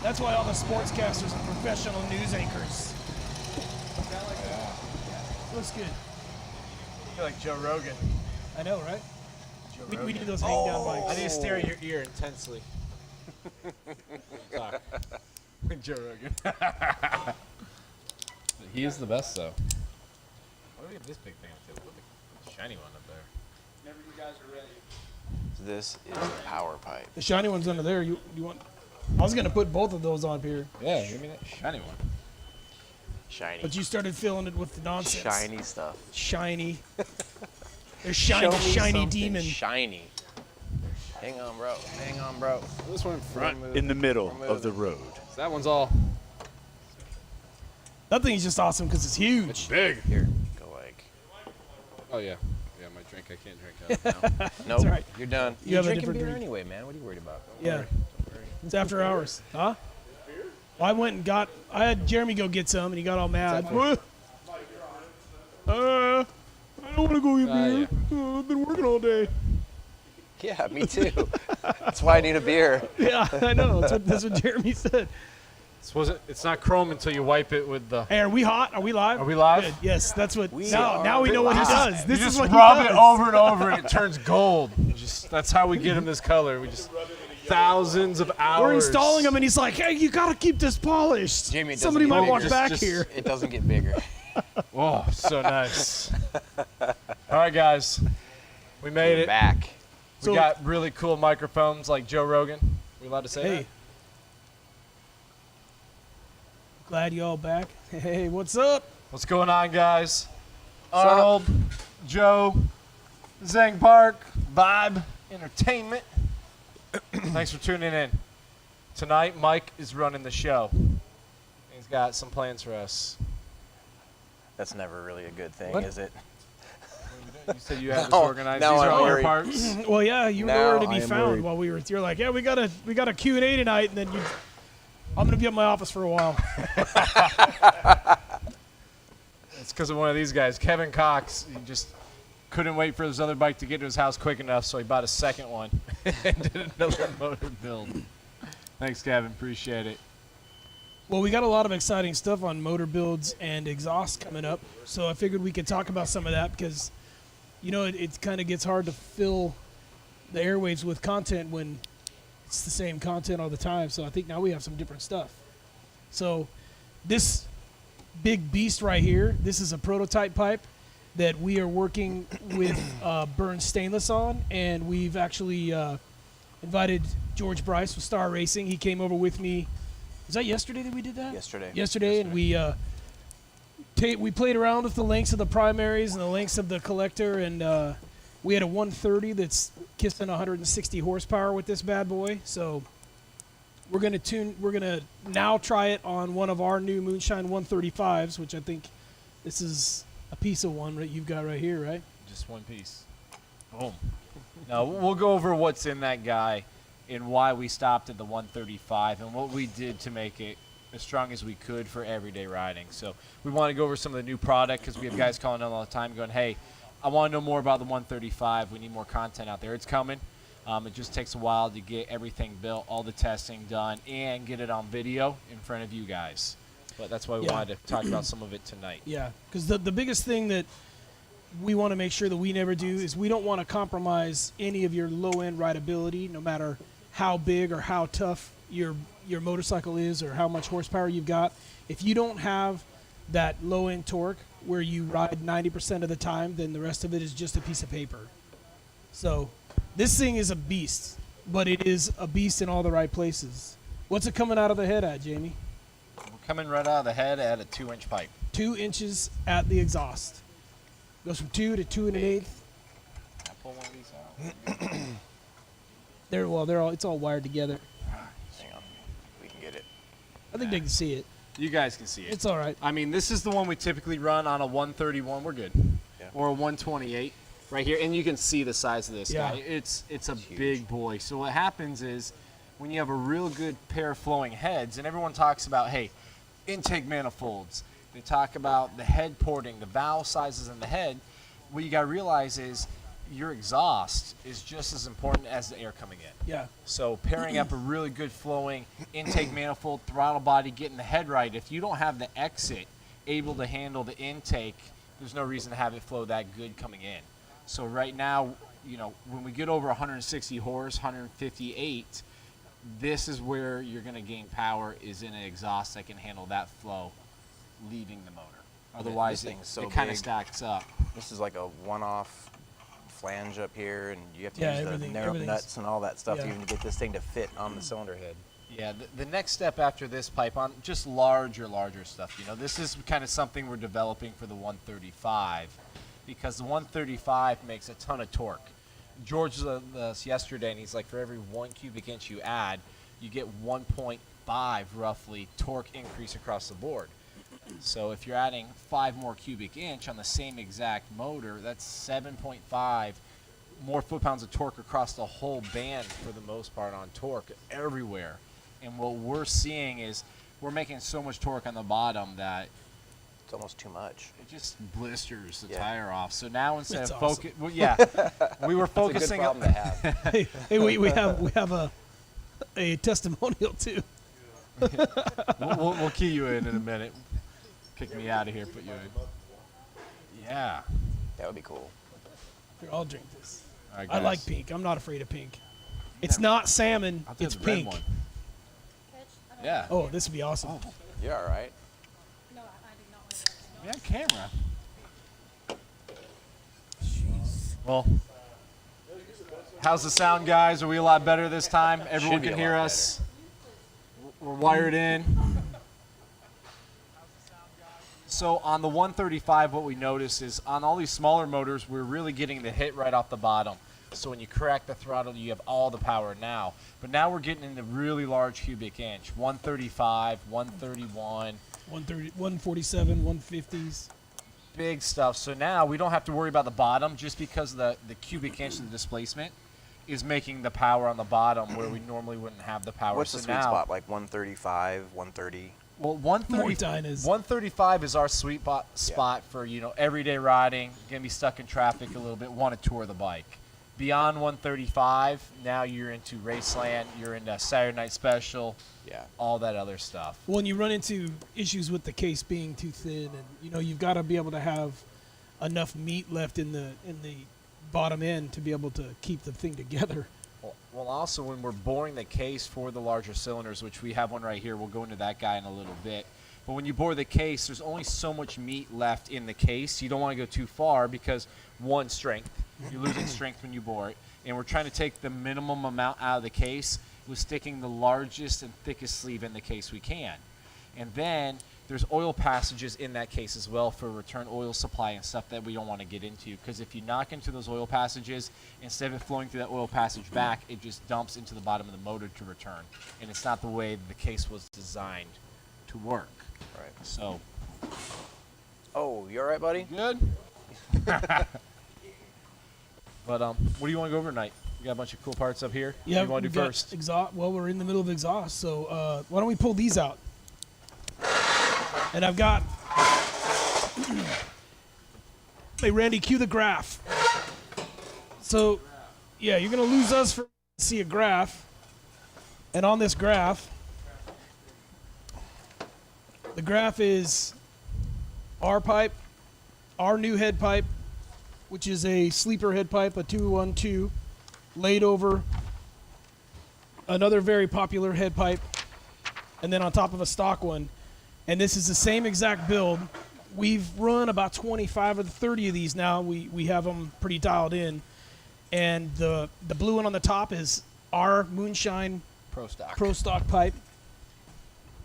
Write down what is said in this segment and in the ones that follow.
That's why all the sportscasters are professional news anchors. Looks good. I feel like Joe Rogan. I know, right? We need those hang down mics. I need to stare at your ear intensely. Sorry. Joe Rogan. He is the best, though. Why do we have this big thing up there? Look at the shiny one up there. Whenever you guys are ready. This is the power pipe. The shiny one's under there. You want? I was gonna put both of those on here. Yeah, give me that shiny one. Shiny. But you started filling it with the nonsense. Shiny stuff. Shiny. There's shiny, Show me shiny something demon. Shiny. Hang on, bro. Hang on, bro. This one in front. In the middle of the road. So that one's all That thing's just awesome because it's huge. big. Here, go like. Oh yeah. Yeah, my drink. I can't drink out now. Nope. all right. You're done. You You're have a drinking different beer drink. anyway, man. What are you worried about? Yeah. It's after hours. Huh? Well, I went and got. I had Jeremy go get some, and he got all mad. I don't want to go get beer. Yeah. I've been working all day. Yeah, me too. That's why I need a beer. Yeah, I know. That's what Jeremy said. It's not chrome until you wipe it with the. Hey, are we hot? Are we live? Are we live? Good. Yes, that's what. We Now are we know what he live. does. This You is just what rub he does. it over and over, and it turns gold. That's how we get him this color. We just thousands of hours. We're installing him, and he's like, "Hey, you got to keep this polished." Jamie, it Somebody doesn't might get walk bigger. back Just- here. It doesn't get bigger. Oh, so nice. All right, guys, we made We're it. back. We got really cool microphones like Joe Rogan. We allowed to say Hey, glad you all back. Hey, what's up? that? What's going on, guys? Arnold, Joe, Zang Park, Vibe Entertainment. Thanks for tuning in. Tonight, Mike is running the show. He's got some plans for us. That's never really a good thing, What? is it? You said you had this No, organized. now These are I'm all your worried. parts. Well, yeah, you were Now nowhere to I be am found worried. while you're like, yeah, we got a Q&A tonight, and then I'm gonna be at my office for a while. It's because of one of these guys, Kevin Cox. He just couldn't wait for his other bike to get to his house quick enough, so he bought a second one and did another motor build. Thanks, Kevin. Appreciate it. Well, we got a lot of exciting stuff on motor builds and exhaust coming up, so I figured we could talk about some of that because, you know, it kind of gets hard to fill the airwaves with content when it's the same content all the time. So I think now we have some different stuff. So this big beast right here, this is a prototype pipe that we are working with Burn Stainless on, and we've actually invited George Bryce with Star Racing. He came over with me. Was that yesterday that we did that? Yesterday. And we played around with the lengths of the primaries and the lengths of the collector, and we had a 130 that's kissing 160 horsepower with this bad boy. So we're gonna now try it on one of our new Moonshine 135s, which I think this is a piece of one that you've got right here, right? Just one piece. Boom. Now, we'll go over what's in that guy and why we stopped at the 135 and what we did to make it as strong as we could for everyday riding. So we want to go over some of the new product because we have guys calling in all the time going, hey, I want to know more about the 135. We need more content out there. It's coming. It just takes a while to get everything built, all the testing done, and get it on video in front of you guys. But that's why we wanted to talk about some of it tonight. Yeah, because the biggest thing that we want to make sure that we never do is we don't want to compromise any of your low-end rideability, no matter how big or how tough your motorcycle is or how much horsepower you've got. If you don't have that low-end torque where you ride 90% of the time, then the rest of it is just a piece of paper. So this thing is a beast, but it is a beast in all the right places. What's it coming out of the head at, Jamie? We're coming right out of the head at a 2-inch pipe. 2 inches at the exhaust. Goes from 2 to 2 1/8. I'll pull one of these out. It's all wired together. Hang on. We can get it. I think they can see it. You guys can see it. It's all right. I mean, this is the one we typically run on a 131. We're good. Yeah. Or a 128 right here. And you can see the size of this Yeah. guy. It's a huge. big boy. So what happens is when you have a real good pair of flowing heads, and everyone talks about, hey, intake manifolds. They talk about the head porting, the valve sizes in the head. What you got to realize is your exhaust is just as important as the air coming in. Yeah. So pairing up a really good flowing intake manifold, throttle body, getting the head right. If you don't have the exit able to handle the intake, there's no reason to have it flow that good coming in. So right now, you know, when we get over 160 horse, 158, this is where you're going to gain power, is in an exhaust that can handle that flow leaving the motor. Otherwise, this thing's so it kind of big. stacks up. This is like a one-off flange up here, and you have to Yeah, use the everything- narrow everything's- nuts and all that stuff to yeah. even get this thing to fit on the cylinder head. Yeah, the next step after this pipe on just larger stuff. You know, this is kind of something we're developing for the 135, because the 135 makes a ton of torque. George was us yesterday, and he's like, for every 1 cubic inch you add, you get 1.5 roughly torque increase across the board. So if you're adding 5 more cubic inch on the same exact motor, that's 7.5 more foot-pounds of torque across the whole band for the most part on torque everywhere. And what we're seeing is we're making so much torque on the bottom that It's almost too much. it just blisters the Yeah. tire off. So now instead It's of awesome. focus, well, yeah, we were It's a good focusing problem to have. Hey, we have a testimonial too. we'll key you in a minute. Kick me out of here, put you in. Yeah. That would be cool. Here, I'll drink this. All right, I like guys. pink. I'm not afraid of pink. It's not salmon. I'll do It's the red pink. one. Yeah. Oh, this would be awesome. You're all right. No, I do not want to. Yeah, camera. Well, how's the sound, guys? Are we a lot better this time? Everyone Should be can a hear lot us. We're wired in. So on the 135, what we notice is on all these smaller motors, we're really getting the hit right off the bottom. So when you crack the throttle, you have all the power now. But now we're getting into really large cubic inch, 135, 131. 130, 147, 150s. Big stuff. So now we don't have to worry about the bottom just because the cubic inch of the displacement is making the power on the bottom where we normally wouldn't have the power. What's so the sweet now, spot? Like 135, 130? Well, More diners. 135 is our sweet spot for, you know, everyday riding, gonna be stuck in traffic a little bit, want to tour the bike. Beyond 135, now you're into Raceland, you're into Saturday Night Special, Yeah. all that other stuff. When you run into issues with the case being too thin, and you've got to be able to have enough meat left in the bottom end to be able to keep the thing together. Well, also when we're boring the case for the larger cylinders, which we have one right here, we'll go into that guy in a little bit. But when you bore the case, there's only so much meat left in the case. You don't want to go too far because, one, strength. You're losing strength when you bore it. And we're trying to take the minimum amount out of the case with sticking the largest and thickest sleeve in the case we can. And then there's oil passages in that case as well for return oil supply and stuff that we don't want to get into. Because if you knock into those oil passages, instead of it flowing through that oil passage back, it just dumps into the bottom of the motor to return. And it's not the way the case was designed to work. Right. So, Oh, you all right, buddy? good? But what do you want to go over tonight? We got a bunch of cool parts up here. What do you want to we've do got first? Exhaust. Well, we're in the middle of exhaust, so why don't we pull these out? And I've got. Hey, Randy, cue the graph. So, yeah, you're gonna lose us for see a graph, and on this graph, the graph is our pipe, our new head pipe, which is a sleeper head pipe, a 212, laid over another very popular head pipe, and then on top of a stock one. And this is the same exact build. We've run about 25 or 30 of these now. We have them pretty dialed in. And the blue one on the top is our Moonshine Pro stock. Pro Stock pipe.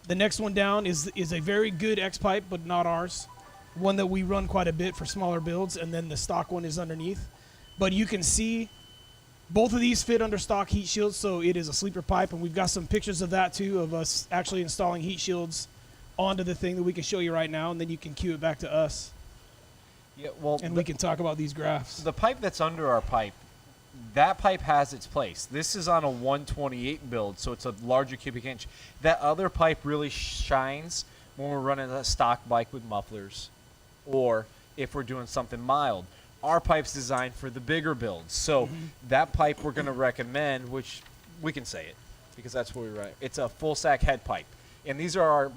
The next one down is a very good X pipe, but not ours. One that we run quite a bit for smaller builds, and then the stock one is underneath. But you can see both of these fit under stock heat shields, so it is a sleeper pipe, and we've got some pictures of that too, of us actually installing heat shields onto the thing that we can show you right now, and then you can cue it back to us, Yeah, well, and we can talk about these graphs. the pipe that's under our pipe, that pipe has its place. This is on a 128 build, so it's a larger cubic inch. That other pipe really shines when we're running a stock bike with mufflers, or if we're doing something mild. our pipe's designed for the bigger builds. So that pipe we're going to recommend, which we can say it because that's what we write. It's a full sack head pipe. And these are our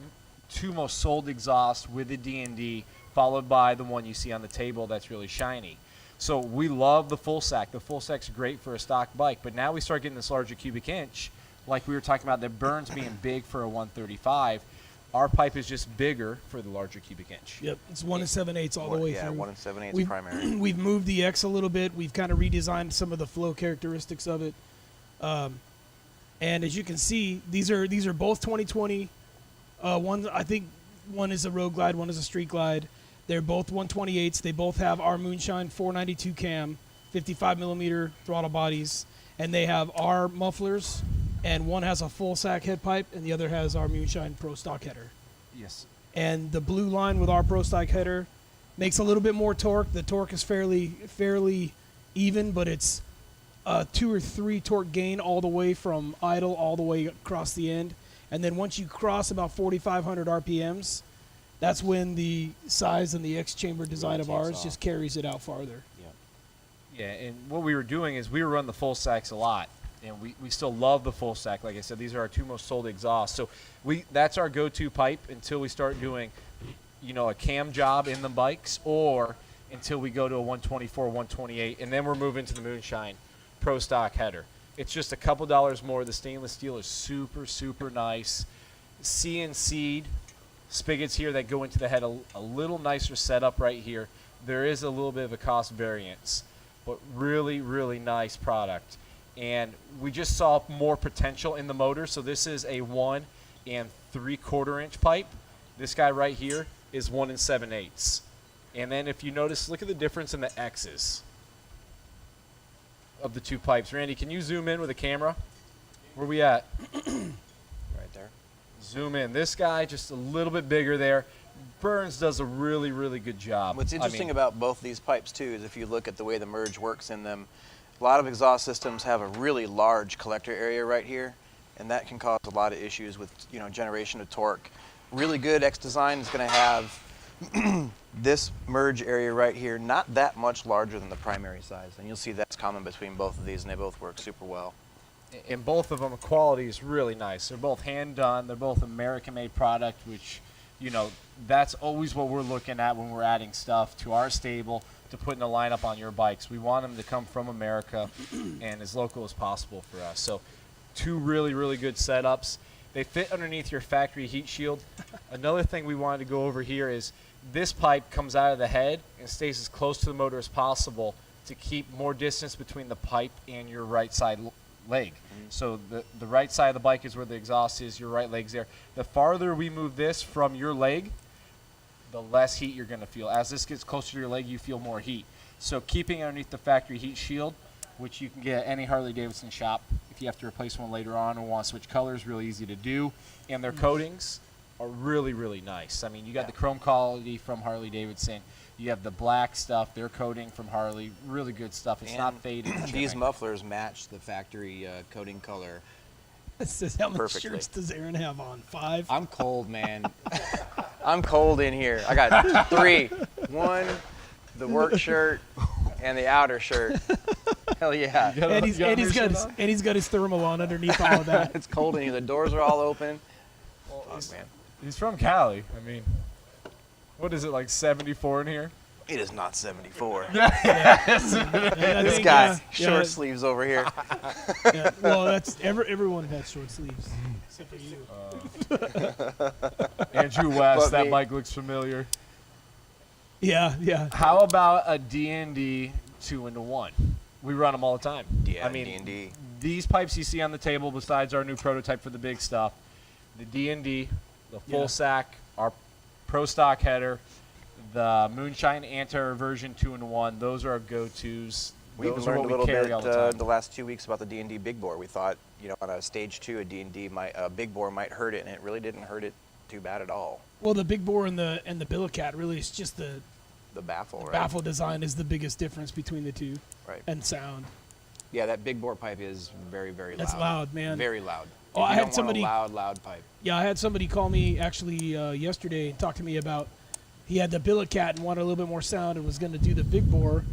2 most sold exhausts with the D&D, followed by the one you see on the table that's really shiny. So we love the full sack. The full sack's great for a stock bike, but now we start getting this larger cubic inch, like we were talking about, the burns being big for a 135. Our pipe is just bigger for the larger cubic inch. Yep, it's 1 7/8 all the way yeah, through. 1 7/8 We've- primary. We've moved the X a little bit. We've kind of redesigned some of the flow characteristics of it. And as you can see, these are both 2020. One, I think one is a road glide, one is a street glide. They're both 128s. They both have our Moonshine 492 cam, 55 millimeter throttle bodies, and they have our mufflers. And one has a full sack head pipe, and the other has our Moonshine Pro Stock header. Yes. And the blue line with our Pro Stock header makes a little bit more torque. The torque is fairly even, but it's 2 or 3 torque gain all the way from idle all the way across the end. And then once you cross about 4,500 RPMs, that's when the size and the X chamber design of takes ours off. just carries it out farther. Yeah, and what we were doing is we were running the full sacks a lot. And we still love the full sack. Like I said, these are our 2 most sold exhausts. So that's our go-to pipe until we start doing, a cam job in the bikes, or until we go to a 124, 128, and then we're moving to the Moonshine Pro Stock header. It's just a couple dollars more. The stainless steel is super, super nice. CNC'd spigots here that go into the head, a little nicer setup right here. There is a little bit of a cost variance, but really, really nice product. And we just saw more potential in the motor. So this is a 1 3/4 inch pipe. This guy right here is 1 7/8. And then if you notice, look at the difference in the X's of the 2 pipes. Randy, can you zoom in with a camera? Where we at? Right there. Zoom in. This guy just a little bit bigger there. Burns does a really, really good job. What's interesting about both these pipes too is if you look at the way the merge works in them, a lot of exhaust systems have a really large collector area right here, and that can cause a lot of issues with generation of torque. Really good X design is going to have this merge area right here, not that much larger than the primary size, and you'll see that's common between both of these, and they both work super well. And both of them, quality is really nice. They're both hand done. They're both American-made product, which, that's always what we're looking at when we're adding stuff to our stable to put in a lineup on your bikes. We want them to come from America and as local as possible for us. So 2 really, really good setups. They fit underneath your factory heat shield. Another thing we wanted to go over here is this pipe comes out of the head and stays as close to the motor as possible to keep more distance between the pipe and your right side leg. So the right side of the bike is where the exhaust is, your right leg's there. The farther we move this from your leg, the less heat you're going to feel. As this gets closer to your leg, you feel more heat. So keeping it underneath the factory heat shield, which you can get at any Harley-Davidson shop if you have to replace one later on or want to switch colors, really easy to do. And their coatings are really, really nice. I mean, you got the chrome quality from Harley-Davidson. You have the black stuff, their coating from Harley, really good stuff. It's not faded. These mufflers match the factory coating color. It says, how much Perfectly. shirts does Aaron have on? 5? I'm cold, man. I'm cold in here. I got 3. 1, the work shirt, and the outer shirt. Hell yeah. And he's got his thermal on underneath all of that. It's cold in here. The doors are all open. Fuck, man. He's from Cali. I mean, what is it, like 74 in here? It is not 74. And I This think, guy, short sleeves over here. yeah, well, that's everyone has short sleeves except for you. Andrew West, But that me. bike looks familiar. Yeah. How about a D&D 2-in-1? We run them all the time. Yeah, I mean, D&D. these pipes you see on the table, besides our new prototype for the big stuff, the D&D, the full sack, our Pro Stock header, the Moonshine Anti-Reversion 2-in-1, those are our go-tos. We even Those are learned a what little we carry bit all the time. the last 2 weeks about the D&D big bore. We thought, on a stage 2, a D&D big bore might hurt it, and it really didn't hurt it too bad at all. Well, the big bore and the Billicat really is just the The baffle, right? baffle design is the biggest difference between the two, Right. and sound. Yeah, that big bore pipe is very, very loud. That's loud, man. Very loud. Oh, If I you had don't want somebody- a loud pipe. Yeah, I had somebody call me actually yesterday and talk to me about he had the Billicat and wanted a little bit more sound and was going to do the big bore,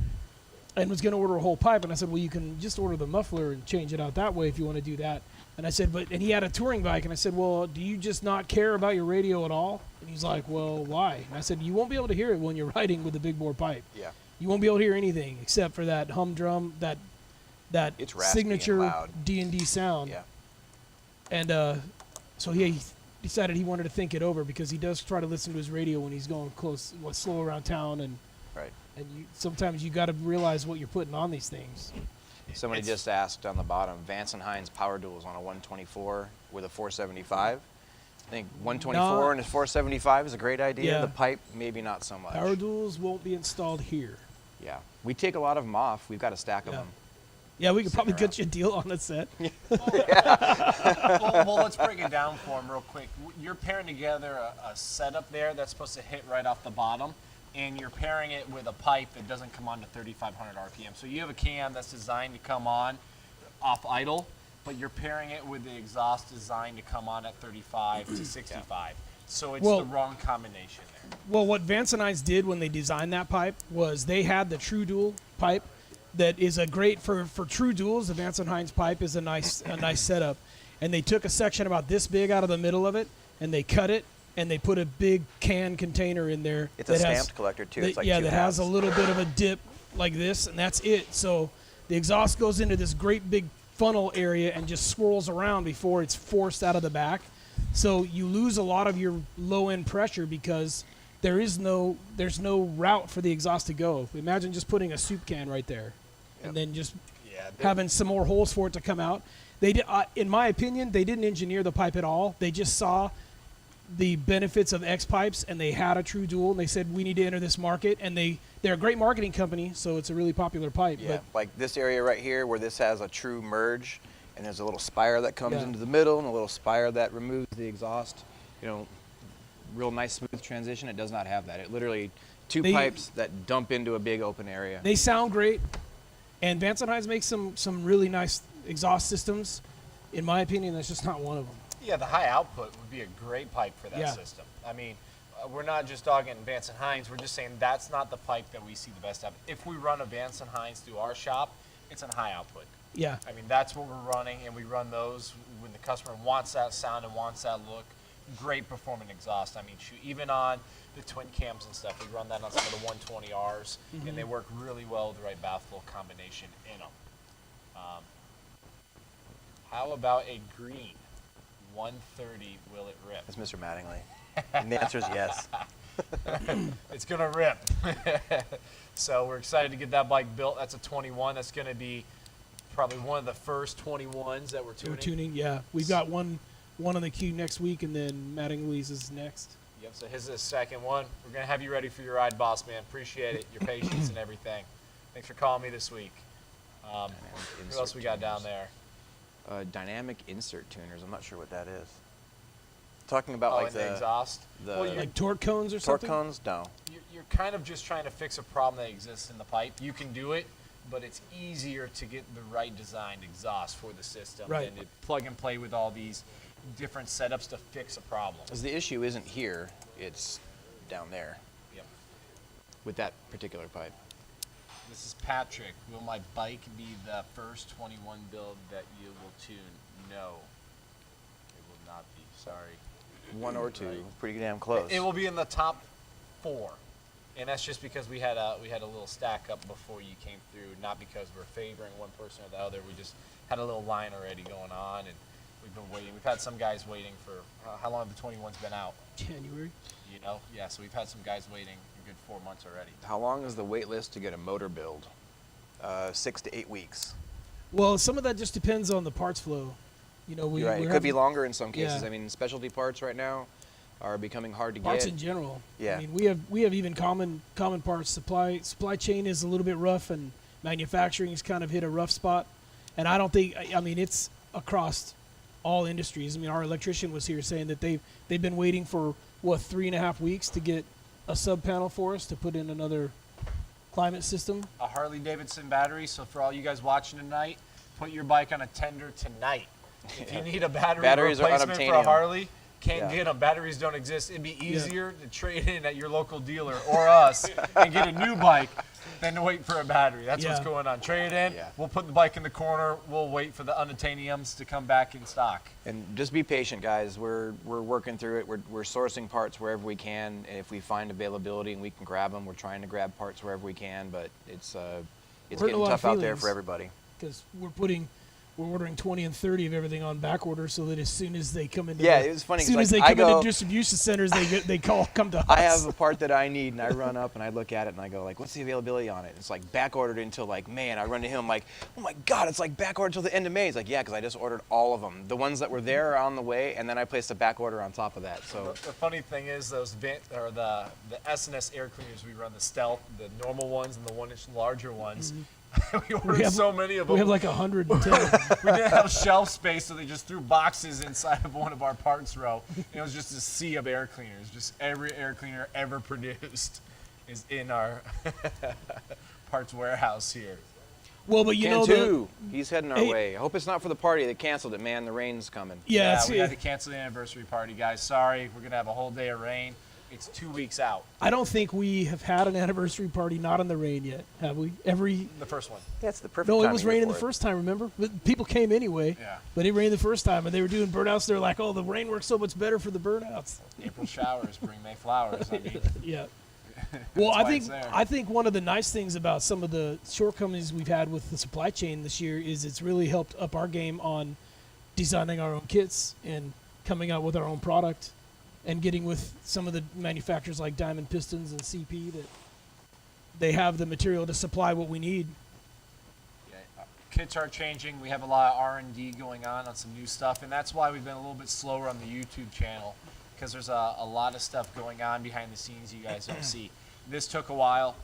and was going to order a whole pipe. And I said, well, you can just order the muffler and change it out that way if you want to do that. And I said, and he had a touring bike. And I said, well, do you just not care about your radio at all? And he's like, well, why? And I said, you won't be able to hear it when you're riding with the big bore pipe. Yeah. You won't be able to hear anything except for that humdrum, that It's raspy and signature loud. D&D sound. Yeah. And so he decided he wanted to think it over because he does try to listen to his radio when he's going slow around town. And Right. sometimes you got to realize what you're putting on these things. Somebody just asked on the bottom, Vance and Hines power duals on a 124 with a 475. I think 124 and a 475 is a great idea. Yeah. The pipe, maybe not so much. Power duals won't be installed here. Yeah. We take a lot of them off. We've got a stack of Yeah. them. Yeah, we could probably Sitting get you a deal on a set. Well, let's break it down for him real quick. You're pairing together a setup there that's supposed to hit right off the bottom, and you're pairing it with a pipe that doesn't come on to 3,500 RPM. So you have a cam that's designed to come on off idle, but you're pairing it with the exhaust designed to come on at 35 to 65. So it's the wrong combination there. Well, what Vance and Hines did when they designed that pipe was they had the True Dual pipe that is a great for true duals. The Vance and Hines pipe is a nice setup, and they took a section about this big out of the middle of it, and they cut it, and they put a big can container in there. It's a stamped collector too. It's like that two has a halves. little bit of a dip like this, and that's it. So the exhaust goes into this great big funnel area and just swirls around before it's forced out of the back. So you lose a lot of your low end pressure because there's no route for the exhaust to go. Imagine just putting a soup can right there, and then just having some more holes for it to come out. They did, in my opinion, they didn't engineer the pipe at all. They just saw the benefits of X pipes, and they had a True Dual, and they said we need to enter this market. And they're a great marketing company, so it's a really popular pipe. Yeah, But like this area right here where this has a true merge, and there's a little spire that comes Yeah. into the middle and a little spire that removes the exhaust. You know, real nice smooth transition. It does not have that. It literally two pipes that dump into a big open area. they sound great, and Vance and Hines makes some really nice exhaust systems. In my opinion, that's just not one of them. Yeah, the high output would be a great pipe for that Yeah. system. I mean, we're not just dogging Vance and Hines. We're just saying that's not the pipe that we see the best of. If we run a Vance and Hines through our shop, it's a high output. Yeah. I mean, that's what we're running, and we run those when the customer wants that sound and wants that look. Great performing exhaust. I mean, shoot, even on the twin cams and stuff, we run that on some of the 120Rs, and they work really well with the right baffle combination in them. How about a green 130? Will it rip? That's Mr. Mattingly. And the answer is yes. It's gonna rip. So we're excited to get that bike built. That's a 21. That's gonna be probably one of the first 21s that we're We're tuning. tuning, yeah. We've got one on the queue next week, and then Mattingly's is next. Yep. So his is the second one. We're gonna have you ready for your ride, boss man. Appreciate it, your patience and everything. Thanks for calling me this week. What else we got down there? Dynamic insert tuners. I'm not sure what that is. Talking about Oh, like and the exhaust. the Well, you're, Like torque cones or torque something? cones. No. you're kind of just trying to fix a problem that exists in the pipe. You can do it, but it's easier to get the right designed exhaust for the system Right. than to plug and play with all these different setups to fix a problem. Because the issue isn't here. It's down there Yep. with that particular pipe. This is Patrick. Will my bike be the first 21 build that you will tune? No, it will not be. Sorry. One or two. Right. Pretty damn close. It will be in the top 4, and that's just because we had a little stack up before you came through. Not because we're favoring one person or the other. We just had a little line already going on, and we've been waiting. We've had some guys waiting for how long have the 21's been out? January. You know, yeah. So we've had some guys waiting a good 4 months already. How long is the wait list to get a motor build? 6 to 8 weeks. Well, some of that just depends on the parts flow. You know, You're right. we're It could be having longer in some cases. Yeah. I mean, specialty parts right now are becoming hard to parts get. in general. Yeah. I mean, we have even common parts. Supply chain is a little bit rough, and manufacturing's kind of hit a rough spot. And I don't think, I mean, it's across all industries. I mean, our electrician was here saying that they've been waiting for 3.5 weeks to get a sub panel for us to put in another climate system. A Harley-Davidson battery. So for all you guys watching tonight, put your bike on a tender tonight. If you need a battery Batteries are replacement for a unobtainium. Harley, Can't Yeah. get them. Batteries don't exist. It'd be easier to trade in at your local dealer or us and get a new bike than to wait for a battery. That's what's Yeah. going on. Trade it in. Yeah. We'll put the bike in the corner. We'll wait for the Untitleds to come back in stock. And just be patient, guys. We're working through it. We're sourcing parts wherever we can. And if we find availability and we can grab them, we're trying to grab parts wherever we can. But it's Hurting a getting lot of tough out there feelings. for everybody. Because we're ordering 20 and 30 of everything on back order, so that as soon as they come into Yeah, it was funny, as 'cause, soon as they like, I come into go- distribution centers, they come to us. I have a part that I need, and I run up and I look at it and I go like, "What's the availability on it?" It's like back ordered until like, man. I run to him like, "Oh my God, it's like back ordered till the end of May." He's like, "Yeah, because I just ordered all of them. The ones that were there are on the way, and then I placed a back order on top of that." So The funny thing is, those the S&S air cleaners we run, the Stealth, the normal ones and the 1-inch larger ones. We ordered so many of them. We have like 110. We didn't have shelf space, so they just threw boxes inside of one of our parts row. And it was just a sea of air cleaners. Just every air cleaner ever produced is in our parts warehouse here. Well, but you know Cantu, he's heading our Hey. way. I hope it's not for the party that canceled it, man. The rain's coming. yeah, we had it's, to cancel the anniversary party, guys. Sorry, we're gonna have a whole day of rain. It's 2 weeks out. I don't think we have had an anniversary party not in the rain yet, have we? The first one. That's the perfect. No, it time was of year raining the for it. first time. Remember, but people came anyway. Yeah. But it rained the first time, and they were doing burnouts. They're like, "Oh, the rain works so much better for the burnouts." April showers bring May flowers. I mean, Yeah. Well, That's why it's there. I think one of the nice things about some of the shortcomings we've had with the supply chain this year is it's really helped up our game on designing our own kits and coming out with our own product and getting with some of the manufacturers like Diamond Pistons and CP that they have the material to supply what we need. yeah, kits are changing. We have a lot of R&D going on some new stuff, and that's why we've been a little bit slower on the YouTube channel, because there's a lot of stuff going on behind the scenes you guys don't see. This took a while.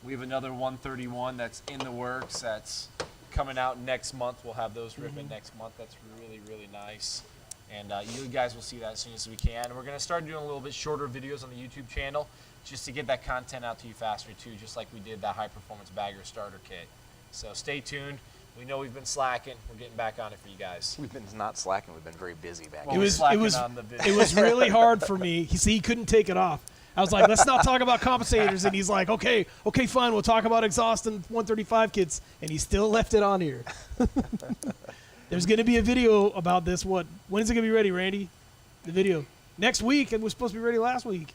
We have another 131 that's in the works that's coming out next month. We'll have those ripping next month. That's really, really nice. And you guys will see that as soon as we can. We're going to start doing a little bit shorter videos on the YouTube channel just to get that content out to you faster too, just like we did that high performance bagger starter kit. So stay tuned. We know we've been slacking. We're getting back on it for you guys. We've been not slacking. We've been very busy back Well, here. we're It slacking was on the video. it was really hard for me. He couldn't take it off. I was like, let's not talk about compensators, and he's like, okay, fine, we'll talk about exhaust and 135 kits, and he still left it on here. There's going to be a video about this. When is it going to be ready, Randy? The video next week, and we're supposed to be ready last week.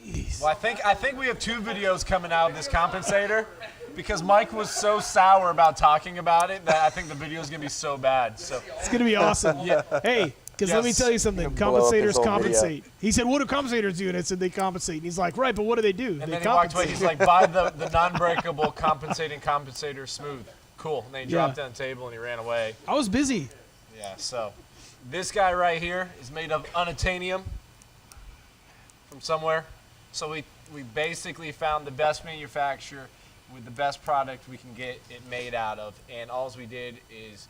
Jeez. Well, I think we have 2 videos coming out of this compensator because Mike was so sour about talking about it that I think the video is going to be so bad. So It's going to be awesome. Yeah. Hey, because let me Yes. tell you something. Blow up his Compensators whole compensate. He said, what do compensators do? And I said, they compensate. And he's like, right, but what do they do? and they then he walked away. compensate. He's like, buy the non-breakable compensator smooth. Cool. And then he dropped it on the table and he ran away. I was busy. Yeah. So this guy right here is made of unobtainium from somewhere. So we basically found the best manufacturer with the best product we can get it made out of, and all we did is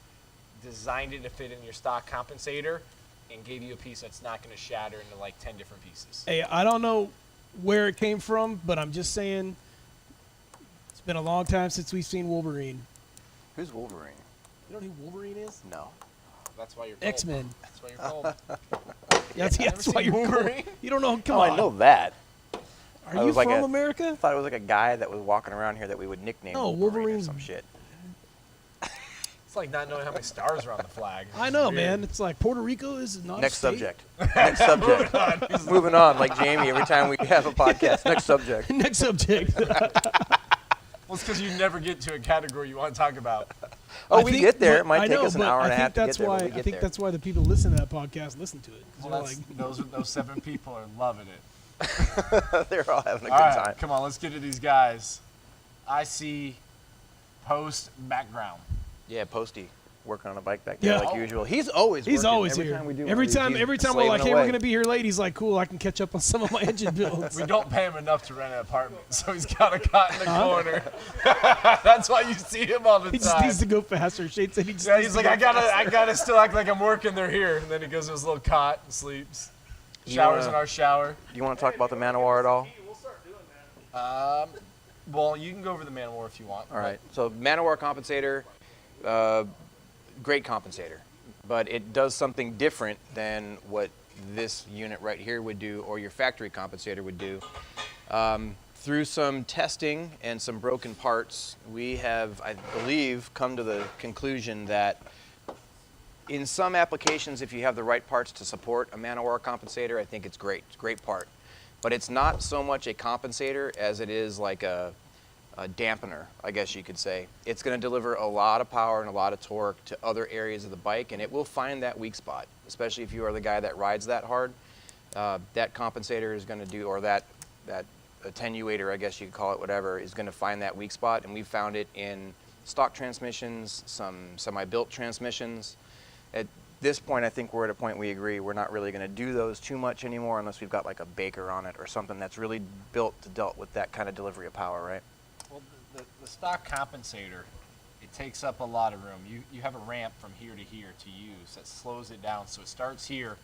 designed it to fit in your stock compensator and gave you a piece that's not going to shatter into like 10 different pieces. Hey, I don't know where it came from, but I'm just saying it's been a long time since we've seen Wolverine. Who's Wolverine? You know who Wolverine is? No. That's why you're cold. X-Men. That's why you're cold. That's why seen you're cold. Wolverine? You don't know. Come Oh, on. I know that. Are I you was like from a- America? I thought it was like a guy that was walking around here that we would nickname No, Wolverine or Wolverine's- some shit. It's like not knowing how many stars are on the flag. I know, It's weird. man. It's like Puerto Rico is not Next a state. subject. Next subject. Moving on, like Jamie, every time we have a podcast. Next subject. Next subject. Well, it's because you never get to a category you want to talk about. Oh, I we think- get there. but It might I take know, us an but hour and I a think half to get that's there, why but we I get think there. that's why the people listen to that podcast listen to it. 'Cause Well, they're that's, like, those 7 people are loving it. They're all having a good All right, time. come on, let's get to these guys. I see post background. Yeah, Posty working on a bike back there Yeah. like usual. He's always he's working. always every here. Time we do every one of time, these, he's every time we're like, slaving "Hey, we're away. gonna be here late," he's like, "Cool, I can catch up on some of my engine builds." We don't pay him enough to rent an apartment, so he's got a cot in the corner. That's why you see him all the He just time. needs to go faster. Shade said he just Yeah, needs he's to like, go I gotta still act like I'm working. They're here, and then he goes to his little cot and sleeps. You Showers wanna- in our shower. Do you want to talk about the Manowar at all? Well, you can go over the Man of War if you want. All right. So Manowar compensator, great compensator, but it does something different than what this unit right here would do or your factory compensator would do. Through some testing and some broken parts, we have, I believe, come to the conclusion that in some applications, if you have the right parts to support a man-o-war compensator, I think it's great. It's a great part. But it's not so much a compensator as it is like a dampener, I guess you could say. It's going to deliver a lot of power and a lot of torque to other areas of the bike, and it will find that weak spot, especially if you are the guy that rides that hard. That compensator is going to do, or that attenuator, I guess you could call it, whatever, is going to find that weak spot, and we found it in stock transmissions, some semi-built transmissions. At this point, I think we're at a point we agree we're not really going to do those too much anymore unless we've got like a Baker on it or something that's really built to deal with that kind of delivery of power, right? Well, the stock compensator, it takes up a lot of room. You have a ramp from here to here to use that slows it down. So it starts here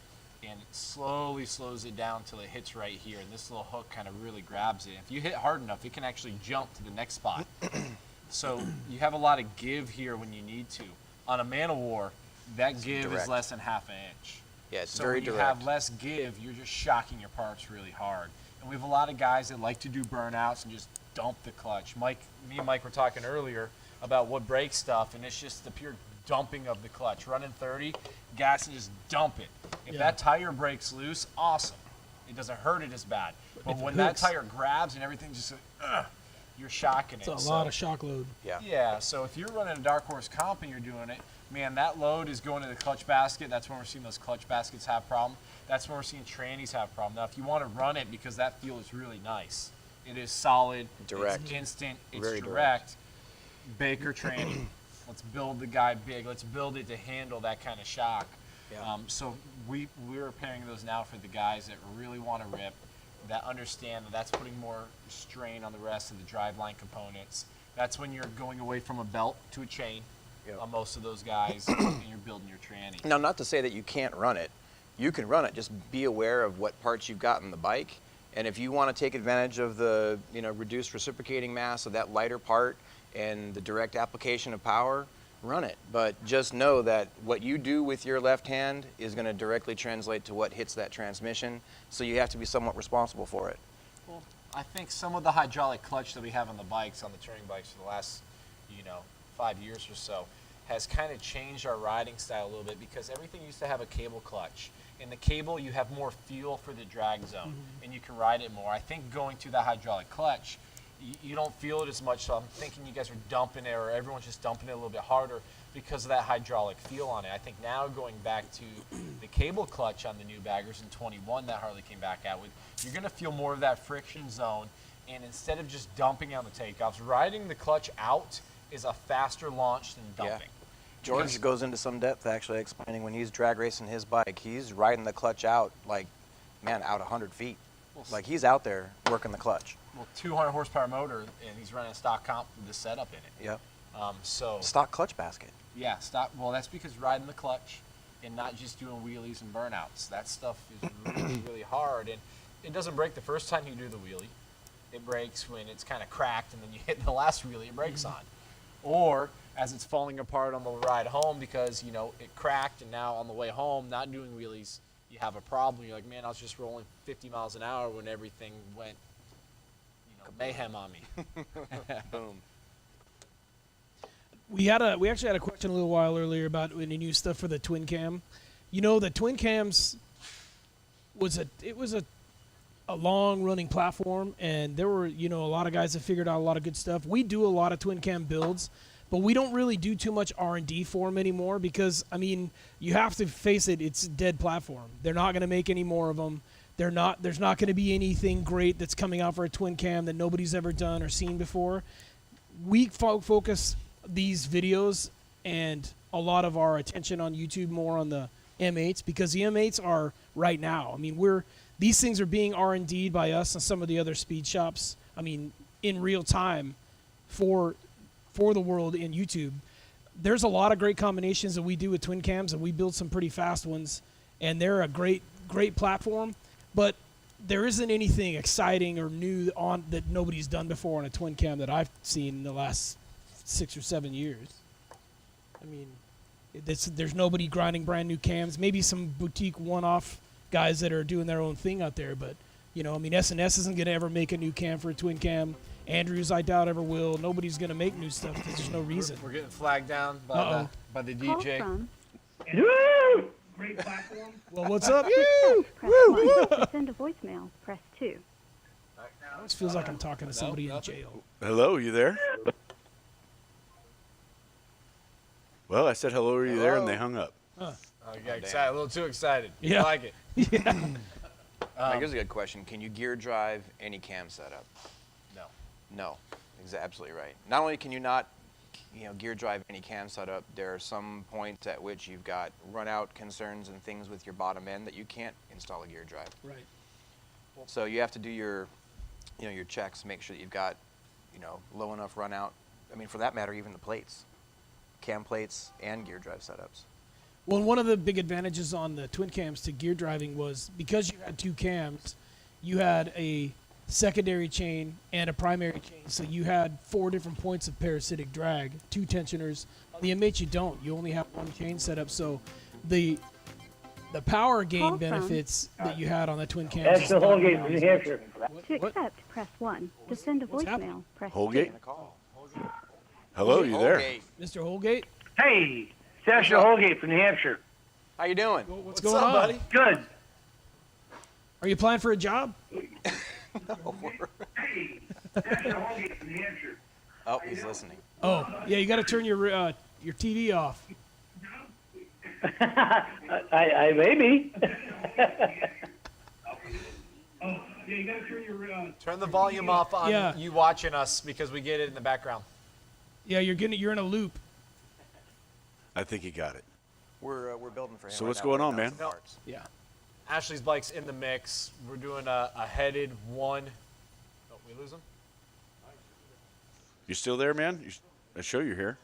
and it slowly slows it down till it hits right here. And this little hook kind of really grabs it. If you hit hard enough, it can actually jump to the next spot. So you have a lot of give here when you need to. On a man-o-war, that give direct. is less than half an inch. Yeah, it's so very when you direct. have less give, you're just shocking your parts really hard. And we have a lot of guys that like to do burnouts and just dump the clutch. Me and Mike were talking earlier about what brake stuff, and it's just the pure dumping of the clutch. Running 30, gas and just dump it. If that tire breaks loose, awesome. It doesn't hurt it as bad. But If it when that hooks. tire grabs and everything just, you're shocking it. It's a lot of shock load. Yeah. Yeah, so if you're running a dark horse comp and you're doing it, man, that load is going to the clutch basket. That's when we're seeing those clutch baskets have problem. That's when we're seeing trannies have problem. Now, if you want to run it because that feel is really nice, it is solid, Direct. it's instant, it's Very direct. Baker tranny. Let's build the guy big. Let's build it to handle that kind of shock. Yeah. So we're repairing those now for the guys that really want to rip, that understand that that's putting more strain on the rest of the driveline components. That's when you're going away from a belt to a chain on most of those guys, and you're building your tranny. Now, not to say that you can't run it. You can run it. Just be aware of what parts you've got in the bike. And if you want to take advantage of the reduced reciprocating mass of that lighter part and the direct application of power, run it. But just know that what you do with your left hand is going to directly translate to what hits that transmission. So you have to be somewhat responsible for it. Well, I think some of the hydraulic clutch that we have on the bikes, on the touring bikes for the last, 5 years or so, has kind of changed our riding style a little bit, because everything used to have a cable clutch. In the cable, you have more feel for the drag zone, and you can ride it more. I think going to the hydraulic clutch, you don't feel it as much, so I'm thinking you guys are dumping it, or everyone's just dumping it a little bit harder because of that hydraulic feel on it. I think now going back to the cable clutch on the new baggers in 21 that Harley came back out with, you're going to feel more of that friction zone, and instead of just dumping on the takeoffs, riding the clutch out is a faster launch than dumping. George goes into some depth actually explaining when he's drag racing his bike, he's riding the clutch out out 100 feet. Like he's out there working the clutch. Well, 200 horsepower motor, and he's running a stock comp with the setup in it. Yep. So Stock clutch basket. yeah, stock. Well, that's because riding the clutch and not just doing wheelies and burnouts. That stuff is really, really hard, and it doesn't break the first time you do the wheelie. It breaks when it's kind of cracked, and then you hit the last wheelie, it breaks on. Or as it's falling apart on the ride home because, it cracked, and now on the way home, not doing wheelies, you have a problem. You're like, man, I was just rolling 50 miles an hour when everything went, mayhem on me. Boom. We actually had a question a little while earlier about any new stuff for the twin cam. The twin cams was a long running platform, and there were a lot of guys that figured out a lot of good stuff. We do a lot of twin cam builds, but we don't really do too much R&D for them anymore because you have to face it, it's a dead platform. They're not going to make any more of them. There's not going to be anything great that's coming out for a twin cam that nobody's ever done or seen before. We focus these videos and a lot of our attention on YouTube more on the M8s, because the M8s are right now. These things are being R&D'd by us and some of the other speed shops. In real time for the world in YouTube. There's a lot of great combinations that we do with twin cams, and we build some pretty fast ones, and they're a great platform. But there isn't anything exciting or new on that nobody's done before on a twin cam that I've seen in the last 6 or 7 years. There's nobody grinding brand new cams. Maybe some boutique one-off guys that are doing their own thing out there. But you know, I mean, S&S isn't gonna ever make a new cam for a twin cam. Andrews, I doubt ever will. Nobody's gonna make new stuff because there's no reason. We're getting flagged down Uh-oh. by the Call DJ. from Great platform. Well, what's up? to accept, press 1. To send a voicemail, press 2. This feels like I'm talking to somebody in jail. Hello, you there? Well, I said hello, are you there? And they hung up. Oh, you got excited, a little too excited. Yeah. I like it. Here's a good question. Can you gear drive any cam setup? No. No. Absolutely right. Not only can you not gear drive any cam setup, there are some points at which you've got run out concerns and things with your bottom end that you can't install a gear drive. Right. So you have to do your checks, make sure that you've got, low enough run out. I mean, for that matter, even the plates, cam plates and gear drive setups. Well, and one of the big advantages on the twin cams to gear driving was because you had 2 cams, you had a secondary chain and a primary chain. So you had 4 different points of parasitic drag, 2 tensioners. On the M8 you don't. You only have 1 chain set up. So the power gain Call from- benefits that you had on the twin cams. That's is the not Holgate, around. New Hampshire. To What? accept, press 1. To send a What's happening? voicemail, press Holgate? 2. Call. Hello, you there? Holgate. Mr. Holgate, Hey, Sasha Holgate from New Hampshire. How you doing? what's going up, on? buddy? Good. Are you applying for a job? Hey, Sasha Holgate from New Hampshire. Oh, he's listening. Oh, yeah, you got to turn your TV off. I may be. Yeah, you got to turn your Turn the volume off on Yeah. you watching us because we get it in the background. Yeah, you're in a loop. I think he got it. We're building for him. So right what's now. going We're on, down man? some parts. Yeah. Ashley's bike's in the mix. We're doing a headed one. Oh, we lose him? You still there, man? I show you're here.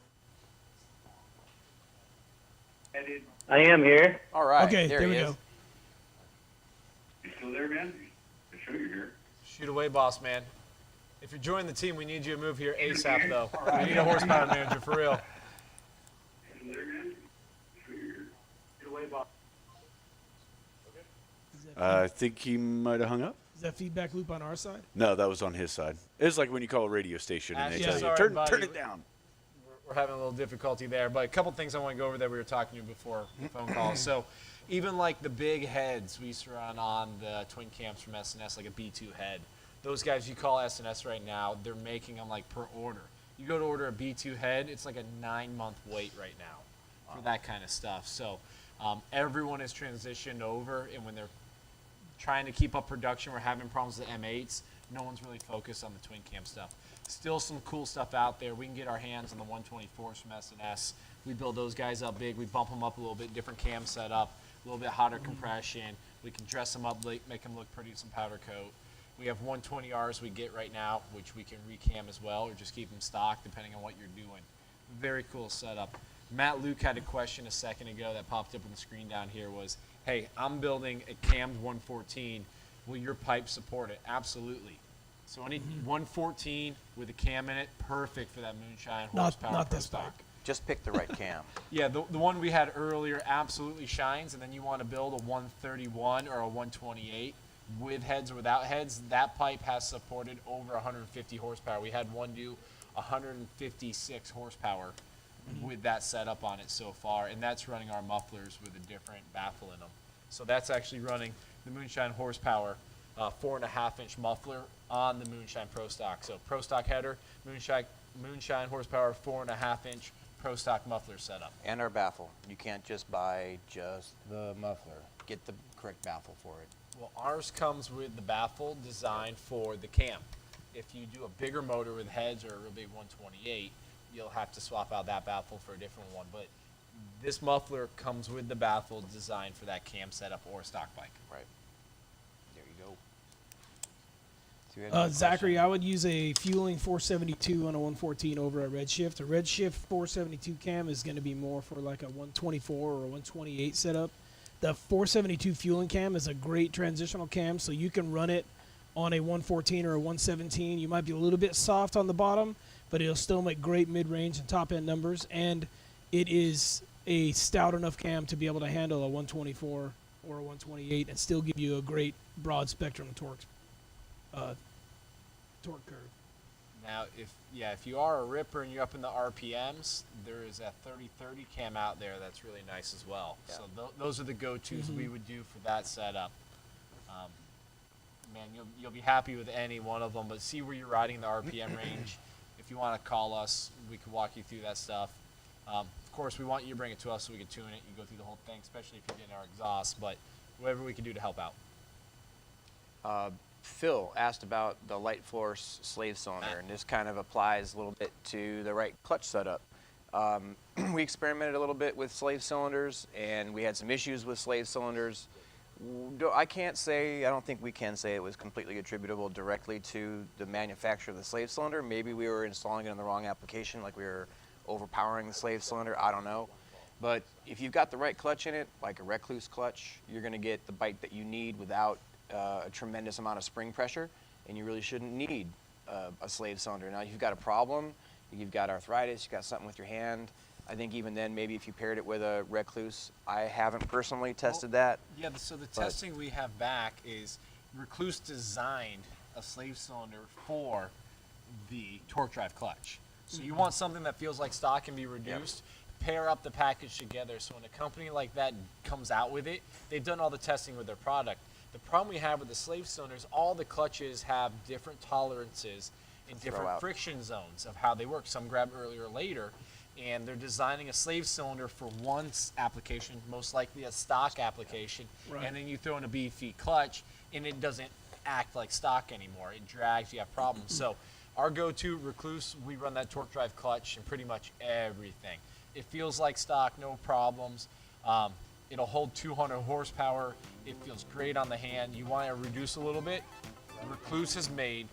I am here. All right. Okay, there there he we is. go. You still there, man? I show you're here. Shoot away, boss man. If you're joining the team, we need you to move here ASAP, though. We need a horsepower manager, for real. I think he might have hung up. Is that feedback loop on our side? No, that was on his side. It's like when you call a radio station and they Yeah, tell you, sorry, turn buddy. it down. We're having a little difficulty there, but a couple things I want to go over that we were talking to before the phone call. So even like the big heads we used to run on the twin cams from S&S, like a B2 head, those guys you call S&S right now, they're making them like per order. You go to order a B2 head, it's like a 9-month wait right now for that kind of stuff. So everyone has transitioned over, and when they're trying to keep up production, we're having problems with the M8s. No one's really focused on the twin cam stuff. Still some cool stuff out there. We can get our hands on the 124s from S&S. We build those guys up big. We bump them up a little bit, different cam setup, a little bit hotter compression. We can dress them up, make them look pretty with some powder coat. We have 120Rs we get right now, which we can recam as well, or just keep them stock depending on what you're doing. Very cool setup. Matt Luke had a question a second ago that popped up on the screen down here was, hey, I'm building a cammed 114. Will your pipe support it? Absolutely. So any 114 with a cam in it, perfect for that Moonshine horsepower not Pro this stock. pipe. Just pick the right cam. Yeah, the one we had earlier absolutely shines, and then you want to build a 131 or a 128 with heads or without heads, that pipe has supported over 150 horsepower. We had one do 156 horsepower with that setup on it so far, and that's running our mufflers with a different baffle in them. So that's actually running the Moonshine horsepower 4.5-inch muffler on the Moonshine Pro Stock. So Pro Stock header, Moonshine horsepower 4.5-inch Pro Stock muffler setup. And our baffle. You can't just buy just the muffler. Get the correct baffle for it. Well, ours comes with the baffle designed for the cam. If you do a bigger motor with heads or a real big 128, you'll have to swap out that baffle for a different one. But this muffler comes with the baffle designed for that cam setup or stock bike. Right. There you go. So you had another Zachary, question? I would use a fueling 472 on a 114 over a Redshift. A Redshift 472 cam is going to be more for like a 124 or a 128 setup. The 472 fueling cam is a great transitional cam, so you can run it on a 114 or a 117. You might be a little bit soft on the bottom, but it'll still make great mid-range and top-end numbers, and it is a stout enough cam to be able to handle a 124 or a 128 and still give you a great broad spectrum torque curve. Now, if you are a ripper and you're up in the RPMs, there is a 30-30 cam out there that's really nice as well. Yeah. So those are the go-tos we would do for that setup. Man, you'll be happy with any one of them, but see where you're riding the RPM range. If you want to call us, we can walk you through that stuff. Of course, we want you to bring it to us so we can tune it. You go through the whole thing, especially if you're getting our exhaust, but whatever we can do to help out. Phil asked about the light force slave cylinder, and this kind of applies a little bit to the right clutch setup. We experimented a little bit with slave cylinders, and we had some issues with slave cylinders. I don't think we can say it was completely attributable directly to the manufacturer of the slave cylinder. Maybe we were installing it in the wrong application, like we were overpowering the slave cylinder, I don't know. But if you've got the right clutch in it, like a recluse clutch, you're going to get the bite that you need without a tremendous amount of spring pressure, and you really shouldn't need a slave cylinder. Now, if you've got a problem, you've got arthritis, you've got something with your hand, I think even then, maybe if you paired it with a recluse, I haven't personally tested that. Yeah, so the testing we have back is Recluse designed a slave cylinder for the torque drive clutch. So you want something that feels like stock can be reduced, pair up the package together. So when a company like that comes out with it, they've done all the testing with their product. The problem we have with the slave cylinders, all the clutches have different tolerances and different friction zones of how they work. Some grab earlier or later, and they're designing a slave cylinder for one application, most likely a stock application, and then you throw in a beefy clutch, and it doesn't act like stock anymore. It drags, you have problems. So our go-to Recluse, we run that torque drive clutch in pretty much everything. It feels like stock, no problems. It'll hold 200 horsepower. It feels great on the hand. You want to reduce a little bit? Recluse has made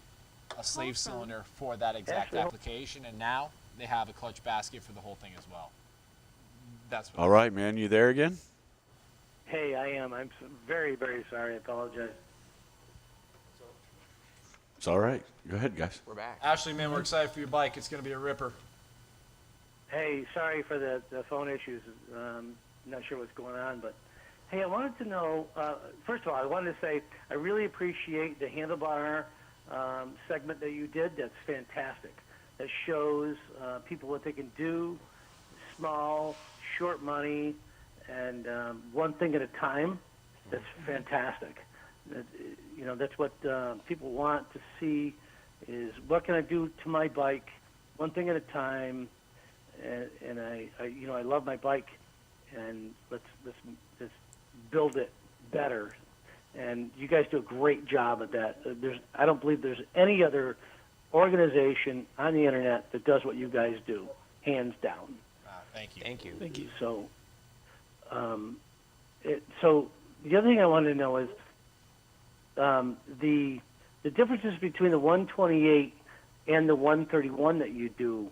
a slave cylinder for that exact application, and now they have a clutch basket for the whole thing as well. That's what All right, man. You there again? Hey, I am. I'm very, very sorry. I apologize. It's all right. Go ahead, guys. We're back. Ashley, man, we're excited for your bike. It's going to be a ripper. Hey, sorry for the phone issues. Not sure what's going on, but hey, I wanted to know, first of all, I wanted to say I really appreciate the handlebar segment that you did. That's fantastic. That shows people what they can do, small, short money, and one thing at a time. That's fantastic. That's what people want to see is what can I do to my bike, one thing at a time, and I love my bike, and let's build it better. And you guys do a great job at that. I don't believe there's any other organization on the internet that does what you guys do, hands down. Thank you. Thank you. Thank you. So, so the other thing I wanted to know is the differences between the 128 and the 131 that you do.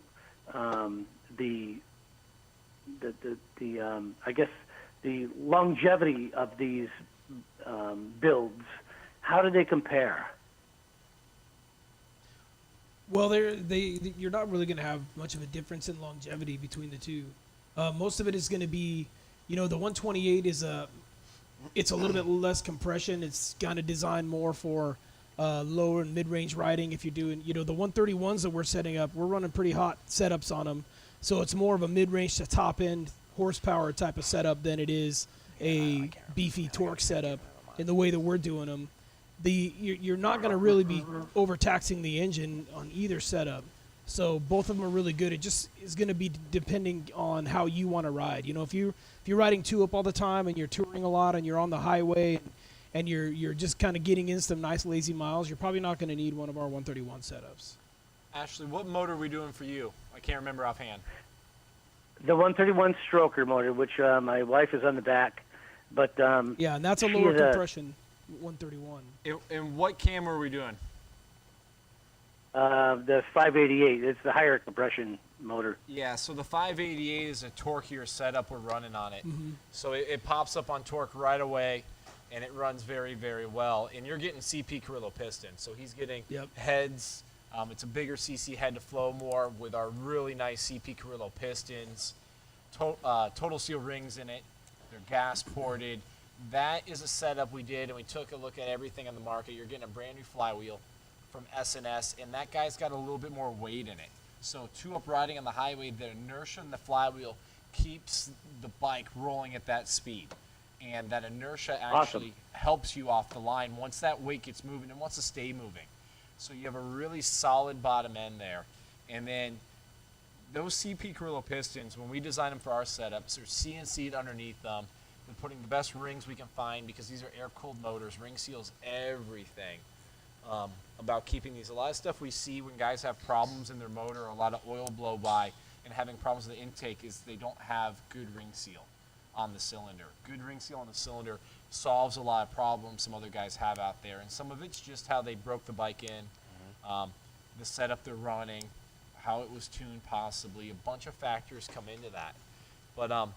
I guess the longevity of these builds. How do they compare? Well, you're not really going to have much of a difference in longevity between the two. Most of it is going to be, the 128 it's a little bit less compression. It's kind of designed more for lower and mid-range riding. If you're doing, the 131s that we're setting up, we're running pretty hot setups on them. So it's more of a mid-range to top-end horsepower type of setup than it is a beefy torque setup in the way that we're doing them. You're not going to really be overtaxing the engine on either setup. So both of them are really good. It just is going to be depending on how you want to ride. If you're riding two up all the time and you're touring a lot and you're on the highway and you're just kind of getting in some nice lazy miles, you're probably not going to need one of our 131 setups. Ashley, what motor are we doing for you? I can't remember offhand. The 131 stroker motor, which my wife is on the back, but yeah, and that's a lower compression 131. And what cam are we doing? The 588. It's the higher compression motor. Yeah, so the 588 is a torquier setup we're running on it. Mm-hmm. So it pops up on torque right away, and it runs very, very well. And you're getting CP Carrillo piston, so he's getting heads. It's a bigger CC head to flow more with our really nice CP Carrillo pistons. Total seal rings in it. They're gas ported. that is a setup we did, and we took a look at everything on the market. You're getting a brand new flywheel from S&S, and that guy's got a little bit more weight in it. So two-up riding on the highway, the inertia in the flywheel keeps the bike rolling at that speed. And that inertia actually helps you off the line once that weight gets moving and wants to stay moving. So you have a really solid bottom end there. And then those CP Carrillo pistons, when we design them for our setups, they're CNC'd underneath them. We're putting the best rings we can find because these are air-cooled motors. Ring seals everything about keeping these. A lot of stuff we see when guys have problems in their motor, a lot of oil blow by, and having problems with the intake is they don't have good ring seal on the cylinder. Good ring seal on the cylinder solves a lot of problems some other guys have out there, and some of it's just how they broke the bike in, the setup they're running, how it was tuned possibly. A bunch of factors come into that. But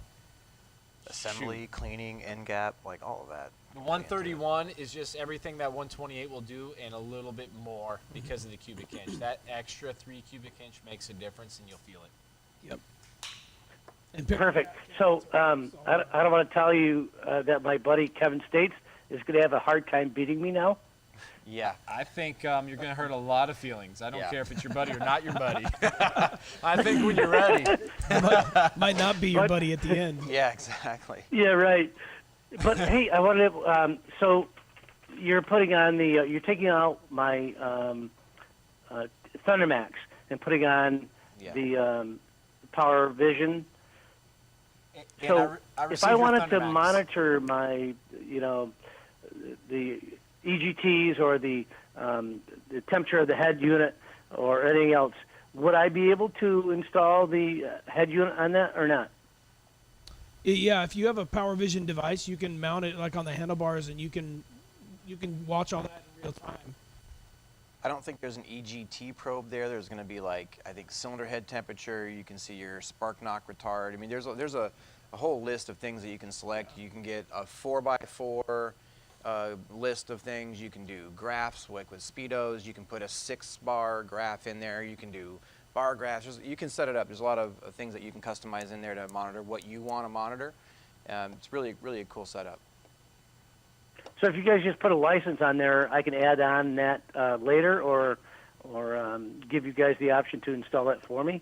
Assembly, cleaning, end gap, like all of that. the 131 is just everything that 128 will do and a little bit more because of the cubic inch. That extra 3 cubic inch makes a difference, and you'll feel it. Yep. And Perfect. So I don't want to tell you that my buddy Kevin States is going to have a hard time beating me now. Yeah. I think you're going to hurt a lot of feelings. I don't Yeah. care if it's your buddy or not your buddy. I think when you're ready. might not be your buddy at the end. Yeah, exactly. Yeah, right. But hey, I wanted to. So you're putting on the. You're taking out my Thundermax and putting on Yeah. the Power Vision. And So I if received I your wanted to Thundermax. monitor my, the EGTs or the temperature of the head unit or anything else, would I be able to install the head unit on that or not? Yeah, if you have a Power Vision device, you can mount it like on the handlebars, and you can watch all that in real time. I don't think there's an EGT probe there. There's going to be like, I think, cylinder head temperature. You can see your spark knock retard. I mean, there's a whole list of things that you can select. You can get a 4x4 list of things. You can do graphs like with speedos. You can put a 6-bar graph in there. You can do bar graphs. You can set it up. There's a lot of things that you can customize in there to monitor what you want to monitor. It's really a cool setup. So if you guys just put a license on there, I can add on that later, or give you guys the option to install it for me.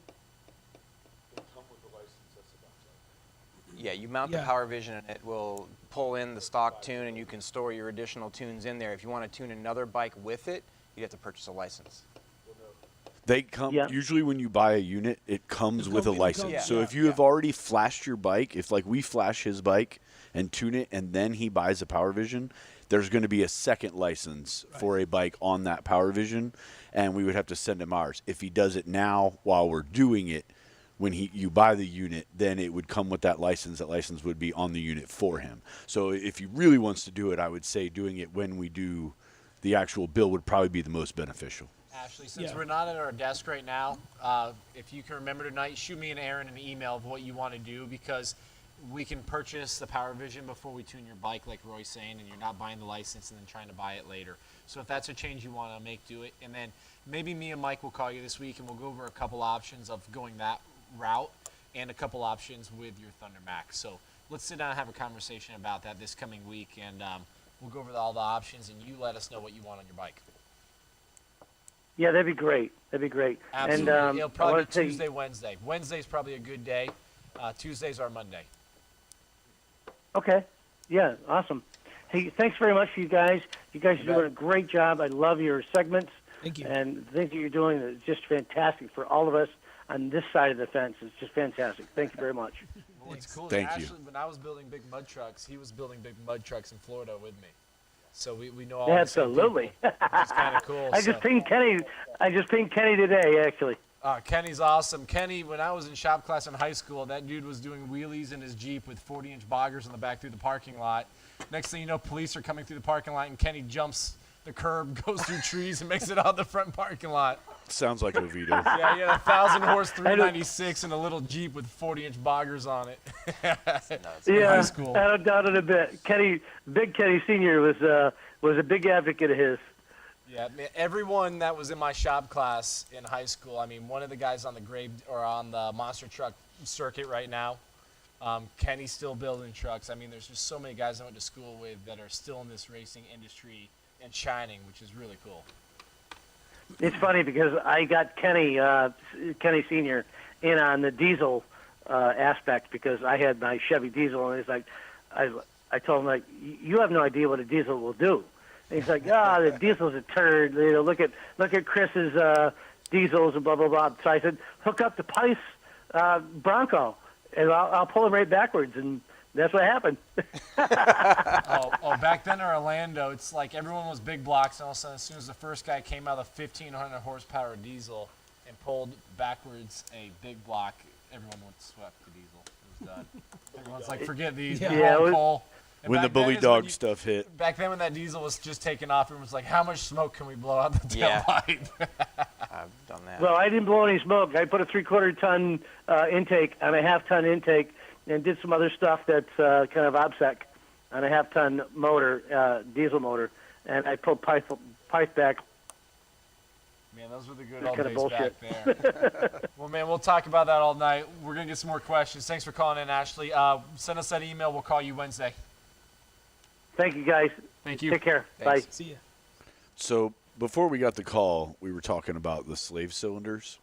Yeah, you mount Yeah. the Power Vision and it will pull in the stock tune, and you can store your additional tunes in there. If you want to tune another bike with it, you have to purchase a license. They come Yeah. usually when you buy a unit, it comes with a license. Yeah. So if you have already flashed your bike, if like we flash his bike and tune it, and then he buys a Power Vision, there's going to be a second license for a bike on that Power Vision, and we would have to send him ours. If he does it now while we're doing it, when you buy the unit, then it would come with that license. That license would be on the unit for him. So if he really wants to do it, I would say doing it when we do the actual bill would probably be the most beneficial. Ashley, since Yeah. we're not at our desk right now, if you can remember tonight, shoot me and Aaron an email of what you want to do, because we can purchase the Power Vision before we tune your bike, like Roy's saying, and you're not buying the license and then trying to buy it later. So if that's a change you want to make, do it. And then maybe me and Mike will call you this week, and we'll go over a couple options of going that route and a couple options with your Thundermax. So let's sit down and have a conversation about that this coming week, and we'll go over all the options, and you let us know what you want on your bike. Yeah, that'd be great. That'd be great. Absolutely. And It'll I probably wanna be say- Tuesday, Wednesday. Wednesday's probably a good day. Tuesday's our Monday. Okay. Yeah, awesome. Hey, thanks very much for you guys. You guys are doing a great job. I love your segments. Thank you. And the things that you're doing is just fantastic for all of us on this side of the fence. It's just fantastic. Thank you very much. Well, it's cool. Thank you. Ashley, when I was building big mud trucks, he was building big mud trucks in Florida with me. So we know all the same Absolutely. people, which is kind of cool. I just pinged Kenny. I just pinged Kenny today, actually. Kenny's awesome. Kenny, when I was in shop class in high school, that dude was doing wheelies in his Jeep with 40-inch boggers in the back through the parking lot. Next thing you know, police are coming through the parking lot, and Kenny jumps the curb, goes through trees, and makes it out the front parking lot. Sounds like Oviedo. Yeah, he had a 1,000-horse 396 and a little Jeep with 40-inch boggers on it. Yeah, high school. I don't doubt it a bit. Big Kenny Senior was a big advocate of his. Yeah, man, everyone that was in my shop class in high school, I mean, one of the guys on the on the monster truck circuit right now, Kenny's still building trucks. I mean, there's just so many guys I went to school with that are still in this racing industry and shining, which is really cool. It's funny because I got Kenny Senior in on the diesel aspect because I had my Chevy diesel, and he's like, I told him, like, you have no idea what a diesel will do. And he's like, the diesel's a turd. You know, look at Chris's diesels and blah blah blah. So I said, hook up the Pice Bronco, and I'll pull him right backwards, and that's what happened. Back then in Orlando, it's like everyone was big blocks, and all of a sudden, as soon as the first guy came out of the 1,500 horsepower diesel and pulled backwards a big block, everyone went to swept the diesel. It was done. Everyone's like, forget these. Yeah. Coal. And When the back then bully is dog when stuff hit. Back then when that diesel was just taking off, everyone was like, how much smoke can we blow out the Yeah. taillight? I've done that. Well, I didn't blow any smoke. I put a 3/4 ton intake on a 1/2 ton intake, and did some other stuff that's kind of OBSEC on a 1/2 ton motor, diesel motor, and I pulled pipe back. Man, those were the good That's old kinda days bullshit. back there. Well, man, we'll talk about that all night. We're going to get some more questions. Thanks for calling in, Ashley. Send us that email. We'll call you Wednesday. Thank you, guys. Thank you. Take care. Thanks. Bye. See ya. So before we got the call, we were talking about the slave cylinders.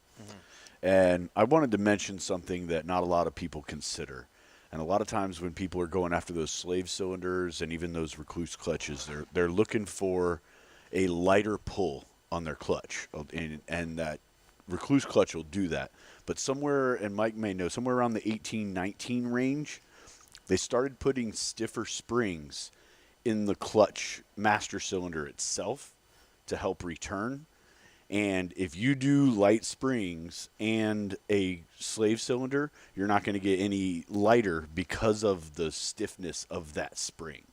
And I wanted to mention something that not a lot of people consider. And a lot of times when people are going after those slave cylinders and even those recluse clutches, they're looking for a lighter pull on their clutch. And that recluse clutch will do that. But somewhere, and Mike may know, somewhere around the 18-19 range, they started putting stiffer springs in the clutch master cylinder itself to help return. And if you do light springs and a slave cylinder, you're not going to get any lighter because of the stiffness of that spring.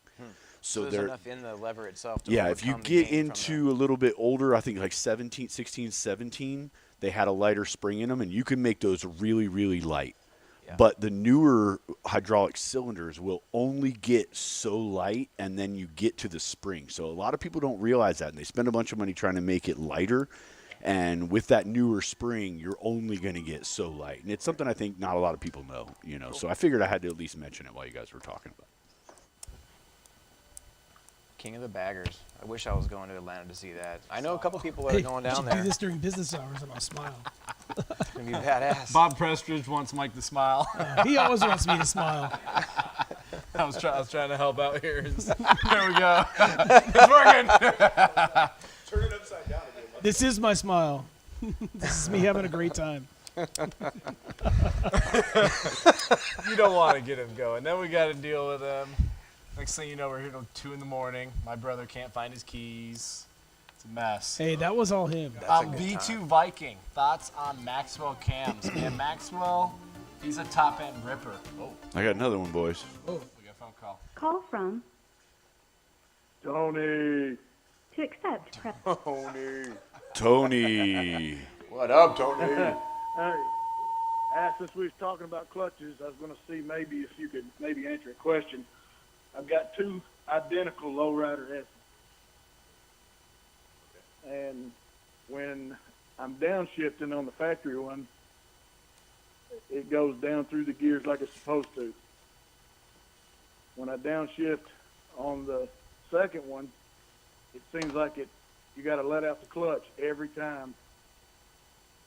So there's enough in the lever itself to yeah, if you overcome the get gain from into a little bit older, I think like 17, 16, 17, they had a lighter spring in them, and you can make those really, really light. Yeah. But the newer hydraulic cylinders will only get so light, and then you get to the spring. So a lot of people don't realize that, and they spend a bunch of money trying to make it lighter. And with that newer spring, you're only going to get so light. And it's something I think not a lot of people know, you know. So I figured I had to at least mention it while you guys were talking about it. King of the Baggers. I wish I was going to Atlanta to see that. I know a couple people that Hey, are going you down should there. do this during business hours and I'll smile. It's going to be badass. Bob Prestridge wants Mike to smile. He always wants me to smile. I was trying to help out here. There we go. It's working. Turn it upside down again. This is my smile. This is me having a great time. You don't want to get him going. Then we got to deal with him. Next thing you know, we're here till 2 in the morning. My brother can't find his keys. It's a mess. Hey, that was all him. B2 Viking. Thoughts on Maxwell Cams? Man, Maxwell, he's a top-end ripper. Oh, I got another one, boys. we got a phone call. Call from Tony. to accept. Press Tony. What up, Tony? Hey, since we was talking about clutches, I was going to see maybe if you could maybe answer a question. I've got two identical lowrider S's. And when I'm downshifting on the factory one, it goes down through the gears like it's supposed to. When I downshift on the second one, it seems like you got to let out the clutch every time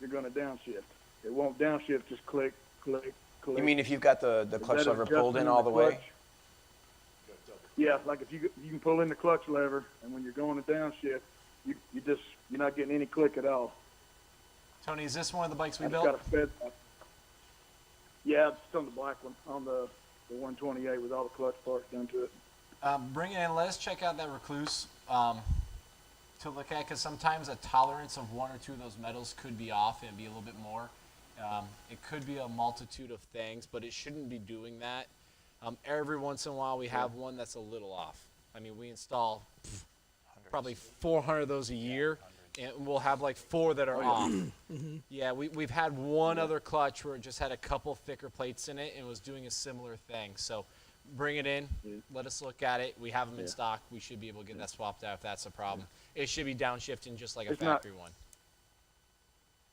you're going to downshift. It won't downshift, just click, click, click. You mean if you've got the Is clutch that lever pulled in adjusting all the way? clutch? Yeah, like if you can pull in the clutch lever, and when you're going to downshift, you're not getting any click at all. Tony, is this one of the bikes we I've built? got a fed. Yeah, it's on the black one, on the 128 with all the clutch parts done to it. Bring it in. Let us check out that Recluse to look at, because sometimes a tolerance of one or two of those metals could be off and be a little bit more. It could be a multitude of things, but it shouldn't be doing that. Every once in a while, we have one that's a little off. I mean, we install probably 400 of those a year, and we'll have like 4 that are off. Yeah, we've had one other clutch where it just had a couple thicker plates in it and was doing a similar thing. So bring it in, let us look at it. We have them in stock. We should be able to get that swapped out if that's a problem. It should be downshifting just like a It's not- factory one.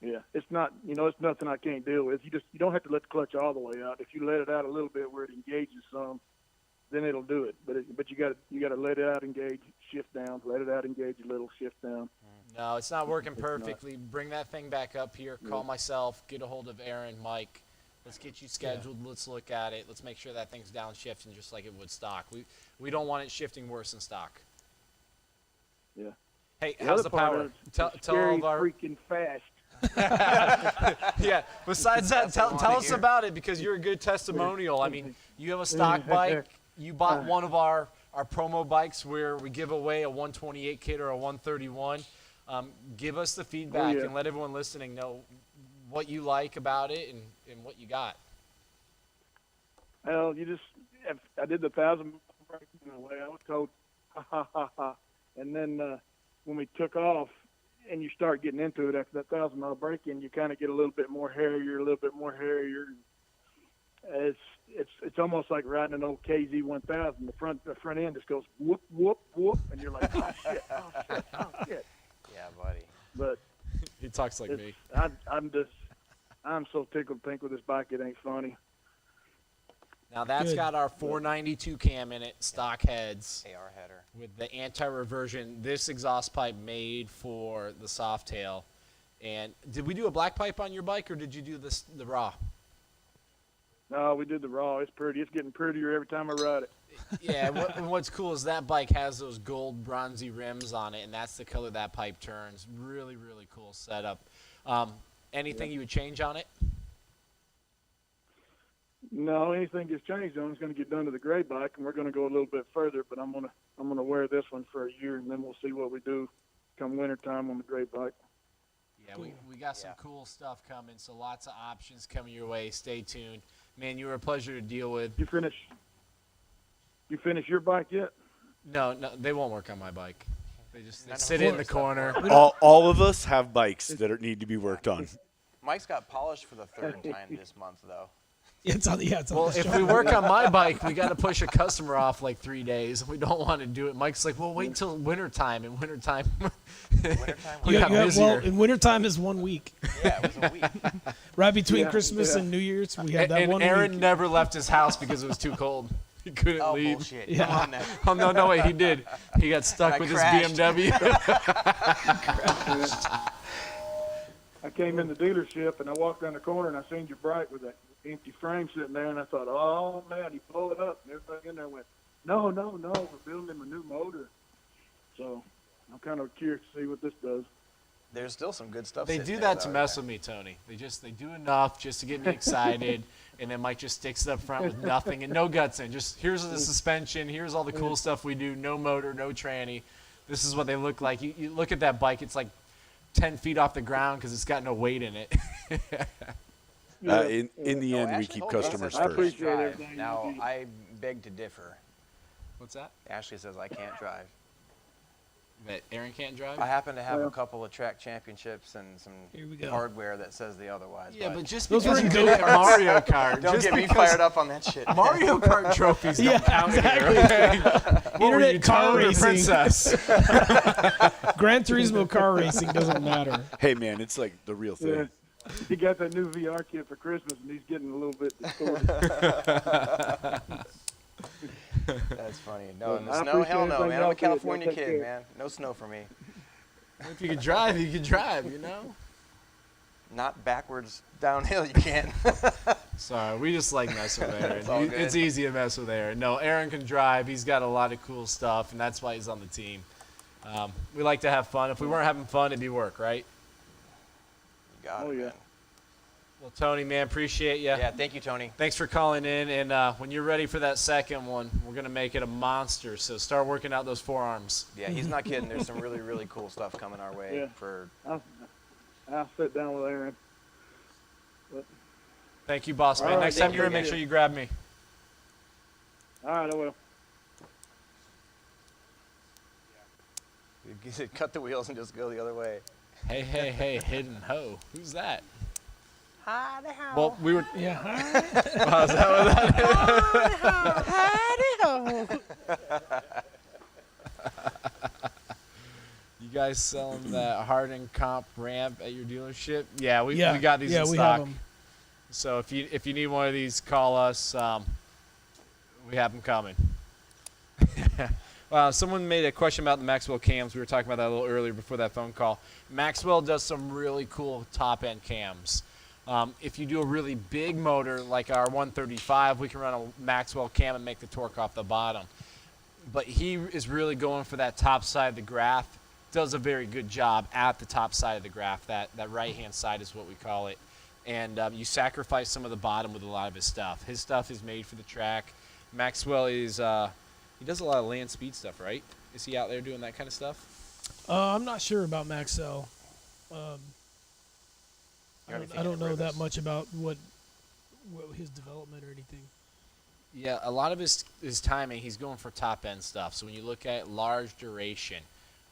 Yeah, it's not, it's nothing I can't deal with. You don't have to let the clutch all the way out. If you let it out a little bit where it engages some, then it'll do it. But you got to let it out, engage, shift down. Let it out, engage a little, shift down. No, it's not working perfectly. Bring that thing back up here. Call myself. Get a hold of Aaron, Mike. Let's get you scheduled. Let's look at it. Let's make sure that thing's downshifting just like it would stock. We don't want it shifting worse than stock. Yeah. Hey, The how's other the part power? is it's Tell all scary of our freaking fast. yeah. Besides that, That's what I tell wanna us hear. about it because you're a good testimonial. I mean, you have a stock bike. You bought one of our promo bikes where we give away a 128 kit or a 131. Give us the feedback and let everyone listening know what you like about it and what you got. Well, I did the 1,000 break in a way. I was told, ha ha ha ha. And then when we took off, and you start getting into it after that 1,000-mile break-in, you kind of get a little bit more hairier. It's almost like riding an old KZ 1000. The front end just goes whoop whoop whoop, and you're like, oh shit. Yeah, buddy. But He talks like me. I'm so tickled pink with this bike. It ain't funny. Now that's Good. got our 492 cam in it, stock heads. AR header. With the anti-reversion, this exhaust pipe made for the Softail. And did we do a black pipe on your bike, or did you do the raw? No, we did the raw. It's pretty. It's getting prettier every time I ride it. Yeah, and what's cool is that bike has those gold bronzy rims on it, and that's the color that pipe turns. Really, really cool setup. Anything you would change on it? No, anything gets changed on, it's going to get done to the gray bike, and we're going to go a little bit further. But I'm gonna wear this one for a year, and then we'll see what we do come wintertime on the gray bike. Yeah, we got some cool stuff coming, so lots of options coming your way. Stay tuned. Man, you were a pleasure to deal with. You finish your bike yet? No, they won't work on my bike. They sit in the corner. All of us have bikes that need to be worked on. Mike's got polished for the third time this month, though. It's on Well, the if show. we work on my bike, we got to push a customer off like 3 days. We don't want to do it. Mike's like, well, wait till wintertime. In wintertime, Wintertime, we got busier. in wintertime is 1 week. yeah, it was a week. Right between Yeah, Christmas yeah. and New Year's, we had that And 1 Aaron week. never left his house because it was too cold. He couldn't Oh, leave. bullshit. Yeah. Come on now. Oh, no, wait, he did. He got stuck I with crashed. his BMW. I came in the dealership, and I walked down the corner, and I seen your bike with that empty frame sitting there, and I thought, oh, man, he pulled it up. And everybody in there went, no, we're building him a new motor. So I'm kind of curious to see what this does. There's still some good stuff. They sitting do there, that to though, mess with me, Tony. They do enough just to get me excited, and then Mike just sticks it up front with nothing and no guts in. Just here's the suspension, here's all the cool stuff we do. No motor, no tranny. This is what they look like. You look at that bike; it's like 10 feet off the ground because it's got no weight in it. In the No, end, we Ashley keep told me customers I first. appreciate drive. everything you Now, do. I beg to differ. What's that? Ashley says I can't drive. That Aaron can't drive? I happen to have Well- a couple of track championships and some Here we go. hardware that says the otherwise. Yeah, but just Those because were you in did it at Mario Kart, Don't just get me because fired up on that shit. Mario Kart trophies don't Yeah, count exactly. here. Okay? What were Internet you, car Toad or racing. Princess? Gran Turismo car racing doesn't matter. Hey, man, it's like the real thing. Yeah. He got that new VR kit for Christmas, and he's getting a little bit distorted. That's funny. No, Well, no I snow, appreciate hell no, everything man. I'm y'all a did. California Y'all take kid, care. man. No snow for me. If you could drive, you could drive, you know? Not backwards downhill, you can't. Sorry, we just like messing with Aaron. It's all good. It's easy to mess with Aaron. No, Aaron can drive. He's got a lot of cool stuff, and that's why he's on the team. We like to have fun. If we weren't having fun, it'd be work, right? You got Oh, it, yeah. man. Well, Tony, man, appreciate you. Yeah, thank you, Tony. Thanks for calling in. And when you're ready for that second one, we're going to make it a monster. So start working out those forearms. Yeah, he's not kidding. There's some really, really cool stuff coming our way Yeah. for. I'll sit down with Aaron. Thank you, boss man. All right, Next time thank you're in, you. make sure you grab me. All right, I will. Cut the wheels and just go the other way. Hey, hidden hoe. Who's that? Hi, the hell. Well, we were. Yeah. Wow, is that what that is? You guys selling that hardened comp ramp at your dealership? Yeah, we Yeah, got these yeah, in we stock. have them. So if you need one of these, call us. We have them coming. Someone made a question about the Maxwell cams. We were talking about that a little earlier before that phone call. Maxwell does some really cool top-end cams. If you do a really big motor like our 135, we can run a Maxwell cam and make the torque off the bottom. But he is really going for that top side of the graph. Does a very good job at the top side of the graph. That right-hand side is what we call it. And you sacrifice some of the bottom with a lot of his stuff. His stuff is made for the track. Maxwell is he does a lot of land speed stuff, right? Is he out there doing that kind of stuff? I'm not sure about Maxwell. I don't know that much about what his development or anything. Yeah, a lot of his timing, he's going for top end stuff. So when you look at large duration,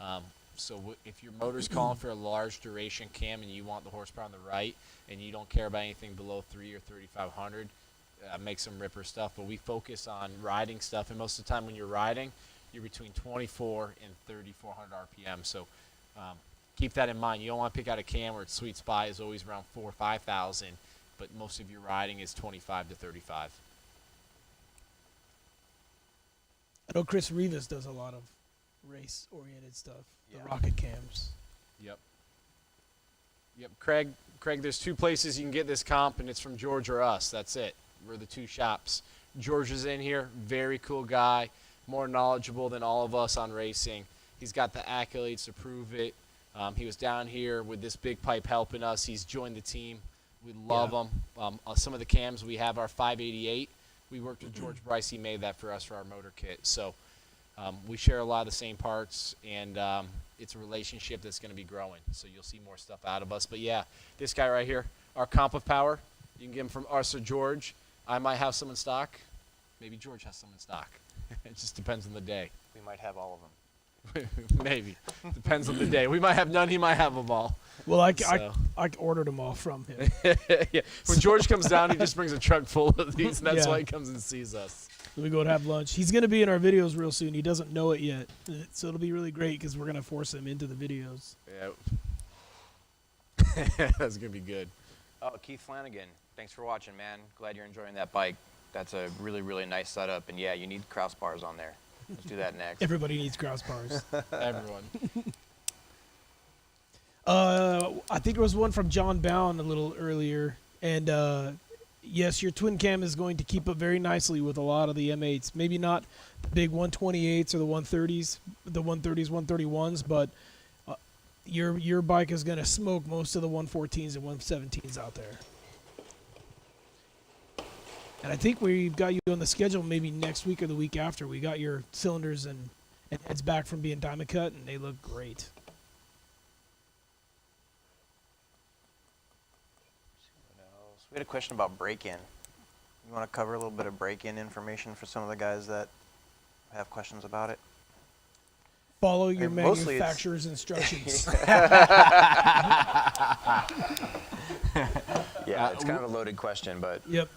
if your motor's calling for a large duration cam and you want the horsepower on the right and you don't care about anything below 3 or 3,500, make some ripper stuff. But we focus on riding stuff, and most of the time when you're riding, you're between 24 and 3,400 RPM. So keep that in mind. You don't want to pick out a cam where its sweet spot is always around 4,000 or 5,000, but most of your riding is 25 to 35. I know Chris Rivas does a lot of race-oriented stuff. The rocket cams. Yep. Craig, there's two places you can get this comp, and it's from George or us. That's it. We're the two shops. George is in here. Very cool guy. More knowledgeable than all of us on racing. He's got the accolades to prove it. He was down here with this big pipe helping us. He's joined the team. We love him. Some of the cams we have are 588. We worked with George Bryce. He made that for us for our motor kit. So we share a lot of the same parts, and it's a relationship that's going to be growing. So you'll see more stuff out of us. But, yeah, this guy right here, our comp of power, you can get him from us or George. I might have some in stock. Maybe George has some in stock. It just depends on the day. We might have all of them. Maybe. Depends on the day. We might have none. He might have them all. Well, I ordered them all from him. Yeah. When George comes down, he just brings a truck full of these, and that's why he comes and sees us. We go to have lunch. He's going to be in our videos real soon. He doesn't know it yet, so it'll be really great because we're going to force him into the videos. Yeah. That's going to be good. Oh, Keith Flanagan, thanks for watching, man. Glad you're enjoying that bike. That's a really, really nice setup, and yeah, you need cross bars on there. Let's do that next. Everybody needs cross bars. Everyone. I think there was one from John Bound a little earlier, and yes, your twin cam is going to keep up very nicely with a lot of the M8s. Maybe not the big 128s or the 130s, 131s, but your bike is going to smoke most of the 114s and 117s out there. And I think we've got you on the schedule maybe next week or the week after. We got your cylinders and heads back from being diamond cut, and they look great. We had a question about break-in. You want to cover a little bit of break-in information for some of the guys that have questions about it? Follow your And mostly manufacturer's instructions. Yeah, it's kind of a loaded question, but Yep.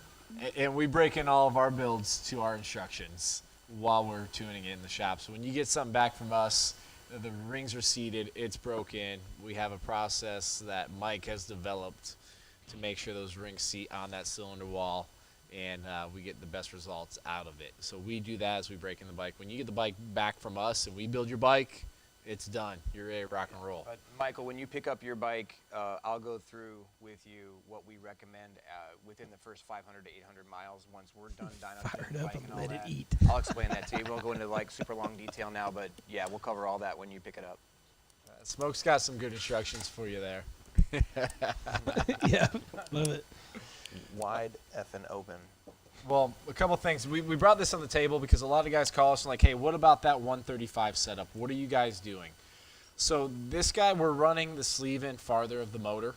And we break in all of our builds to our instructions while we're tuning it in the shop. So when you get something back from us, the rings are seated, it's broken. We have a process that Mike has developed to make sure those rings seat on that cylinder wall, and we get the best results out of it. So we do that as we break in the bike. When you get the bike back from us and we build your bike, it's done. You're ready to rock and roll. But Michael, when you pick up your bike, I'll go through with you what we recommend within the first 500 to 800 miles. Once we're done Fire it the up bike and and all let that, it eat. I'll explain that to you. We won't go into like super long detail now, but yeah, we'll cover all that when you pick it up. Smoke's got some good instructions for you there. Yeah, love it. Wide effing open. Well, a couple things. We brought this on the table because a lot of guys call us and like, hey, what about that 135 setup? What are you guys doing? So this guy, we're running the sleeve in farther of the motor.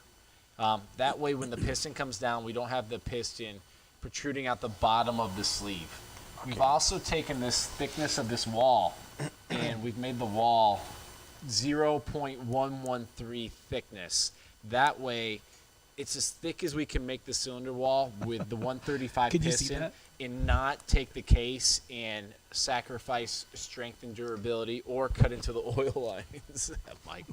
That way when the piston comes down, we don't have the piston protruding out the bottom of the sleeve. Okay. We've also taken this thickness of this wall and we've made the wall 0.113 thickness. That way, it's as thick as we can make the cylinder wall with the 135 Could you see piston. that? and not take the case and sacrifice strength and durability or cut into the oil lines, Mike.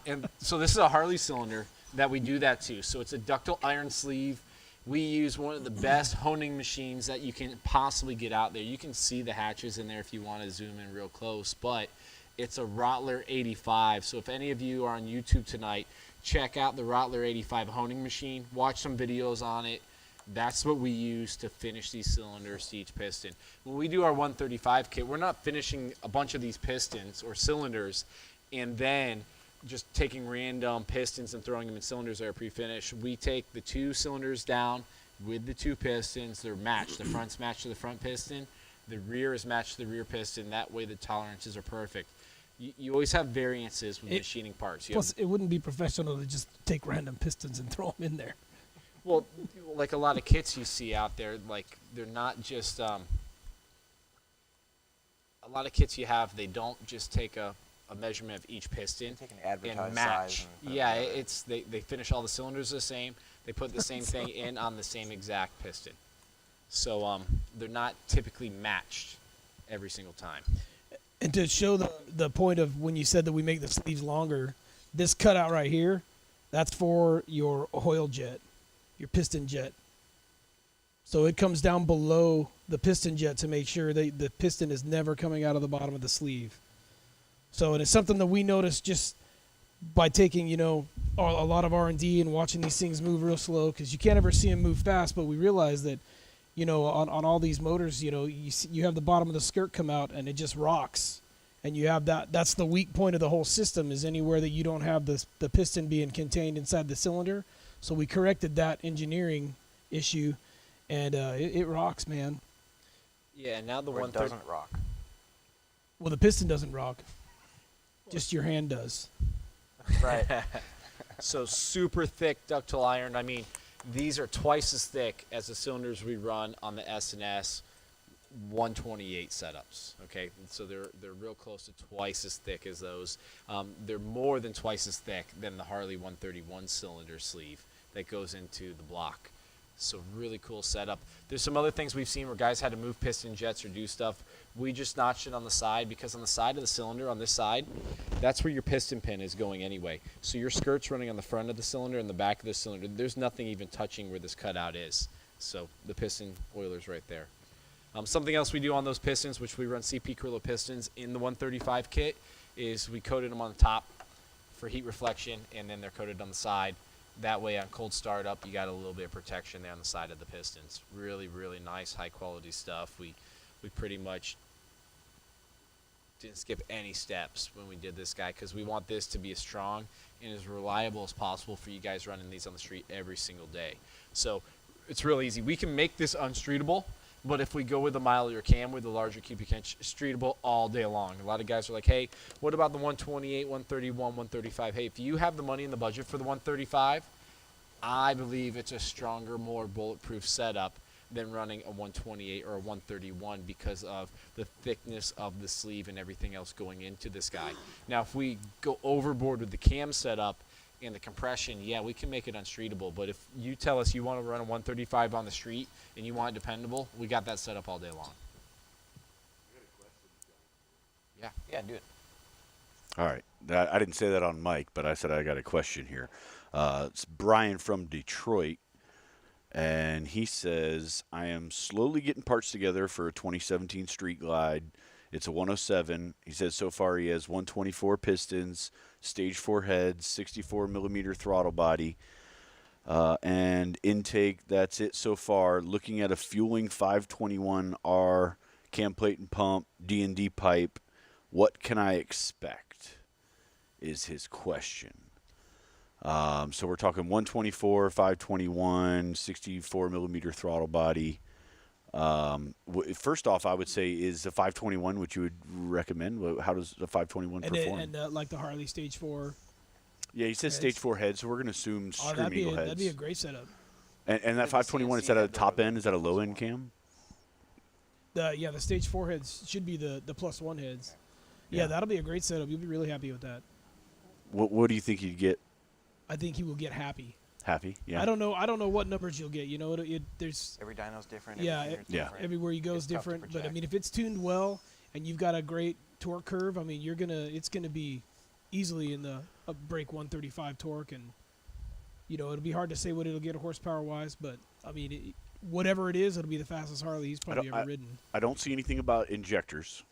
And so this is a Harley cylinder that we do that to. So it's a ductile iron sleeve. We use one of the best honing machines that you can possibly get out there. You can see the hatches in there if you want to zoom in real close, but it's a Rottler 85. So if any of you are on YouTube tonight, check out the Rottler 85 honing machine. Watch some videos on it. That's what we use to finish these cylinders to each piston. When we do our 135 kit, we're not finishing a bunch of these pistons or cylinders and then just taking random pistons and throwing them in cylinders that are pre-finished. We take the 2 cylinders down with the 2 pistons. They're matched. The front's matched to the front piston. The rear is matched to the rear piston. That way the tolerances are perfect. You always have variances with machining parts. Plus, it wouldn't be professional to just take random pistons and throw them in there. Well, like a lot of kits you see out there, like they're not just a lot of kits you have. They don't just take a measurement of each piston Take an advertised and match. size and put it Yeah, together. it's they finish all the cylinders the same. They put the same thing in on the same exact piston. So they're not typically matched every single time. And to show the point of when you said that we make the sleeves longer, this cutout right here, that's for your oil jet, your piston jet. So it comes down below the piston jet to make sure that the piston is never coming out of the bottom of the sleeve. So it is something that we notice just by taking, you know, a lot of R&D and watching these things move real slow, because you can't ever see them move fast, but we realize that, you know, on all these motors, you know, you have the bottom of the skirt come out and it just rocks. And you have that's the weak point of the whole system, is anywhere that you don't have the piston being contained inside the cylinder. So we corrected that engineering issue, and it rocks, man. Yeah, and now the Or it 130. doesn't rock. Well, the piston doesn't rock. Just your hand does. Right. So super thick ductile iron. I mean, these are twice as thick as the cylinders we run on the S&S 128 setups. Okay, so they're real close to twice as thick as those. They're more than twice as thick than the Harley 131 cylinder sleeve that goes into the block. So really cool setup. There's some other things we've seen where guys had to move piston jets or do stuff. We just notched it on the side, because on the side of the cylinder, on this side, that's where your piston pin is going anyway. So your skirt's running on the front of the cylinder and the back of the cylinder. There's nothing even touching where this cutout is. So the piston oiler's right there. Something else we do on those pistons, which we run CP Carrillo pistons in the 135 kit, is we coated them on the top for heat reflection, and then they're coated on the side. That way, on cold startup, you got a little bit of protection there on the side of the pistons. Really, really nice, high-quality stuff. We pretty much didn't skip any steps when we did this guy, because we want this to be as strong and as reliable as possible for you guys running these on the street every single day. So it's real easy. We can make this unstreetable, but if we go with a milder cam with a larger cubic inch, streetable all day long. A lot of guys are like, hey, what about the 128, 131, 135? Hey, if you have the money in the budget for the 135, I believe it's a stronger, more bulletproof setup than running a 128 or a 131 because of the thickness of the sleeve and everything else going into this guy. Now, if we go overboard with the cam setup and the compression, yeah, we can make it unstreetable. But if you tell us you want to run a 135 on the street and you want it dependable, we got that set up all day long. Yeah. Yeah, do it. All right. I didn't say that on mic, but I said I got a question here. It's Brian from Detroit, and he says, I am slowly getting parts together for a 2017 Street Glide. It's a 107. He says so far he has 124 pistons, stage 4 heads, 64 millimeter throttle body, and intake. That's it so far. Looking at a fueling 521R, cam plate and pump, D&D pipe. What can I expect is his question. So we're talking 124, 521, 64 millimeter throttle body. First off, I would say, is a 521 what you would recommend? How does a 521 perform? And like the Harley Stage 4. Yeah, he says heads. stage 4 heads, so we're going to assume screw eagle heads. That'd be a great setup. And that 521, is that a top end? Is that a low end cam? The Stage 4 heads should be the +1 heads. Yeah, that'll be a great setup. You'll be really happy with that. What do you think you'd get? I think he will get happy. Happy. Yeah. I don't know what numbers you'll get. You know, there's Every dyno's different. Yeah, every finger's yeah. different. everywhere you go is It's tough to different. But I project. mean, if it's tuned well and you've got a great torque curve, I mean, it's gonna be easily in the break 135 torque, and you know, it'll be hard to say what it'll get horsepower wise, but I mean, whatever it is, it'll be the fastest Harley he's probably ever ridden. I don't see anything about injectors.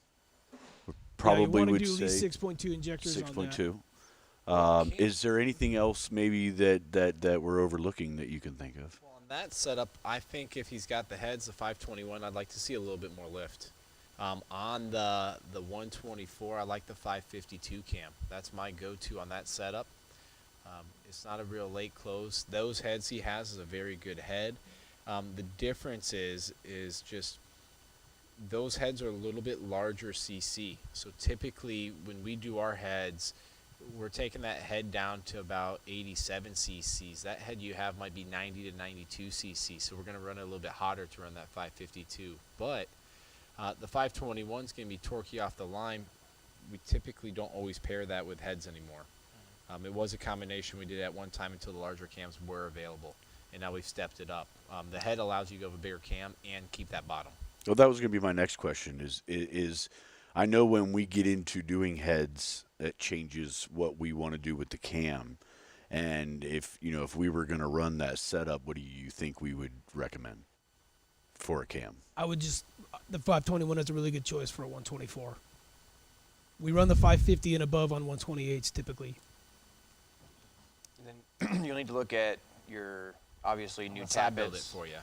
Yeah, Probably you want to would do at least say 6.2 injectors on that. 6.2. Is there anything else maybe that we're overlooking that you can think of? Well, on that setup, I think if he's got the heads, the 521, I'd like to see a little bit more lift. On the 124, I like the 552 cam. That's my go-to on that setup. It's not a real late close. Those heads he has is a very good head. The difference is just those heads are a little bit larger CC. So typically when we do our heads, we're taking that head down to about 87 cc's. That head you have might be 90 to 92 cc. So we're going to run it a little bit hotter to run that 552. But the 521 is going to be torquey off the line. We typically don't always pair that with heads anymore. It was a combination we did at one time until the larger cams were available, and now we've stepped it up. The head allows you to go with a bigger cam and keep that bottom. Well, that was going to be my next question. Is I know when we get into doing heads, it changes what we want to do with the cam. And if we were going to run that setup, what do you think we would recommend for a cam? I would the 521 is a really good choice for a 124. We run the 550 and above on 128s typically. And then you'll need to look at your obviously new Unless I build it tappets. for you.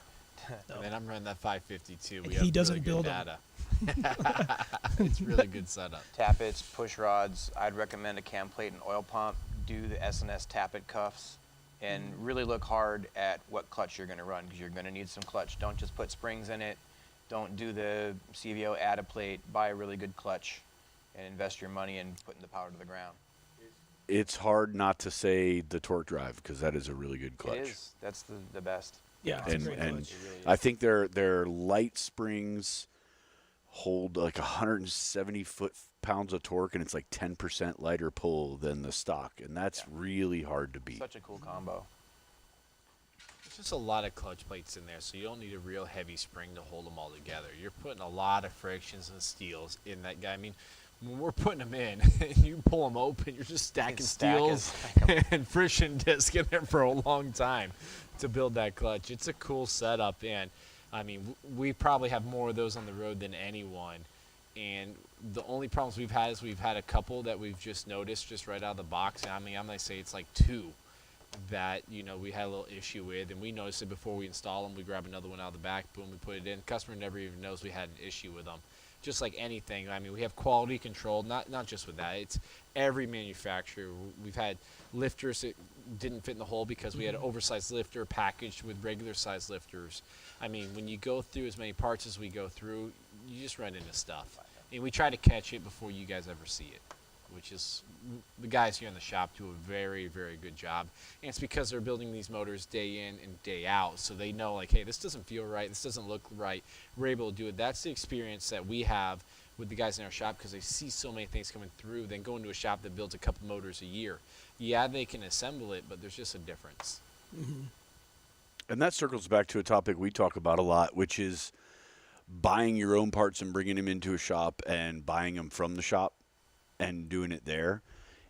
And then I'm running that 552. And We he have doesn't really build good 'em. data. It's really good setup. Tappets, push rods. I'd recommend a cam plate and oil pump. Do the S&S tappet cuffs, and really look hard at what clutch you're going to run, because you're going to need some clutch. Don't just put springs in it. Don't do the CVO add a plate. Buy a really good clutch, and invest your money in putting the power to the ground. It's hard not to say the torque drive, because that is a really good clutch. It is. That's the best. Yeah, it's a great And clutch. It really is. I think their light springs hold like 170 foot-pounds of torque, and it's like 10% lighter pull than the stock, and that's really hard to beat. Such a cool combo. There's just a lot of clutch plates in there, so you don't need a real heavy spring to hold them all together. You're putting a lot of frictions and steels in that guy. I mean, when we're putting them in, and you pull them open, you're just stacking steels and friction disc in there for a long time to build that clutch. It's a cool setup, and I mean, we probably have more of those on the road than anyone. And the only problems we've had is we've had a couple that we've just noticed just right out of the box. And I mean, I'm going to say it's like 2 that, we had a little issue with. And we noticed it before we install them. We grab another one out of the back, boom, we put it in. Customer never even knows we had an issue with them. Just like anything. I mean, we have quality control, not just with that. It's every manufacturer. We've had lifters that didn't fit in the hole because we had an oversized lifter packaged with regular size lifters. I mean, when you go through as many parts as we go through, you just run into stuff. And we try to catch it before you guys ever see it, which is the guys here in the shop do a very, very good job. And it's because they're building these motors day in and day out, so they know, like, hey, this doesn't feel right, this doesn't look right. We're able to do it. That's the experience that we have with the guys in our shop, because they see so many things coming through. Then go into a shop that builds a couple motors a year. Yeah, they can assemble it, but there's just a difference. Mm-hmm. And that circles back to a topic we talk about a lot, which is buying your own parts and bringing them into a shop and buying them from the shop and doing it there.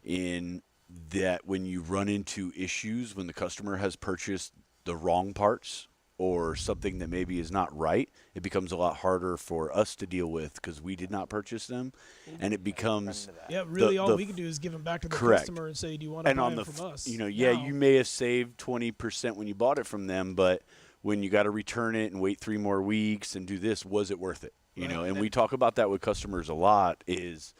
In that, when you run into issues, when the customer has purchased the wrong parts or something that maybe is not right, it becomes a lot harder for us to deal with because we did not purchase them, and it becomes Yeah, really, all the- we can do is give them back to the Correct. customer and say, "Do you want to and buy on them the from us?" you Now, you may have saved 20% when you bought it from them, but when you got to return it and wait 3 more weeks and do this, was it worth it? And we talk about that with customers a lot. Is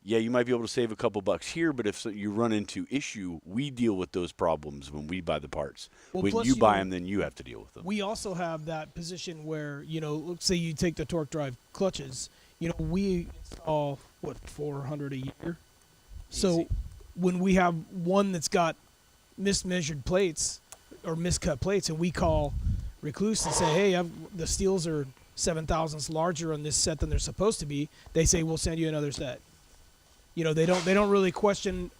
yeah, you might be able to save a couple bucks here, but if you run into issue, we deal with those problems when we buy the parts. Well, when plus, you you buy know, them, then you have to deal with them. we also have that position where, let's say you take the torque drive clutches, we install 400 a year. So Easy. when we have one that's got mismeasured plates or miscut plates, and we call Recluse and say, "Hey, the steels are 7 thousandths larger on this set than they're supposed to be," they say, "We'll send you another set." They don't really question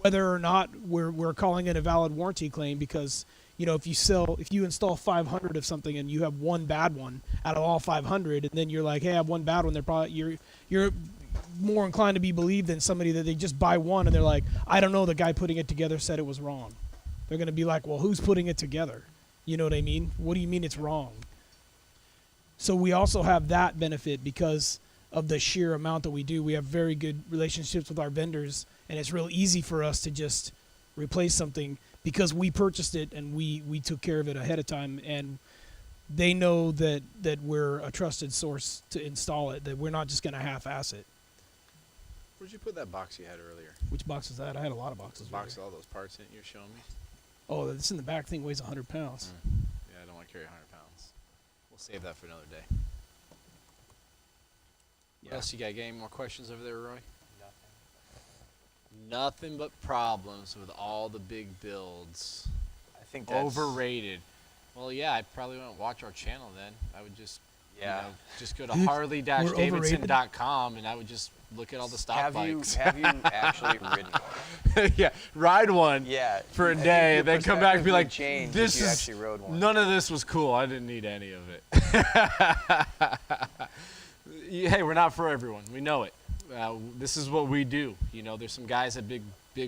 whether or not we're calling it a valid warranty claim, because you know, if you install 500 of something and you have one bad one out of all 500, and then you're like, hey, I have one bad one, they're probably you're more inclined to be believed than somebody that they just buy one and they're like, I don't know, the guy putting it together said it was wrong. They're going to be like, well, who's putting it together? You know what I mean? What do you mean it's wrong? So we also have that benefit because of the sheer amount that we do. We have very good relationships with our vendors, and it's real easy for us to just replace something because we purchased it and we took care of it ahead of time, and they know that we're a trusted source to install it, that we're not just going to half-ass it. Where'd you put that box you had earlier? Which box is that? I had a lot of boxes. Box with all those parts in it you're showing me? Oh, this in the back thing weighs 100 pounds. Yeah, I don't want to carry 100 pounds. We'll save that for another day. What else you got? Got any more questions over there, Roy? Nothing but problems with all the big builds. I think that's Overrated. Well, yeah, I probably wouldn't watch our channel then. I would just, Yeah. just go to harley-davidson.com and I would just look at all the stock bikes. Have you actually ridden one? Yeah, ride one Yeah. for a I think day, your then come back and be perspective like, would change this if you is, actually rode one. none of this was cool. I didn't need any of it. Hey, we're not for everyone. We know it. This is what we do. You know, there's some guys that big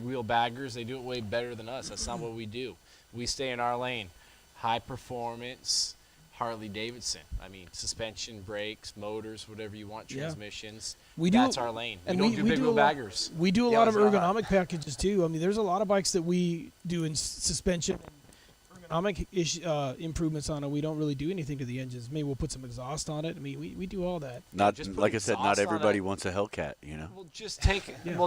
wheel baggers. They do it way better than us. That's not what we do. We stay in our lane. High performance, Harley-Davidson. I mean, suspension, brakes, motors, whatever you want, Yeah. transmissions. We do- That's our lane. We and don't we- do we big do a wheel lot- baggers. We do a Yeah, lot of it's not ergonomic packages too. I mean, there's a lot of bikes that we do in suspension and ergonomic improvements on it. We don't really do anything to the engines. Maybe we'll put some exhaust on it. I mean, we do all that. Not just put like I said, exhaust not on everybody it. wants a Hellcat, you know. Well,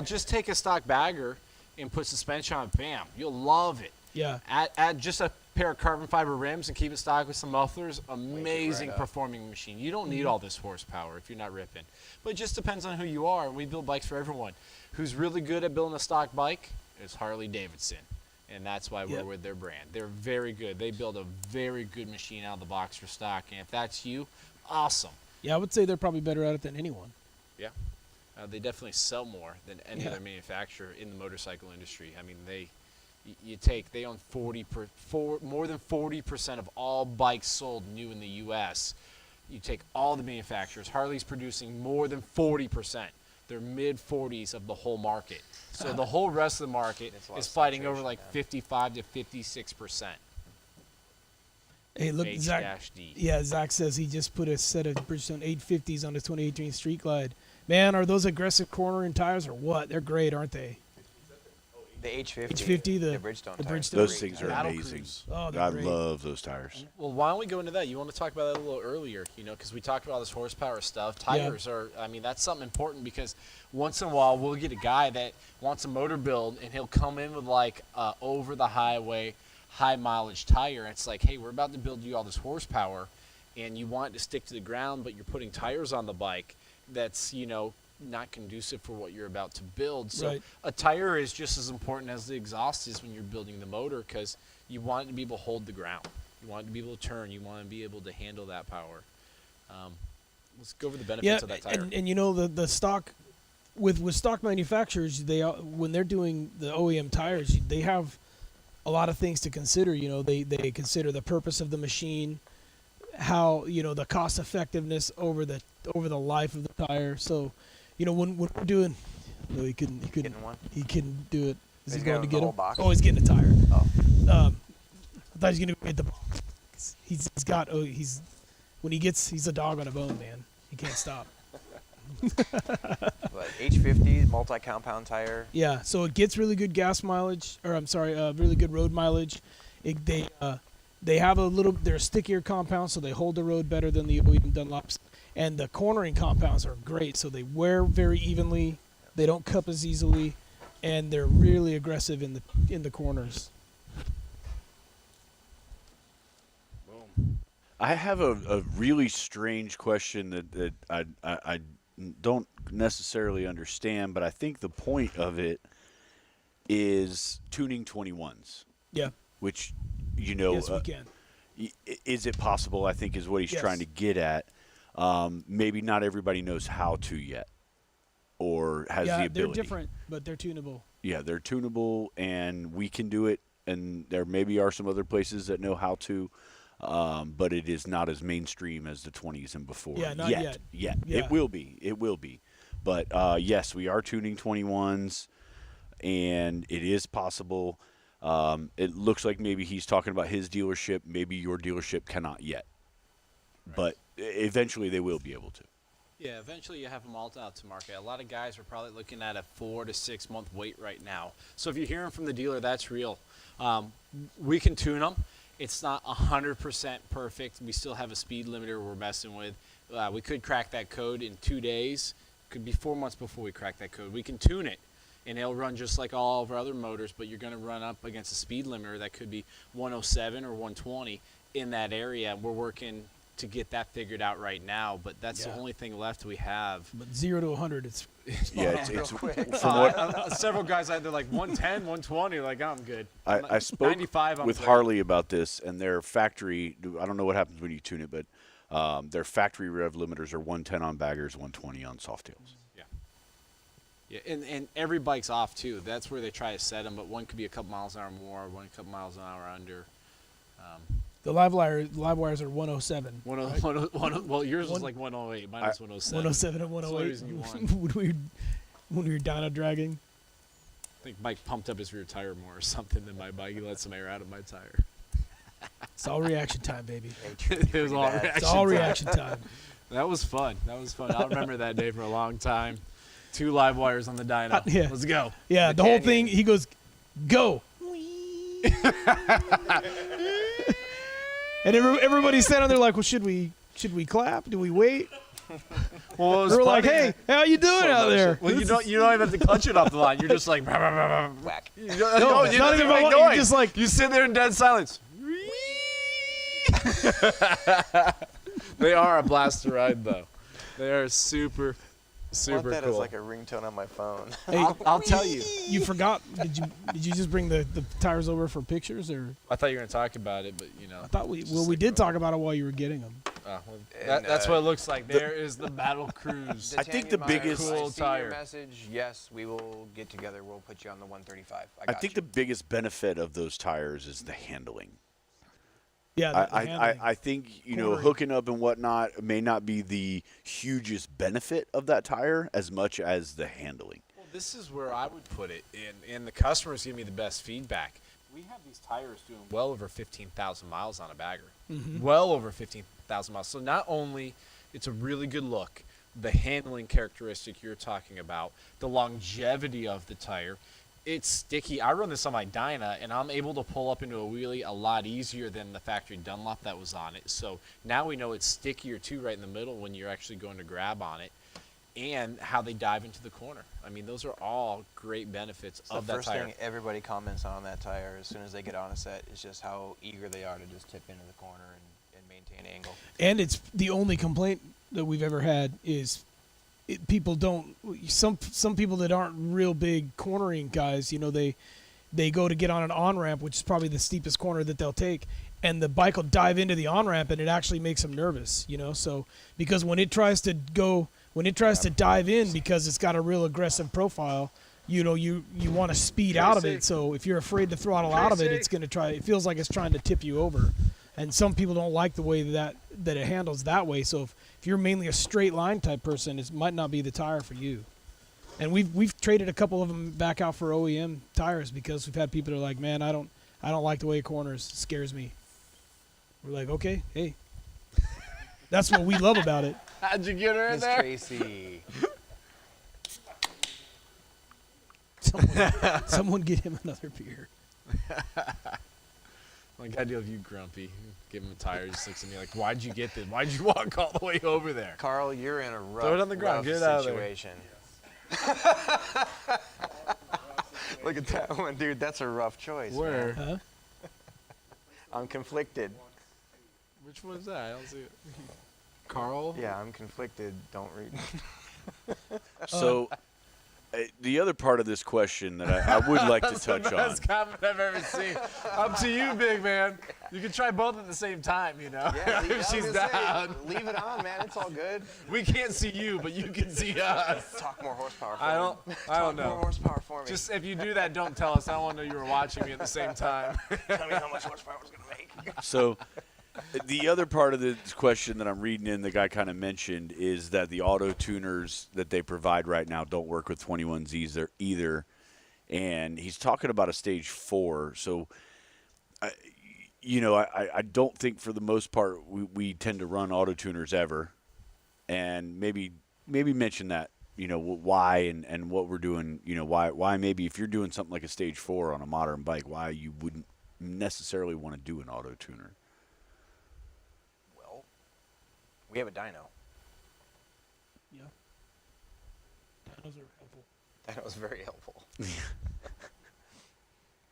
just take a stock bagger and put suspension on it. Bam, you'll love it. Yeah. Add just a pair of carbon fiber rims and keep it stock with some mufflers. Amazing up. performing machine. You don't need all this horsepower if you're not ripping. But it just depends on who you are. We build bikes for everyone. Who's really good at building a stock bike is Harley-Davidson. And that's why we're Yep. with their brand. They're very good. They build a very good machine out of the box for stock. And if that's you, awesome. Yeah, I would say they're probably better at it than anyone. Yeah. They definitely sell more than any Yeah. other manufacturer in the motorcycle industry. I mean, they own more than 40% of all bikes sold new in the U.S. You take all the manufacturers. Harley's producing more than 40%. They're mid-40s of the whole market. So the whole rest of the market It's a lot is of fighting over saturation, like yeah. 55 to 56%. Hey, look, Zach. H-D. Yeah, Zach says he just put a set of Bridgestone 850s on his 2018 Street Glide. Man, are those aggressive cornering tires or what? They're great, aren't they? The H50. H50, the Bridgestone. the tires. Bridgestone. Those things are Battle amazing. Cruise. Oh, they're I great. love those tires. Well, why don't we go into that? You want to talk about that a little earlier, because we talked about all this horsepower stuff. Tires are, that's something important because once in a while we'll get a guy that wants a motor build and he'll come in with like over the highway, high mileage tire. And it's like, hey, we're about to build you all this horsepower and you want it to stick to the ground, but you're putting tires on the bike that's, not conducive for what you're about to build. So Right. a tire is just as important as the exhaust is when you're building the motor because you want it to be able to hold the ground. You want it to be able to turn. You want to be able to handle that power. Let's go over the benefits of that tire. and the stock with stock manufacturers, when they're doing the OEM tires, they have a lot of things to consider. They consider the purpose of the machine, how the cost effectiveness over the life of the tire. So, when we're doing, no, he couldn't Getting one? he couldn't do it. Is He's he going to got the get whole him? box? Oh, he's getting a tire. Oh. I thought he was going to get the. He's a dog on a bone, man. He can't stop. But H50 multi-compound tire. Yeah, so it gets really good gas mileage, really good road mileage. They have they're stickier compounds, so they hold the road better than the OEM Dunlops. And the cornering compounds are great, so they wear very evenly. They don't cup as easily, and they're really aggressive in the corners. I have a really strange question that I don't necessarily understand, but I think the point of it is tuning 21s, Yeah. which, Yes, we can. is it possible, I think is what he's Yes. trying to get at. Maybe not everybody knows how to yet or has the Yeah, ability. they're different, but they're tunable. Yeah, they're tunable, and we can do it and there maybe are some other places that know how to, but it is not as mainstream as the 20s and before. Yeah, not yet. Yeah. Yeah. It will be. But yes, we are tuning 21s, and it is possible. It looks like maybe he's talking about his dealership. Maybe your dealership cannot yet, but eventually they will be able to. Yeah, eventually you have them all out to market. A lot of guys are probably looking at a 4 to 6 month wait right now. So if you're hearing from the dealer, that's real. We can tune them. It's not 100% perfect. We still have a speed limiter we're messing with. We could crack that code in 2 days. Could be 4 months before we crack that code. We can tune it, and it'll run just like all of our other motors, but you're going to run up against a speed limiter that could be 107 or 120 in that area. We're working to get that figured out right now, but that's the only thing left we have. But 0 to 100, it's It's quick. from what Several guys out there like 110, 120, like I'm good. I spoke 95, I'm with great. Harley about this, and their factory. I don't know what happens when you tune it, but their factory rev limiters are 110 on baggers, 120 on softails. Yeah, and every bike's off too. That's where they try to set them, but one could be a couple miles an hour more, one a couple miles an hour under. the live wires are 107. Well, yours was like 108. Mine was 107. 107 and That's the 108. reason you won. when we were dyno dragging. I think Mike pumped up his rear tire more or something than my bike. He let some air out of my tire. It's all reaction time, baby. It was all reaction. It's all reaction time. That was fun. I'll remember that day for a long time. 2 live wires on the dyno. Yeah. Let's go. Yeah, the whole thing, he goes, go. And everybody's standing there like, well, should we clap? Do we wait? Well, it was We're like, funny. hey, how you doing out there? Well, you don't even have to clutch it off the line. You're just like, Whack. You No, don't it's even not have to even make about noise. you just like You sit there in dead silence. They are a blast to ride, though. They are super I want that as cool. like a ringtone on my phone. hey, I'll tell you. you forgot. Did you just bring the tires over for pictures, or I thought you were going to talk about it, but you know. I thought we did talk about it while you were getting them. That's what it looks like. There is the Battle Cruise. I think the biggest- Cool I see tire. your message. Yes, we will get together. We'll put you on the 135. I think the biggest benefit of those tires is the handling. Yeah, the handling. I think, Cornering. hooking up and whatnot may not be the hugest benefit of that tire as much as the handling. Well, this is where I would put it, and the customers give me the best feedback. We have these tires doing well over 15,000 miles on a bagger. Mm-hmm. Well over 15,000 miles. So not only it's a really good look, the handling characteristic you're talking about, the longevity of the tire, it's sticky. I run this on my Dyna, and I'm able to pull up into a wheelie a lot easier than the factory Dunlop that was on it. So now we know it's stickier too right in the middle when you're actually going to grab on it, and how they dive into the corner. I mean, those are all great benefits of the that first tire. thing everybody comments on that tire as soon as they get on a set is just how eager they are to just tip into the corner and maintain angle. And it's the only complaint that we've ever had is people don't. Some people that aren't real big cornering guys, they go to get on an on ramp, which is probably the steepest corner that they'll take, and the bike will dive into the on ramp, and it actually makes them nervous. So because when it tries to dive in because it's got a real aggressive profile, you want to speed out of it. So if you're afraid to throttle out of it, it's going to try. It feels like it's trying to tip you over, and some people don't like the way that it handles that way. So if you're mainly a straight line type person, it might not be the tire for you. And we've traded a couple of them back out for OEM tires because we've had people that are like, man, I don't like the way it corners. It scares me. We're like, okay, hey, that's what we love about it. How'd you get her in Miss there? Tracy. Someone get him another beer. Like, I deal with you grumpy. Give him a tire. Just looks at me like, why'd you get this? Why'd you walk all the way over there? Carl, you're in a rough, Throw it on the ground. rough Get it out of there. situation. Look at that one, dude. That's a rough choice. Where? Man. Huh? I'm conflicted. Which one's that? I don't see it. Carl? Yeah, I'm conflicted. Don't read. So The other part of this question that I would like to That's the touch on. best comment I've ever seen. Up to you, big man. You can try both at the same time, you know. Yeah, if she's down. leave it on, man. It's all good. We can't see you, but you can see us. Talk more horsepower. For I me. don't Talk more know. horsepower for me. Just if you do that, don't tell us. I don't want to know you were watching me at the same time. tell me how much horsepower it's gonna make. So the other part of this question that I'm reading in, the guy kind of mentioned, is that the auto tuners that they provide right now don't work with 21Zs either. And he's talking about a stage 4. So, I don't think for the most part we tend to run auto tuners ever. And maybe mention that, why and what we're doing, why maybe if you're doing something like a stage 4 on a modern bike, why you wouldn't necessarily want to do an auto tuner. Well, we have a dyno. Yeah. Dynos are helpful. That was very helpful.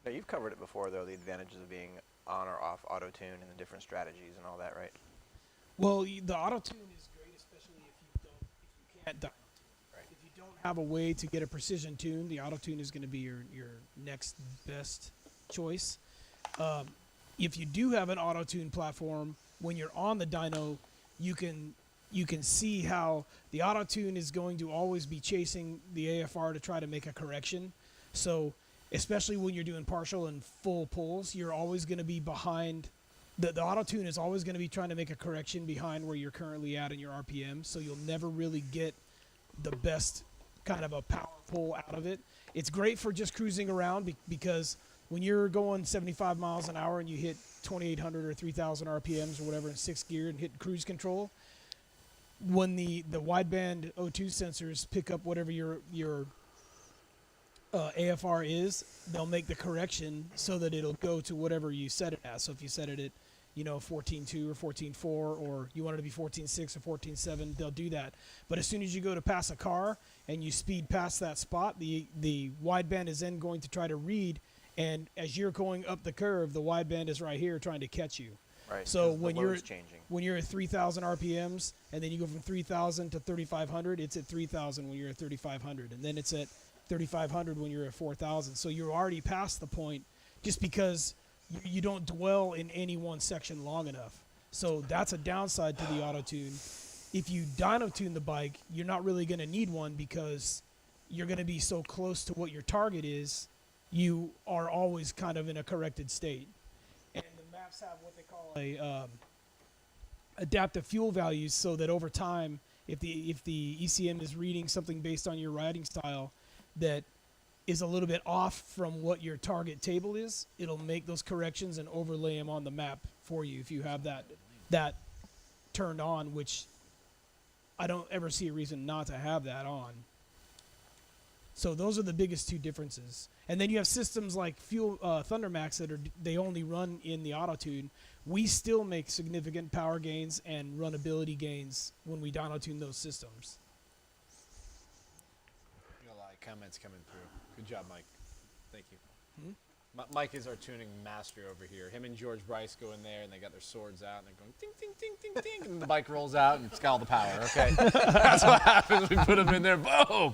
No, you've covered it before, though, the advantages of being on or off auto tune and the different strategies and all that, right? Well, the auto tune is great, especially if you can't dyno tune. Right. If you don't have a way to get a precision tune, the auto tune is going to be your next best choice. If you do have an auto tune platform, when you're on the dyno, you can see how the auto tune is going to always be chasing the AFR to try to make a correction. So especially when you're doing partial and full pulls, you're always going to be behind. The auto tune is always going to be trying to make a correction behind where you're currently at in your RPM. So you'll never really get the best kind of a power pull out of it. It's great for just cruising around because when you're going 75 miles an hour and you hit 2,800 or 3,000 RPMs or whatever in 6th gear and hit cruise control, when the wideband O2 sensors pick up whatever your AFR is, they'll make the correction so that it'll go to whatever you set it as. So if you set it at 14.2 or 14.4, or you want it to be 14.6 or 14.7, they'll do that. But as soon as you go to pass a car and you speed past that spot, the wideband is then going to try to read. And as you're going up the curve, the wideband is right here trying to catch you. Right. So when you're at 3,000 RPMs, and then you go from 3,000 to 3,500, it's at 3,000 when you're at 3,500, and then it's at 3,500 when you're at 4,000. So you're already past the point, just because you don't dwell in any one section long enough. So that's a downside to the auto tune. If you dyno tune the bike, you're not really going to need one because you're going to be so close to what your target is. You are always kind of in a corrected state. And the maps have what they call a adaptive fuel values, so that over time, if the ECM is reading something based on your riding style that is a little bit off from what your target table is, it'll make those corrections and overlay them on the map for you if you have that turned on, which I don't ever see a reason not to have that on. So those are the biggest two differences. And then you have systems like Thundermax they only run in the auto tune. We still make significant power gains and runability gains when we dyno tune those systems. Got a lot of comments coming through. Good job, Mike. Thank you. Mike is our tuning master over here. Him and George Bryce go in there, and they got their swords out, and they're going ding, ding, ding, ding, ding, and the bike rolls out, and it's got all the power, okay? That's what happens. We put them in there, boom!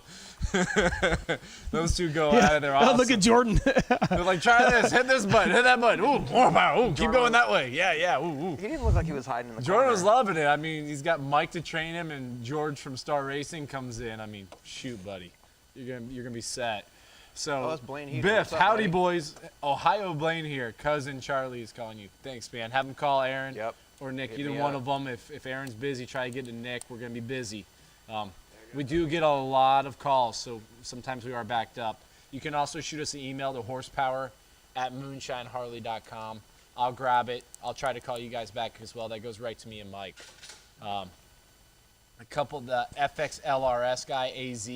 Those two go at it. They're awesome. Look at Jordan. They're like, try this, hit this button, hit that button. Ooh, more power. Ooh, keep going that way. Yeah, ooh, ooh. He didn't look like he was hiding in the Jordan corner. was loving it. I mean, he's got Mike to train him, and George from Star Racing comes in. I mean, shoot, buddy. You're gonna be set. So, that's Blaine Heath. Biff, What's up, howdy buddy? boys. Ohio Blaine here. Cousin Charlie is calling you. Thanks, man. Have him call Aaron or Nick. Hit Either me one up. of them. If Aaron's busy, try to get to Nick. We're going to be busy. We do get a lot of calls, so sometimes we are backed up. You can also shoot us an email to horsepower@moonshineharley.com. I'll grab it. I'll try to call you guys back as well. That goes right to me and Mike. A couple, the FXLRS guy, AZ.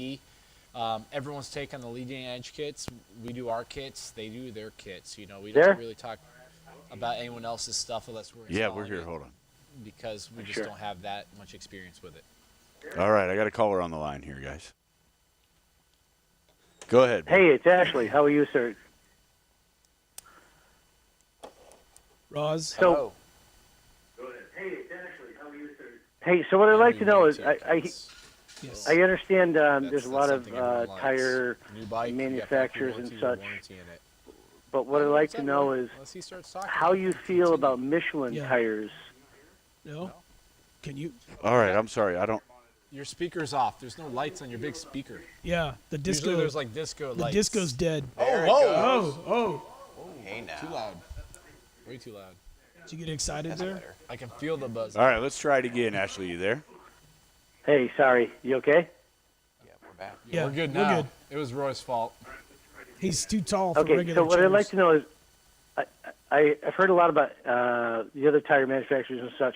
Everyone's taking the leading edge kits. We do our kits. They do their kits. We don't really talk about anyone else's stuff unless we're Yeah, we're installing here. it Hold on. because we just don't have that much experience with it. All right, I got a caller on the line here, guys. Go ahead. Hey, it's Ashley. How are you, sir? Roz. So, hey, it's Ashley. How are you, sir? Hey, so what I'd like to know is, Yes. I understand there's That's a not lot of something everyone likes. tire New bike, you got factory manufacturers and warranty, such. warranty in it. But what I'd like to know is Unless he starts talking how about you it, feel continue. about Michelin Yeah. tires. No? Can you? All right, I'm sorry. I don't. Your speaker's off. There's no lights on your big speaker. Yeah, the disco. Usually there's like disco the lights. disco's dead. Oh, whoa! Oh. Hey now. Too loud. Way too loud. Did you get excited That's there? better. I can feel the buzz. All right, let's try it again. Ashley, you there? Hey, sorry, you okay? Yeah, we're back. Yeah, We're good we're now. good. It was Roy's fault. He's too tall for Okay, regular so what I'd like chairs. to know is, I've heard a lot about the other tire manufacturers and such.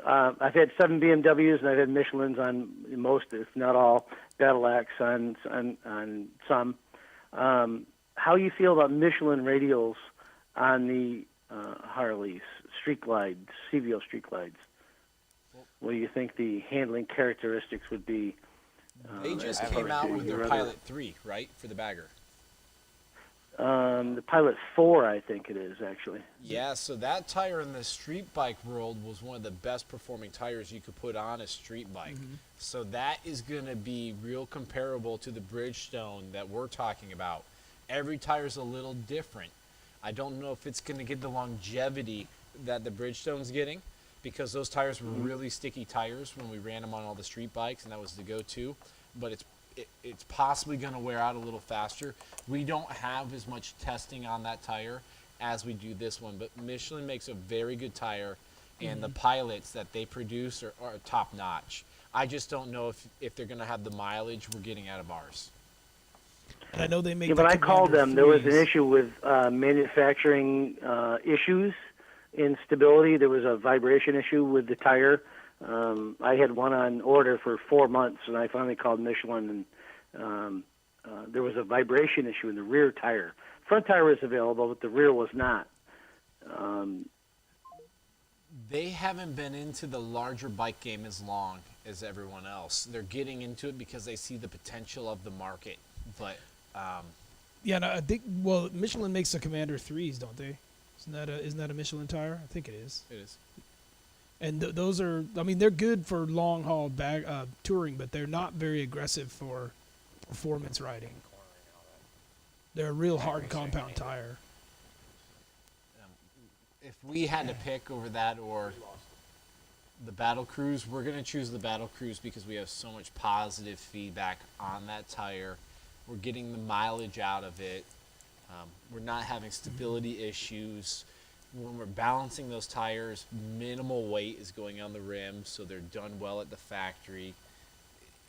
I've had 7 BMWs and I've had Michelins on most, if not all, Battle Axe on some. How you feel about Michelin radials on the Harleys, Street Glides, CVO Street Glides? What do you think the handling characteristics would be? They just as came opposed out to with your their other- Pilot 3, right, for the bagger. The Pilot 4, I think it is, actually. Yeah, so that tire in the street bike world was one of the best performing tires you could put on a street bike. So that is going to be real comparable to the Bridgestone that we're talking about. Every tire's a little different. I don't know if it's going to get the longevity that the Bridgestone's getting, because those tires were really sticky tires when we ran them on all the street bikes, and that was the go-to. But it's possibly going to wear out a little faster. We don't have as much testing on that tire as we do this one, but Michelin makes a very good tire, and the pilots that they produce are top-notch. I just don't know if they're going to have the mileage we're getting out of ours. And I know they make. Yeah, the when I called Commander them, there was an 3s. issue with manufacturing issues in stability. There was a vibration issue with the tire. I had one on order for 4 months, and I finally called Michelin, and there was a vibration issue in the rear tire. Front tire was available, but the rear was not. They haven't been into the larger bike game as long as everyone else. They're getting into it because they see the potential of the market. But Yeah, no, I think. Well, Michelin makes the Commander 3s, don't they? Isn't that a Michelin tire? I think it is. it is. And those are. I mean, they're good for long haul touring, but they're not very aggressive for performance riding. They're a real hard compound tire. If we had to pick over that or the Battle Cruise, we're going to choose the Battle Cruise because we have so much positive feedback on that tire. We're getting the mileage out of it. We're not having stability issues. When we're balancing those tires, minimal weight is going on the rim, so they're done well at the factory.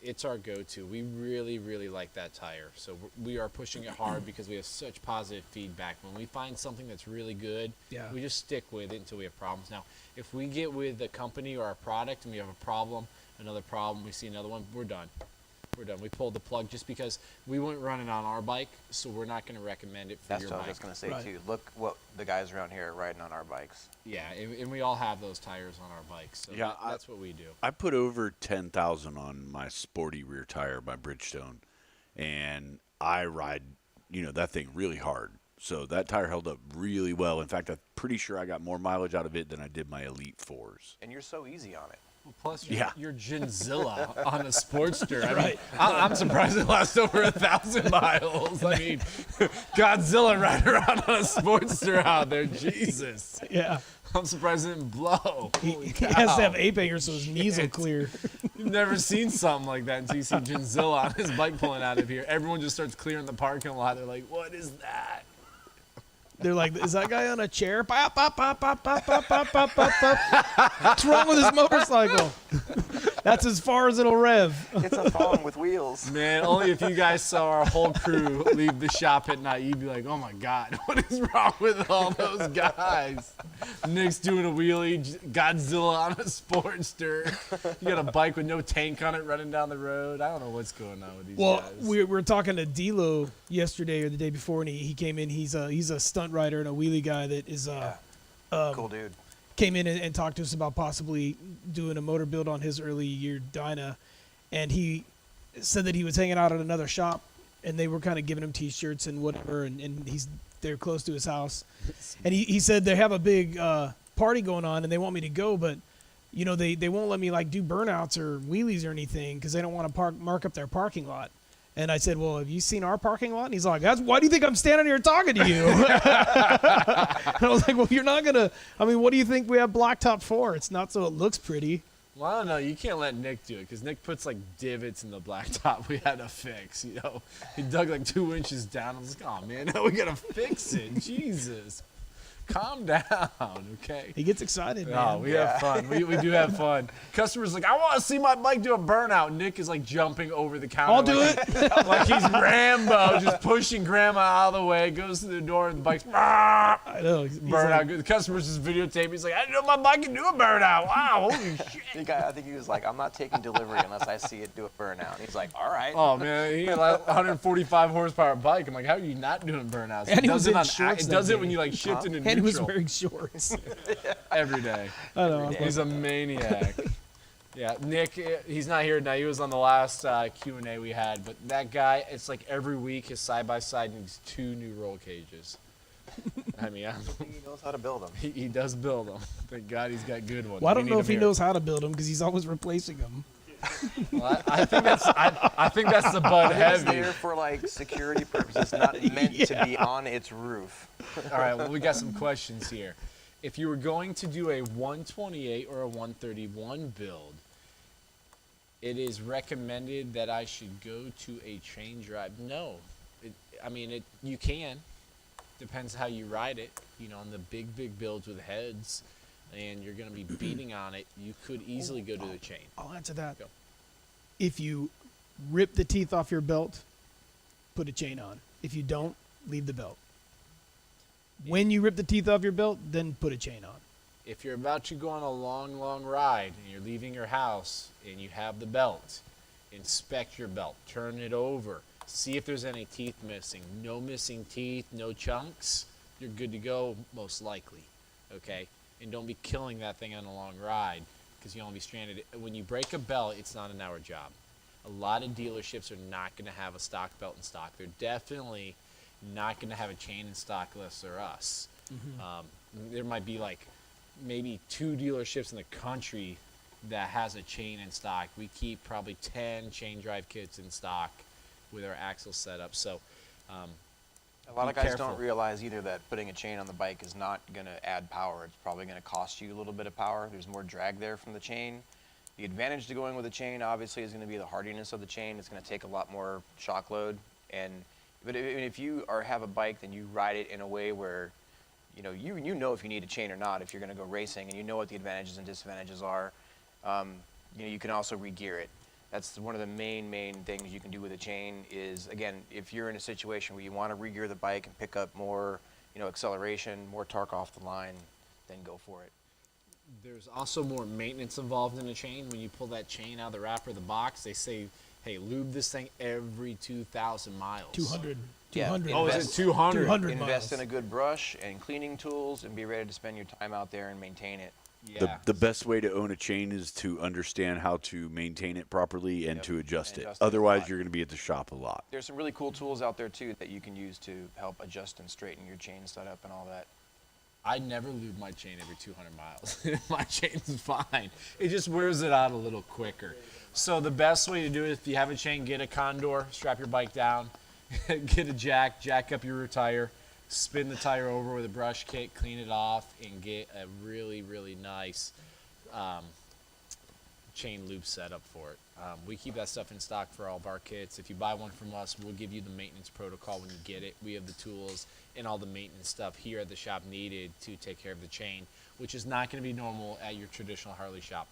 It's our go-to. We really, really like that tire. So we are pushing it hard because we have such positive feedback. When we find something that's really good, Yeah. we just stick with it until we have problems. Now, if we get with a company or a product and we have a problem, another problem, we see another one, we're done. We're done. We pulled the plug just because we wouldn't run it on our bike, so we're not going to recommend it for That's your what I was bike. just going to say, Right. too. Look what the guys around here are riding on our bikes. Yeah, and we all have those tires on our bikes, so Yeah, that's what we do. I put over 10,000 on my sporty rear tire by Bridgestone, and I ride, that thing really hard. So that tire held up really well. In fact, I'm pretty sure I got more mileage out of it than I did my Elite 4s. And you're so easy on it. Well, plus, Yeah. you're Ginzilla on a Sportster. I mean, I'm surprised it lasts over 1,000 miles. I mean, Godzilla riding around on a Sportster out there. Jesus. Yeah. I'm surprised it didn't blow. He Holy has to have cow. ape hanger so his knees will clear. You've never seen something like that until you see Ginzilla on his bike pulling out of here. Everyone just starts clearing the parking lot. They're like, what is that? They're like, is that guy on a chair? Pop, pop, pop, pop, pop, pop, pop, pop, pop, pop. What's wrong with his motorcycle? That's as far as it'll rev. It's a thong with wheels. Man, only if you guys saw our whole crew leave the shop at night, you'd be like, oh my God, what is wrong with all those guys? Nick's doing a wheelie, Godzilla on a Sportster. You got a bike with no tank on it running down the road. I don't know what's going on with these Well, guys. we were talking to D'Lo yesterday or the day before, and he came in. He's a stunt rider and a wheelie guy that is Cool dude. came in and talked to us about possibly doing a motor build on his early year Dyna, and he said that he was hanging out at another shop, and they were kind of giving him T-shirts and whatever, and they're close to his house, and he said they have a big party going on, and they want me to go, but you know, they won't let me like do burnouts or wheelies or anything because they don't want to mark up their parking lot. And I said, well, have you seen our parking lot? And he's like, why do you think I'm standing here talking to you? And I was like, well, you're not going to, I mean, what do you think we have blacktop for? It's not so it looks pretty. Well, I don't know. You can't let Nick do it because Nick puts like divots in the blacktop we had to fix. You know, he dug like 2 inches down. I was like, oh man, now we gotta fix it. Jesus, calm down, okay? He gets excited, man. Oh, we have fun. We do have fun. Customers like, I want to see my bike do a burnout. Nick is like jumping over the counter. I'll do it. Like he's Rambo, just pushing Grandma out of the way. Goes to the door and the bike's I know. He's burnout. like, The customer's just videotaping. He's like, I didn't know my bike can do a burnout. Wow, holy shit. I think he was like, I'm not taking delivery unless I see it do a burnout. And he's like, all right. Oh man, he had like 145 horsepower bike. I'm like, how are you not doing burnouts? And he was in it shorts it that does it day. when you like shift into and he was neutral wearing shorts. every day. I know. He's a maniac. Yeah, Nick, he's not here now. He was on the last Q&A we had, but that guy, it's like every week his side-by-side needs 2 new roll cages. I mean, He knows how to build them. he does build them. Thank God he's got good ones. Well, I We don't need know if him he here. knows how to build them because he's always replacing them. Well, I think that's the Bud It's Heavy. there for like security purposes, not meant to be on its roof. All right, well, we got some questions here. If you were going to do a 128 or a 131 build, it is recommended that I should go to a chain drive. No, you can. Depends how you ride it. You know, on the big builds with heads, and you're going to be beating on it, you could easily go to the chain. I'll answer that. Go. If you rip the teeth off your belt, put a chain on. If you don't, leave the belt. When you rip the teeth off your belt, then put a chain on. If you're about to go on a long ride and you're leaving your house and you have the belt, inspect your belt, turn it over, see if there's any teeth missing. No missing teeth, no chunks, you're good to go most likely, okay? And don't be killing that thing on a long ride because you don't be stranded. When you break a belt, it's not an hour job. A lot of dealerships are not going to have a stock belt in stock. They're definitely not going to have a chain in stock unless they're us. There might be like maybe 2 dealerships in the country that has a chain in stock. We keep probably 10 chain drive kits in stock with our axle setup. So A lot of guys don't realize either that putting a chain on the bike is not going to add power. It's probably going to cost you a little bit of power. There's more drag there from the chain. The advantage to going with a chain obviously is going to be the hardiness of the chain. It's going to take a lot more shock load. But if you have a bike, then you ride it in a way where you know if you need a chain or not, if you're going to go racing, and you know what the advantages and disadvantages are. You can also re-gear it. That's one of the main things you can do with a chain is, again, if you're in a situation where you want to re-gear the bike and pick up more acceleration, more torque off the line, then go for it. there's also more maintenance involved in a chain. When you pull that chain out of the wrapper of the box, they say, hey, lube this thing every 2,000 miles. 200. Yeah. 200. Oh, is it 200? 200 Invest miles. in a good brush and cleaning tools and be ready to spend your time out there and maintain it. Yeah. The best way to own a chain is to understand how to maintain it properly and to adjust And it. adjust it a Otherwise, lot. you're going to be at the shop a lot. There's some really cool tools out there too that you can use to help adjust and straighten your chain setup and all that. I never lube my chain every 200 miles. My chain's fine. It just wears it out a little quicker. So the best way to do it, if you have a chain, get a condor, strap your bike down, get a jack up your rear tire, spin the tire over with a brush kit, clean it off, and get a really, really nice chain loop setup for it. We keep that stuff in stock for all of our kits. If you buy one from us, we'll give you the maintenance protocol when you get it. We have the tools and all the maintenance stuff here at the shop needed to take care of the chain, which is not going to be normal at your traditional Harley shop.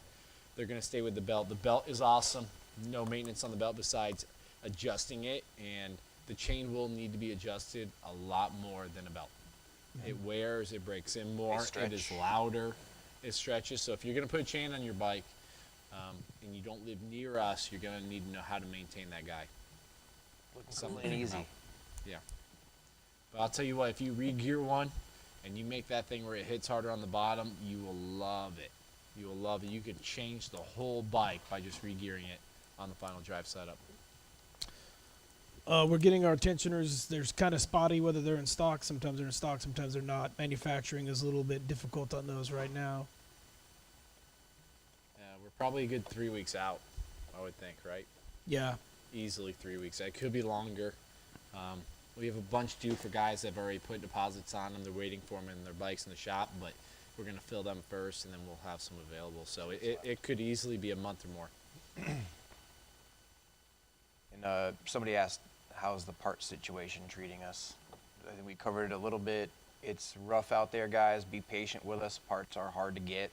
They're going to stay with the belt. The belt is awesome. No maintenance on the belt besides adjusting it, and the chain will need to be adjusted a lot more than a belt. It wears, it breaks in more, it is louder, it stretches. So if you're going to put a chain on your bike and you don't live near us, you're going to need to know how to maintain that guy. Simple and easy. Yeah. But I'll tell you what, if you re-gear one and you make that thing where it hits harder on the bottom, you will love it. You will love it. You can change the whole bike by just re-gearing it on the final drive setup. We're getting our tensioners. They're kind of spotty whether they're in stock. Sometimes they're in stock, sometimes they're not. Manufacturing is a little bit difficult on those right now. Probably a good 3 weeks out, I would think, right? Yeah. Easily 3 weeks. It could be longer. We have a bunch due for guys that have already put deposits on them. They're waiting for them in their bikes in the shop, but we're going to fill them first, and then we'll have some available. So it could easily be a month or more. And somebody asked, how's the part situation treating us? I think we covered it a little bit. It's rough out there, guys. Be patient with us. Parts are hard to get.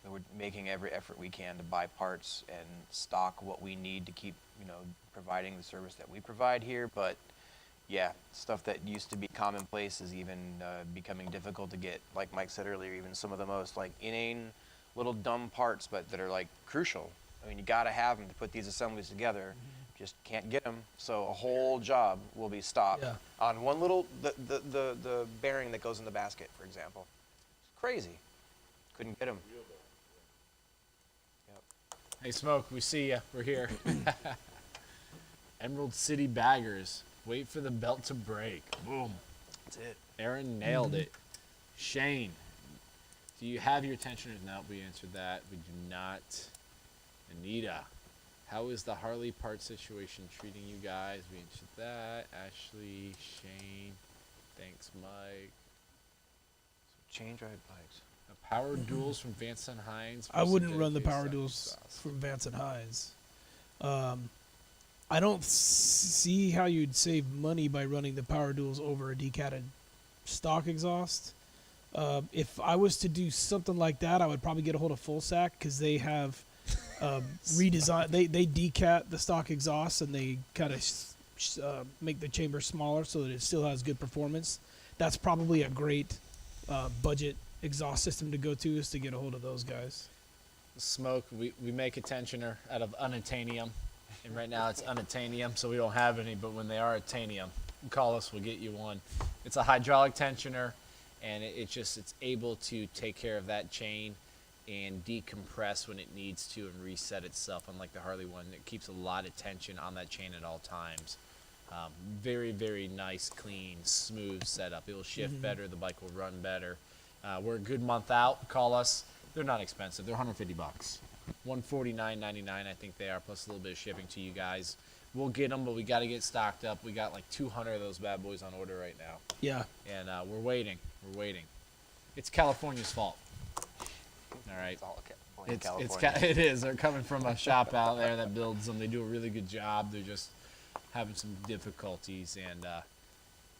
We're making every effort we can to buy parts and stock what we need to keep, providing the service that we provide here. But yeah, stuff that used to be commonplace is even becoming difficult to get. Like Mike said earlier, even some of the most like inane little dumb parts, but that are like crucial. I mean, you got to have them to put these assemblies together. Just can't get them. So a whole job will be stopped on one little the bearing that goes in the basket, for example. It's crazy. Couldn't get them. Hey, Smoke, we see ya. We're here. Emerald City Baggers. Wait for the belt to break. Boom. That's it. Aaron nailed it. Shane, do you have your tensioners? No, we answered that. We do not. Anita, how is the Harley part situation treating you guys? We answered that. Ashley, Shane, thanks, Mike. Change ride bikes. Power duels from Vance and Hines. I wouldn't run the power duels from Vance and Hines. I don't see how you'd save money by running the power duels over a decatted stock exhaust. If I was to do something like that, I would probably get a hold of Full Sack because they have redesigned. They decat the stock exhaust and they kind of make the chamber smaller so that it still has good performance. That's probably a great budget exhaust system to go to, is to get a hold of those guys. Smoke, we make a tensioner out of unobtainium, and right now it's unobtainium, so we don't have any, but when they are obtainium, call us, we'll get you one. It's a hydraulic tensioner, and it's able to take care of that chain and decompress when it needs to and reset itself, unlike the Harley one. It keeps a lot of tension on that chain at all times. Very, very nice, clean, smooth setup. It will shift better, the bike will run better. We're a good month out. Call us. They're not expensive. They're $150. $149.99, I think they are, plus a little bit of shipping to you guys. We'll get them, but we got to get stocked up. We got like 200 of those bad boys on order right now. Yeah. And we're waiting. We're waiting. It's California's fault. All right. It is. They're coming from a shop out there that builds them. They do a really good job. They're just having some difficulties, and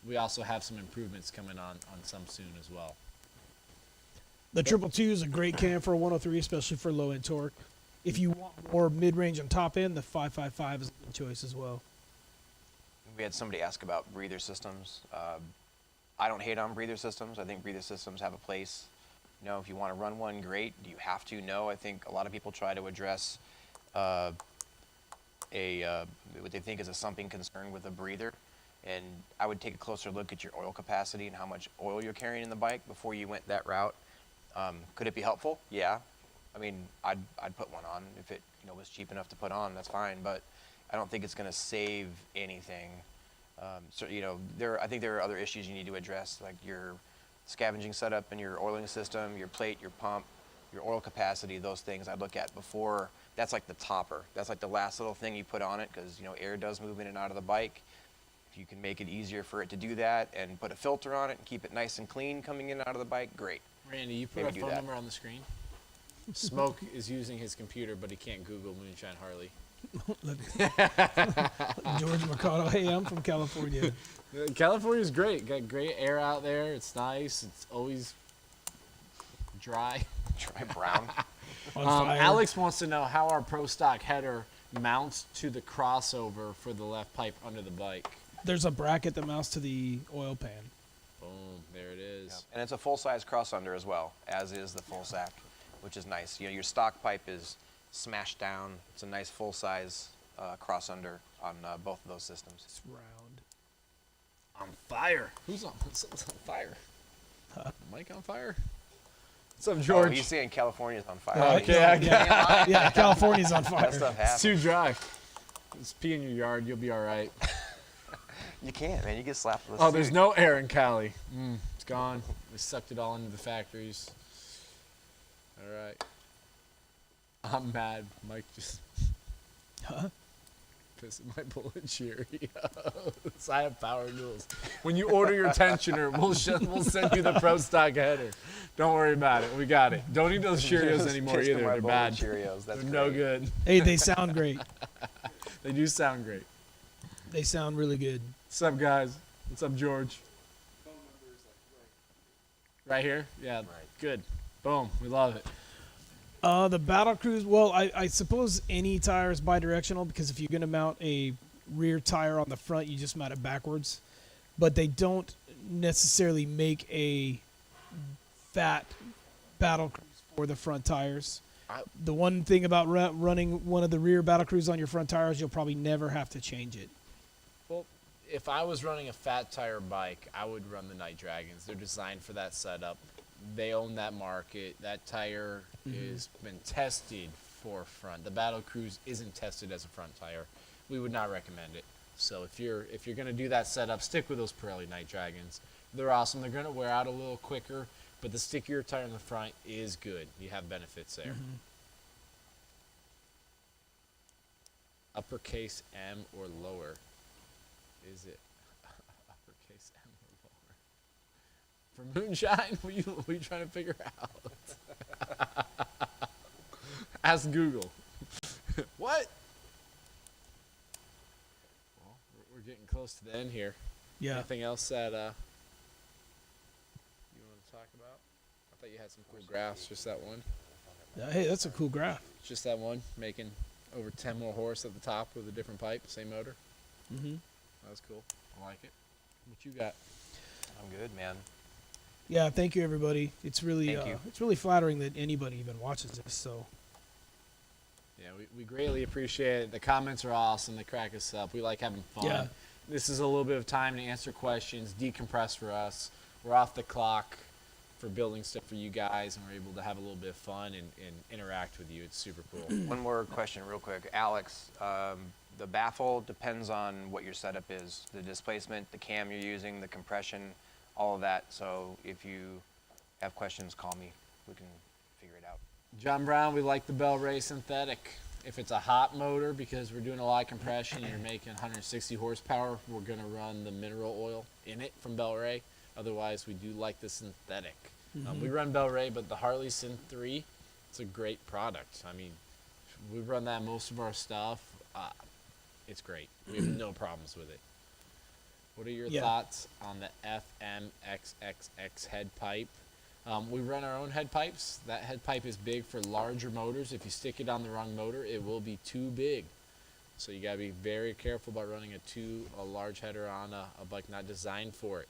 we also have some improvements coming on some soon as well. The 222 is a great cam for a 103, especially for low-end torque. If you want more mid-range and top-end, the 555 is a good choice as well. We had somebody ask about breather systems. I don't hate on breather systems. I think breather systems have a place. If you want to run one, great. Do you have to? No. I think a lot of people try to address what they think is a sumping concern with a breather. And I would take a closer look at your oil capacity and how much oil you're carrying in the bike before you went that route. Could it be helpful? Yeah. I mean, I'd put one on if it was cheap enough to put on. That's fine, but I don't think it's going to save anything. So I think there are other issues you need to address, like your scavenging setup and your oiling system, your plate, your pump, your oil capacity. Those things I'd look at before. That's like the topper. That's like the last little thing you put on it, because air does move in and out of the bike. If you can make it easier for it to do that and put a filter on it and keep it nice and clean coming in and out of the bike, great. Randy, you put our phone number on the screen? Smoke is using his computer, but he can't Google Moonshine Harley. George Mercado, hey, I'm from California. California's great. Got great air out there. It's nice. It's always dry. Dry brown. Alex wants to know how our Pro Stock header mounts to the crossover for the left pipe under the bike. There's a bracket that mounts to the oil pan. Boom, there it is. Yeah. And it's a full-size cross under as well, as is the full sack, which is nice. Your stock pipe is smashed down. It's a nice full-size cross under on both of those systems. It's round. On fire. Who's on fire? Mike on fire? What's up, George? Oh, he's saying California's on fire. Okay, yeah, California's on fire. That stuff happens. It's too dry. Just pee in your yard. You'll be all right. You can't, man. You get slapped with Oh, there's no air in Cali. It's gone. They sucked it all into the factories. All right. I'm mad. Mike just Huh? pissing my bullet Cheerios. I have power tools. When you order your tensioner, we'll send you the Pro Stock header. Don't worry about it. We got it. Don't eat those Cheerios anymore Pissed in either. my They're bowl bad. of Cheerios. That's They're no great. good. Hey, they sound great. They do sound great. They sound really good. What's up, guys? What's up, George? Right here? Yeah. Good. Boom. We love it. The Battle Cruise, well, I suppose any tire is bidirectional because if you're going to mount a rear tire on the front, you just mount it backwards. But they don't necessarily make a fat Battle Cruise for the front tires. The one thing about running one of the rear Battle Cruise on your front tires, you'll probably never have to change it. Well, if I was running a fat tire bike, I would run the Night Dragons. They're designed for that setup. They own that market. That tire has been tested for front. The Battle Cruise isn't tested as a front tire. We would not recommend it. So if you're going to do that setup, stick with those Pirelli Night Dragons. They're awesome. They're going to wear out a little quicker, but the stickier tire in the front is good. You have benefits there. Uppercase M or lower? Is it uppercase M or lower? For Moonshine, what are you trying to figure out? Ask Google. What? Well, we're getting close to the end here. Yeah. Anything else that you want to talk about? I thought you had some cool graphs. Just that one. Hey, that's a cool graph. Just that one, making over 10 more horse at the top with a different pipe, same motor. Mm-hmm. That was cool. I like it. What you got? I'm good, man. Yeah, thank you, everybody. It's really, Thank you. it's really flattering that anybody even watches this. So, Yeah, we greatly appreciate it. The comments are awesome. They crack us up. We like having fun. Yeah. This is a little bit of time to answer questions, decompress for us. We're off the clock for building stuff for you guys, and we're able to have a little bit of fun and interact with you. It's super cool. One more question real quick. Alex, the baffle depends on what your setup is. The displacement, the cam you're using, the compression, all of that. So if you have questions, call me. We can figure it out. John Brown, we like the Bell Ray synthetic. If it's a hot motor, because we're doing a lot of compression and you're making 160 horsepower, we're going to run the mineral oil in it from Bell Ray. Otherwise, we do like the synthetic. We run Bell Ray, but the Harley Synth 3, it's a great product. I mean, we run that in most of our stuff. It's great. We have no problems with it. What are your thoughts on the FMXXX head pipe? We run our own head pipes. That head pipe is big for larger motors. If you stick it on the wrong motor, it will be too big. So you got to be very careful about running a large header on a bike not designed for it.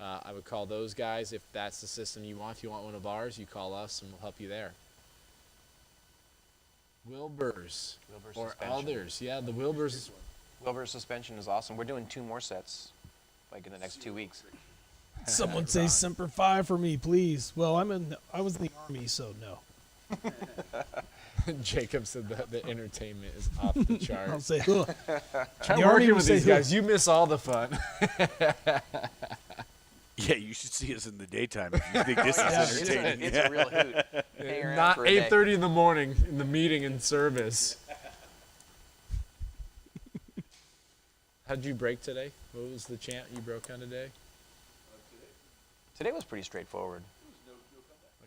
I would call those guys if that's the system you want. If you want one of ours, you call us and we'll help you there. Wilbur's or suspension. others. Yeah, the Wilbur's. Wilbur suspension is awesome. We're doing 2 more sets, like in the next 2 weeks. someone say Semper Fi for me, please. Well, I was in the Army, so no. Jacob said that the entertainment is off the chart. I'll say, ugh. Try The Army working would with say these who? guys. You miss all the fun. Yeah, you should see us in the daytime if you think this Yeah, is entertaining. It's a real hoot. Hang around Not for a day. 8:30 in the morning in the meeting and service. How'd you break today? What was the chant you broke on today? Today was pretty straightforward.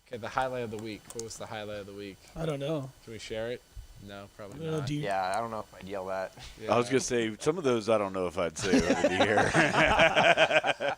Okay, the highlight of the week. What was the highlight of the week? I don't know. Can we share it? No, probably No, not. do you, Yeah, I don't know if I'd yell that. Yeah. I was going to say, some of those I don't know if I'd say over the air.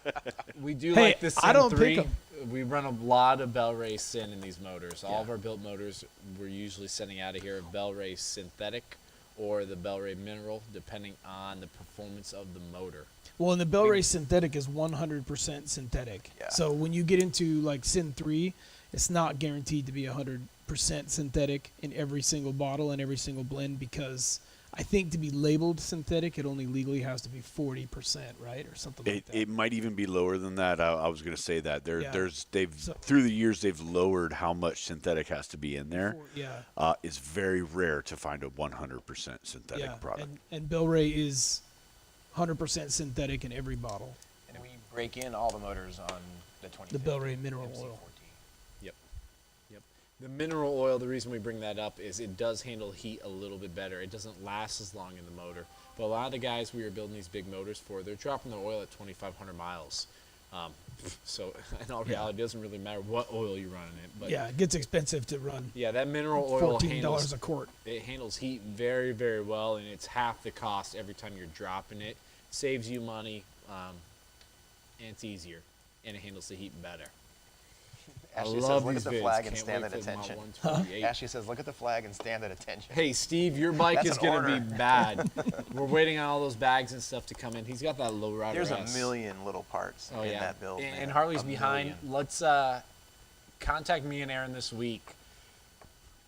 We do Hey, like this I don't Sin 3. pick 'em. We run a lot of Bell Ray Sin in these motors. All Yeah. of our built motors, we're usually sending out of here a Bell Ray Synthetic or the Bell Ray Mineral, depending on the performance of the motor. well, and the Bell Ray synthetic is 100% synthetic. Yeah. So when you get into like Sin 3, it's not guaranteed to be 100% synthetic in every single bottle and every single blend because I think to be labeled synthetic, it only legally has to be 40%, right, or something like that. It might even be lower than that. I was going to say that Yeah. So- through the years they've lowered how much synthetic has to be in there. Yeah. It's very rare to find a 100% synthetic product. And Bell Ray is 100% synthetic in every bottle. And we break in all the motors on the 20. The Bell Ray mineral oil. The mineral oil, the reason we bring that up is it does handle heat a little bit better. It doesn't last as long in the motor. But a lot of the guys we are building these big motors for, they're dropping their oil at 2,500 miles. So in all reality, it doesn't really matter what oil you run in it. But Yeah, it gets expensive to run. yeah, that mineral oil $14 a quart. It handles heat very, very well, and it's half the cost every time you're dropping it. Saves you money, and it's easier, and it handles the heat better. Ashley says, look at the flag and stand at attention. Ashley says, look at the flag and stand at attention. Hey, Steve, your bike That's is an going to order. be bad. We're waiting on all those bags and stuff to come in. He's got that low rider There's S. a million little parts in that build. And man. Harley's A behind. million. Let's contact me and Aaron this week,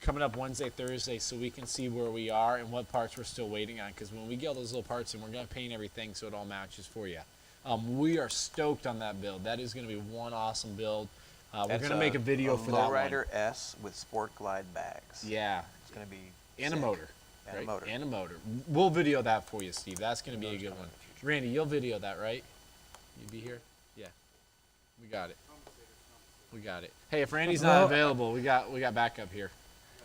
coming up Wednesday, Thursday, so we can see where we are and what parts we're still waiting on. Because when we get all those little parts in, we're going to paint everything so it all matches for you. We are stoked on that build. That is going to be one awesome build. We're That's going to make a video for that one. Lowrider S with Sport Glide bags. Yeah. It's going to be And a sick. motor. And right? a motor. And a motor. We'll video that for you, Steve. That's going to be a good one. Randy, you'll video that, right? You be here? Yeah. We got it. We got it. Hey, if Randy's not available, we got backup here.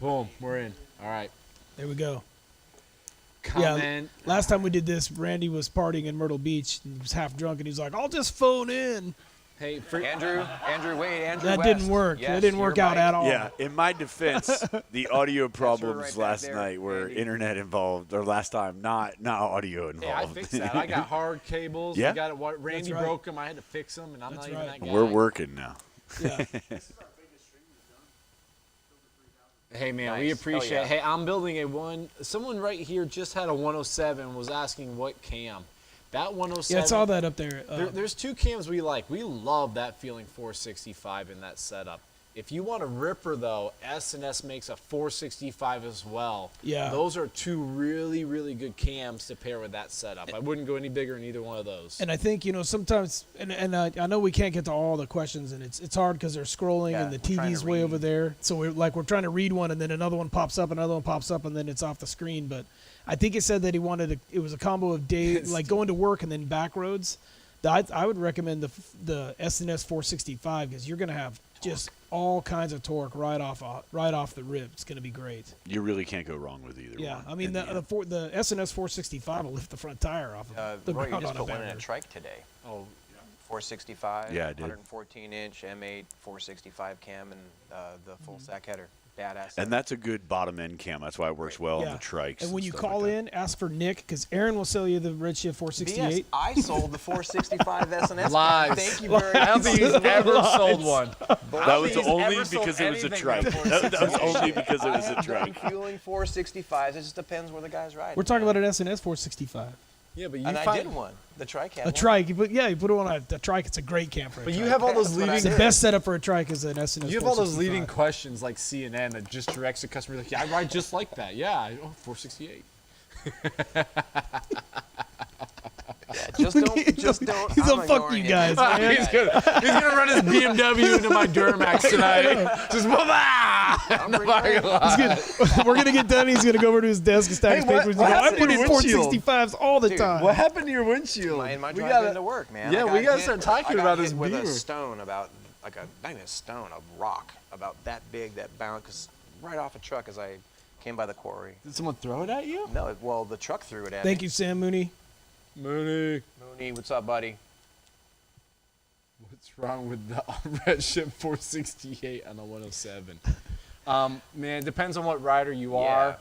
Boom, we're in. All right. There we go. Comment. Yeah, last time we did this, Randy was partying in Myrtle Beach. And he was half drunk, and he's like, "I'll just phone in." Hey, Andrew West. That didn't work. Yes, that didn't work your out bike. at all. Yeah, in my defense, the audio problems right back last there, night were Andy. internet involved, or last time, not audio involved. Hey, I fixed that. I got hard cables. Yeah. I got it. Randy right. broke them. I had to fix them, and I'm That's not even right. that guy. We're working now. Yeah. Hey man, Nice. we Hell appreciate yeah. it. Hey, I'm building a one. Someone right here just had a 107, was asking what cam. That 107. Yeah, I saw that up there. There's two cams we like. We love that feeling 465 in that setup. If you want a ripper though, S&S makes a 465 as well. Yeah. Those are two really, really good cams to pair with that setup. I wouldn't go any bigger in either one of those. And I think, sometimes, and I know we can't get to all the questions, and it's hard because they're scrolling Yeah, and the we're trying TV's to way read. over there. So we're trying to read one, and then another one pops up, and then it's off the screen. But I think it said that he wanted it was a combo of like going to work and then back roads. I would recommend the S&S 465 because you're going to have just all kinds of torque right off the rib. It's going to be great. You really can't go wrong with either Yeah, one. I mean in the end. the S&S 465 will lift the front tire off of the Roy, you ground just on a put one in bad a road. trike today. Oh, 465. Yeah, I did. 114-inch M8 465 cam and the full stack header. Badass. And that's a good bottom end cam. That's why it works well on Yeah. the trikes. And when you stuff call like that. in, ask for Nick because Aaron will sell you the Redshift 468. BS, I sold the 465 S&S. Lies. Thank you very I don't think he's ever sold one. That was only because it was a trike. That was only because it was a I have done trike. fueling 465s. It just depends where the guy's riding. We're talking about an S&S 465. Yeah, but you And I find, did one. The trike had A one. trike, you put it on a trike. It's a great cam for a but trike. you have all those That's what I leading. the best setup for a trike is an S&S. You have all those 465. leading questions like CNN that just directs the customer like, yeah, I ride just like that. Yeah, 468. Yeah, just don't. He's I'm a fuck ignoring you it. guys, man. he's gonna run his BMW into my Duramax tonight. Just I'm bringing it. We're gonna get done. He's gonna go over to his desk and stack Hey, his what- papers. what And go, I happened put to in your windshield? 465s all the Dude, time. What happened to your windshield? In my We drive gotta- into work, man. Yeah, I we got gotta hit- start talking I got about hit this with a beamer. stone about not even a stone, a rock about that big that bounced right off a truck as I came by the quarry. Did someone throw it at you? No, well the truck threw it at Thank me. you, Sam Mooney. Mooney. Mooney, what's up, buddy? What's wrong with the Redshift 468 on the 107? Man, it depends on what rider you are.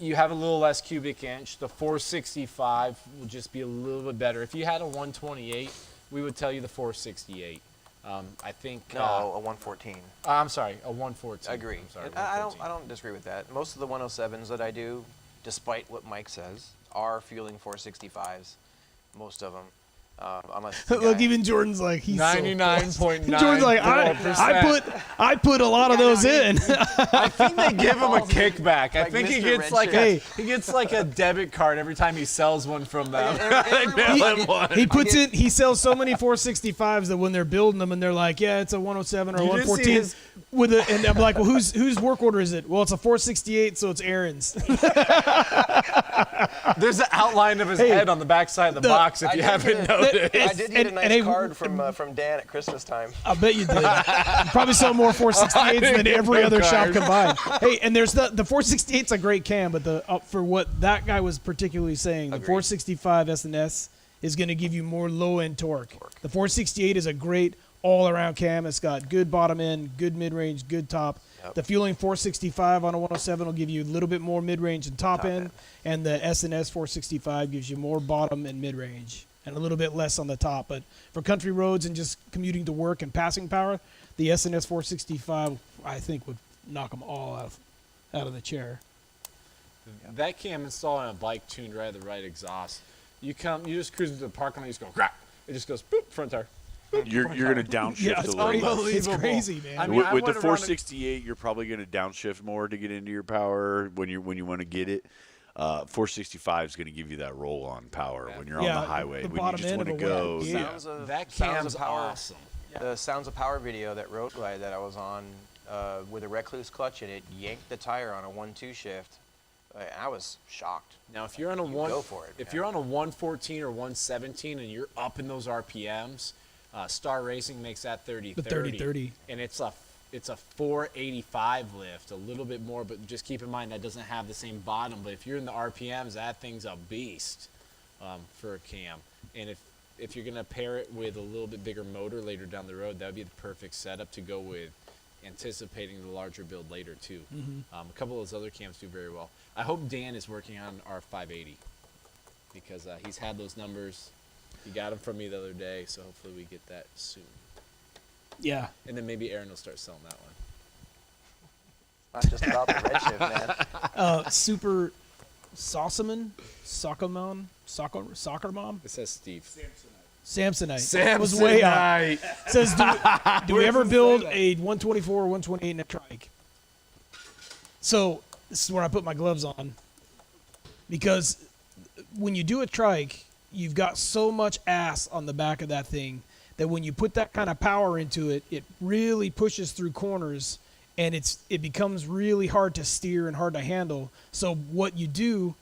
You have a little less cubic inch. The 465 will just be a little bit better. If you had a 128, we would tell you the 468. I think. No, a 114. I'm sorry, a 114. I agree. I'm sorry, And I 114. don't disagree with that. Most of the 107s that I do, despite what Mike says, are fueling 465s. Most of them. Unless the Look, guy- even Jordan's like he's so 99.9%. Jordan's like I put a lot of those in. I think they give him a kickback. I Like think he Mr. gets Redshift. he gets like a debit card every time he sells one from them. He sells so many 465s that when they're building them and they're like, yeah, it's a 107 or a You didn't see 114 his- and I'm like, well, whose work order is it? Well, it's a 468, so it's Aaron's. There's an outline of his head on the backside of the box if you haven't noticed. I did get a nice hey, card from Dan at Christmas time. I bet you did. You probably sell more 468s than every other shop combined. Hey, and there's the 468's a great cam, but for what that guy was particularly saying, the 465 S&S is going to give you more low-end torque. The 468 is a great all-around cam. It's got good bottom end, good mid-range, good top. Yep. The Fueling 465 on a 107 will give you a little bit more mid-range and top end, and the S&S 465 gives you more bottom and mid-range and a little bit less on the top. But for country roads and just commuting to work and passing power, the S&S 465 I think would knock them all out of the chair. That cam installed on a bike tuned right at the right exhaust. You just cruise into the parking lot, you just go, crap. It just goes, boop, front tire. You're going to downshift a little bit. It's crazy, man. I mean, with the 468, you're probably going to downshift more to get into your power when you want to get it. 465 is going to give you that roll-on power when you're on the highway. When you just want to go. That cam's awesome. The Sounds of Power video, that road glide that I was on with a Recluse clutch in it, yanked the tire on a 1-2 shift. I was shocked. Now, if you're on a you're on a 114 or 117 and you're up in those RPMs, Star Racing makes that 30-30. The 30-30. And it's a 485 lift, a little bit more, but just keep in mind that doesn't have the same bottom. But if you're in the RPMs, that thing's a beast for a cam. And if you're going to pair it with a little bit bigger motor later down the road, that would be the perfect setup to go with, anticipating the larger build later too. A couple of those other cams do very well. I hope Dan is working on our 580 because he's had those numbers. He got them from me the other day, so hopefully we get that soon. Yeah. And then maybe Aaron will start selling that one. Not just about the redshift, man. Super Soccer Mom. It says Steve. Samsonite. Was way up. Says, do we ever build a 124 or 128 in a trike? So this is where I put my gloves on, because when you do a trike, you've got so much ass on the back of that thing that when you put that kind of power into it, it really pushes through corners, and it becomes really hard to steer and hard to handle. So what you do,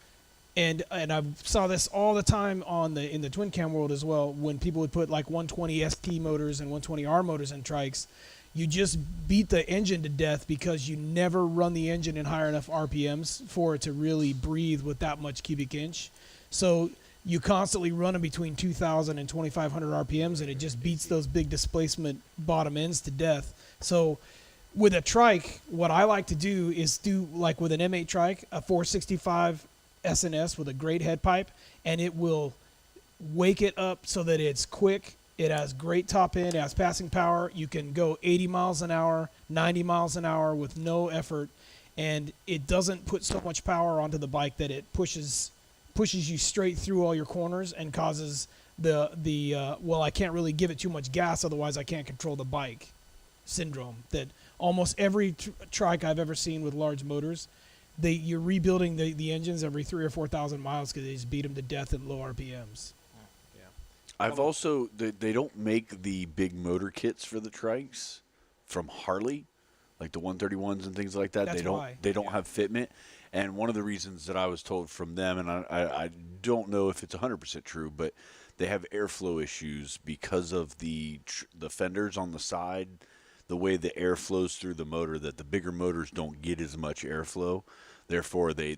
and I saw this all the time in the twin cam world as well, when people would put like 120 SP motors and 120R motors in trikes, you just beat the engine to death because you never run the engine in higher enough RPMs for it to really breathe with that much cubic inch. So you constantly run them between 2,000 and 2,500 RPMs, and it just beats those big displacement bottom ends to death. So with a trike, what I like to do is do, like with an M8 trike, a 465 S&S with a great head pipe, and it will wake it up so that it's quick. It has great top end, it has passing power. You can go 80 miles an hour, 90 miles an hour with no effort, and it doesn't put so much power onto the bike that it pushes you straight through all your corners and causes well, I can't really give it too much gas, otherwise I can't control the bike syndrome that almost every trike I've ever seen with large motors, you're rebuilding the engines every 3,000 or 4,000 miles because they just beat them to death at low RPMs. I've also, they don't make the big motor kits for the trikes from Harley, like the 131s and things like that. That's they don't have fitment. And one of the reasons that I was told from them, and I don't know if it's 100% true, but they have airflow issues because of the fenders on the side, the way the air flows through the motor, that the bigger motors don't get as much airflow. Therefore, they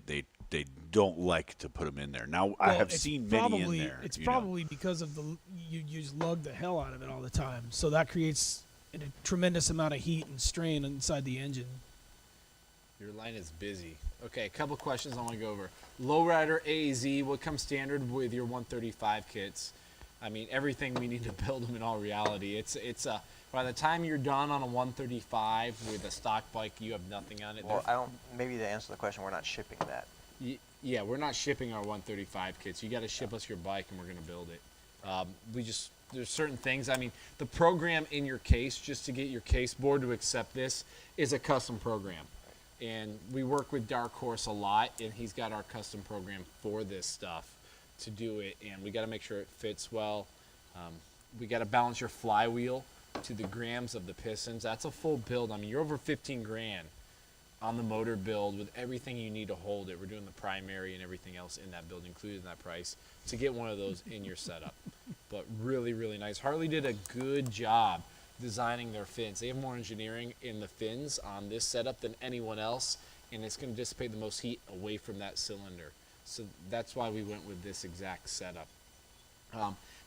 don't like to put them in there. Now, I have seen many in there. It's probably because of you just lug the hell out of it all the time. So that creates a tremendous amount of heat and strain inside the engine. Your line is busy. Okay, a couple questions I want to go over. Lowrider AZ, what comes standard with your 135 kits? I mean, everything we need to build them in all reality. It's by the time you're done on a 135 with a stock bike, you have nothing on it. Well, maybe to answer the question, we're not shipping that. Yeah, we're not shipping our 135 kits. You got to ship us your bike, and we're going to build it. There's certain things. I mean, the program in your case, just to get your case board to accept this, is a custom program. And we work with Dark Horse a lot, and he's got our custom program for this stuff to do it. And we got to make sure it fits well. We got to balance your flywheel to the grams of the pistons. That's a full build. I mean, you're over 15 grand on the motor build with everything you need to hold it. We're doing the primary and everything else in that build included in that price to get one of those in your setup. But really, really nice. Harley did a good job designing their fins. They have more engineering in the fins on this setup than anyone else, and it's going to dissipate the most heat away from that cylinder. So that's why we went with this exact setup.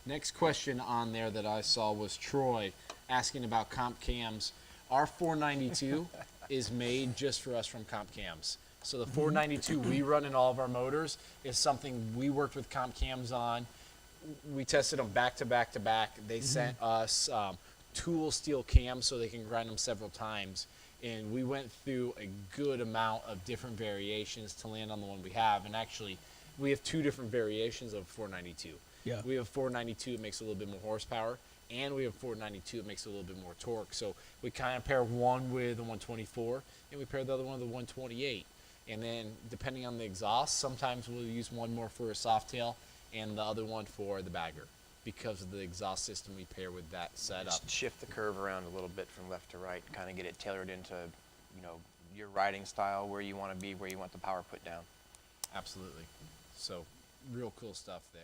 Next question on there that I saw was Troy asking about comp cams. Our 492 is made just for us from comp cams. So the 492 we run in all of our motors is something we worked with comp cams on. We tested them back to back to back. They sent us tool steel cams so they can grind them several times. And we went through a good amount of different variations to land on the one we have. And actually, we have 2 different variations of 492. Yeah. We have 492, it makes a little bit more horsepower, and we have 492, it makes a little bit more torque. So we kind of pair one with the 124, and we pair the other one with the 128. And then depending on the exhaust, sometimes we'll use one more for a soft tail and the other one for the bagger because of the exhaust system we pair with that setup. Just shift the curve around a little bit from left to right, kind of get it tailored into, you know, your riding style, where you want to be, where you want the power put down. Absolutely. So real cool stuff there.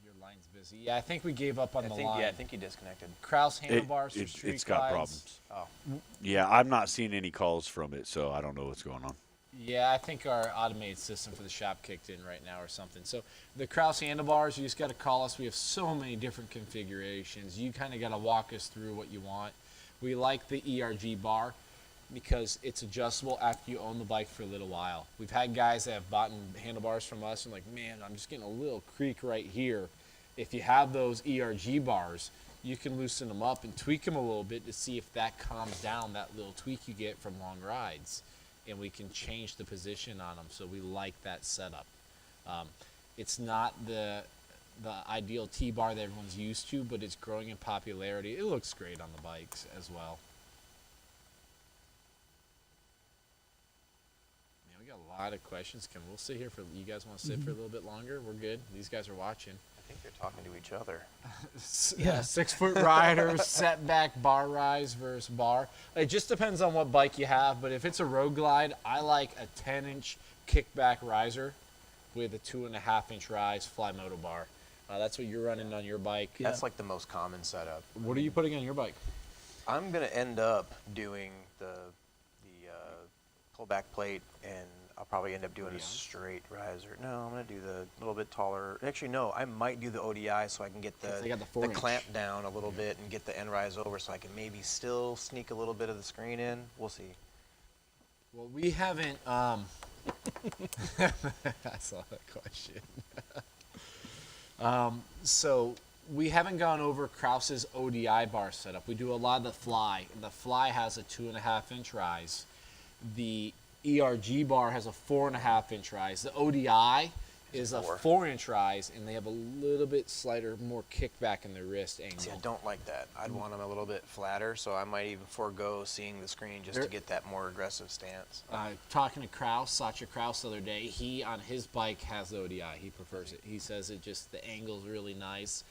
Your line's busy. Yeah, I think we gave up on the line. Yeah, I think you disconnected. Kraus handlebars for street It's got glides. problems. Oh. Yeah, I'm not seeing any calls from it, so I don't know what's going on. Yeah, I think our automated system for the shop kicked in right now or something. So the Kraus handlebars, you just got to call us. We have so many different configurations. You kind of got to walk us through what you want. We like the ERG bar because it's adjustable after you own the bike for a little while. We've had guys that have bought handlebars from us and like, man, I'm just getting a little creak right here. If you have those ERG bars, you can loosen them up and tweak them a little bit to see if that calms down that little tweak you get from long rides. And we can change the position on them, so we like that setup. It's not the ideal T-bar that everyone's used to, but it's growing in popularity. It looks great on the bikes as well. Man, we got a lot of questions. We'll sit here for, you guys want to sit for a little bit longer? We're good. These guys are watching. I think they're talking to each other. Yeah. 6-foot riders, setback, bar rise versus bar. It just depends on what bike you have, but if it's a road glide, I like a 10-inch kickback riser with a 2.5-inch rise fly moto bar. That's what you're running on your bike. Yeah. That's like the most common setup. What are you putting on your bike? I'm going to end up doing the pullback plate, and I'll probably end up doing a straight riser. No, I'm going to do the little bit taller. Actually, no, I might do the ODI so I can get They got the the 4-inch. clamp down a little bit and get the end rise over so I can maybe still sneak a little bit of the screen in. We'll see. Well, we haven't. I saw that question. So we haven't gone over Kraus's ODI bar setup. We do a lot of the Fly. The Fly has a 2.5-inch rise. The ERG bar has a 4.5-inch rise. The ODI is a 4-inch rise, and they have a little bit slighter, more kickback in the wrist angle. See, I don't like that. I'd want them a little bit flatter, so I might even forego seeing the screen just to get that more aggressive stance. Talking to Kraus, Sacha Kraus the other day, he on his bike has the ODI. He prefers it. He says it just, the angle's really nice.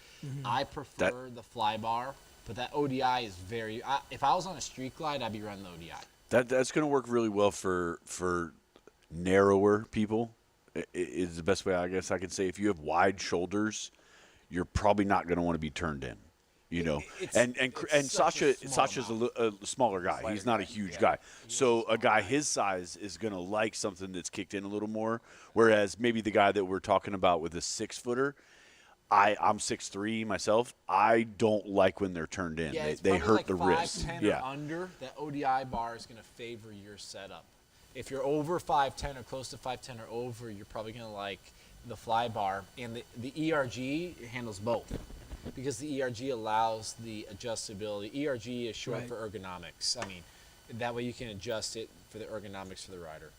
I prefer the Fly bar, but that ODI is very, if I was on a street glide, I'd be running the ODI. That's going to work really well for narrower people. Is the best way I guess I could say. If you have wide shoulders, you're probably not going to want to be turned in, you know. And Sasha's a smaller guy. He's not a huge guy. So a guy his size is going to like something that's kicked in a little more. Whereas maybe the guy that we're talking about with a 6-footer, I'm 6'3" myself. I don't like when they're turned in. Yeah, they hurt like the 5'10" wrist. or under, that ODI bar is going to favor your setup. If you're over 5'10" or close to 5'10" or over, you're probably going to like the Fly bar. And the ERG handles both because the ERG allows the adjustability. ERG is short for ergonomics. I mean, that way you can adjust it for the ergonomics for the rider.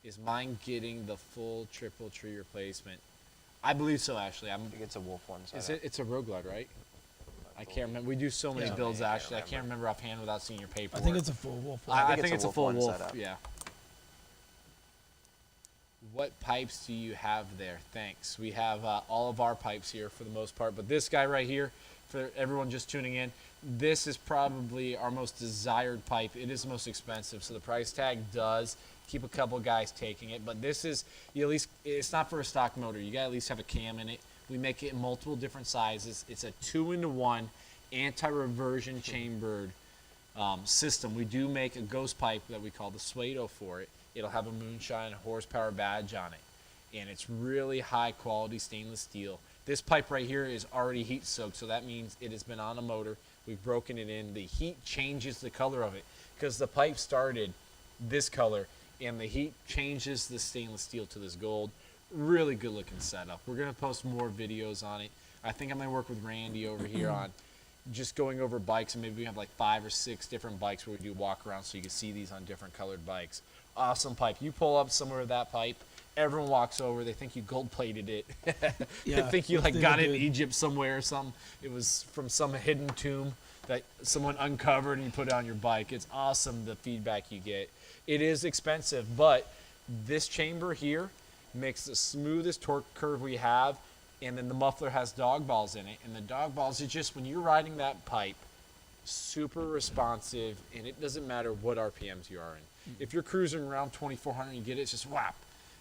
Is mine getting the full triple tree replacement? I believe so, Ashley. I think it's a Wolf one setup. Is it? It's a Road Glide, right? I can't remember. We do so many builds, Ashley. I can't remember offhand without seeing your paperwork. I think it's a full Wolf. I think it's a full one Wolf. setup. Yeah. What pipes do you have there? Thanks. We have all of our pipes here for the most part, but this guy right here, for everyone just tuning in, this is probably our most desired pipe. It is the most expensive, so the price tag does keep a couple guys taking it. But this is, you at least, it's not for a stock motor. You got to at least have a cam in it. We make it in multiple different sizes. It's a 2-in-1 anti-reversion chambered system. We do make a ghost pipe that we call the Suedo for it. It'll have a Moonshine horsepower badge on it, and it's really high quality stainless steel. This pipe right here is already heat soaked, so that means it has been on a motor. We've broken it in. The heat changes the color of it because the pipe started this color, and the heat changes the stainless steel to this gold. Really good looking setup. We're going to post more videos on it. I think I'm going to work with Randy over here on just going over bikes, and maybe we have like 5 or 6 different bikes where we do walk around so you can see these on different colored bikes. Awesome pipe. You pull up somewhere with that pipe, everyone walks over. They think you gold plated it. Yeah, they think you like got it in did. Egypt somewhere or something. It was from some hidden tomb that someone uncovered and you put it on your bike. It's awesome the feedback you get. It is expensive, but this chamber here makes the smoothest torque curve we have, and then the muffler has dog balls in it, and the dog balls is just, when you're riding that pipe, super responsive, and it doesn't matter what RPMs you are in. If you're cruising around 2400 and you get it, it's just whap.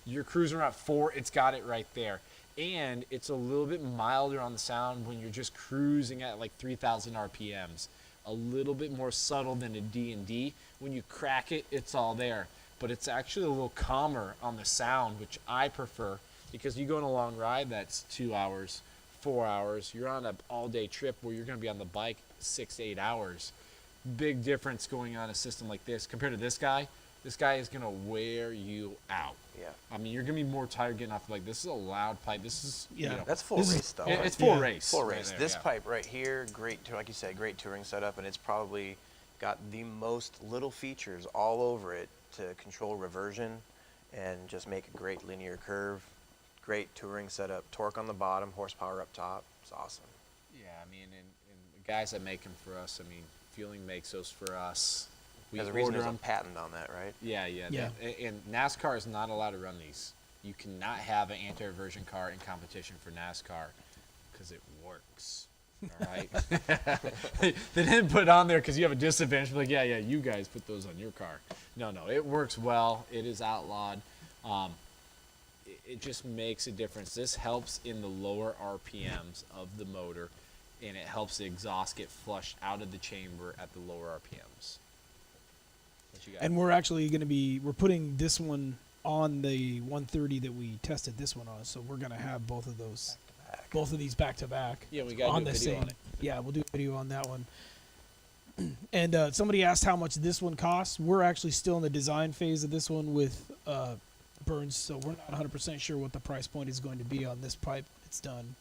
You're cruising around 4, it's got it right there. And it's a little bit milder on the sound when you're just cruising at like 3000 RPMs. A little bit more subtle than a D&D. When you crack it, it's all there. But it's actually a little calmer on the sound, which I prefer, because you go on a long ride that's 2 hours, 4 hours. You're on an all-day trip where you're going to be on the bike 6 to 8 hours. Big difference going on a system like this compared to this guy. This guy is going to wear you out. Yeah. I mean, you're going to be more tired getting off the bike. This is a loud pipe. This is, Yeah. you know, That's full This is- race though. it's right? full race. Full right race. there, This yeah. pipe right here, great, like you said, great touring setup, and it's probably got the most little features all over it to control reversion and just make a great linear curve. Great touring setup. Torque on the bottom, horsepower up top. It's awesome. Yeah, I mean, and the guys that make them for us, I mean, Fueling makes those for us. We There's a reason order there's a them. patent on that, right? Yeah, yeah. Yeah. And NASCAR is not allowed to run these. You cannot have an anti-reversion car in competition for NASCAR because it works. All right. They didn't put it on there because you have a disadvantage. Like, yeah, you guys put those on your car. No, it works well. It is outlawed. It just makes a difference. This helps in the lower RPMs of the motor, and it helps the exhaust get flushed out of the chamber at the lower RPMs. What you got? And we're actually going to be, we're putting this one on the 130 that we tested this one on. So we're going to have both of those, both of these back to back. Yeah, we got on to do a the video same. on it. Yeah, we'll do a video on that one. And somebody asked how much this one costs. We're actually still in the design phase of this one with Burns, so we're not 100% sure what the price point is going to be on this pipe. It's done.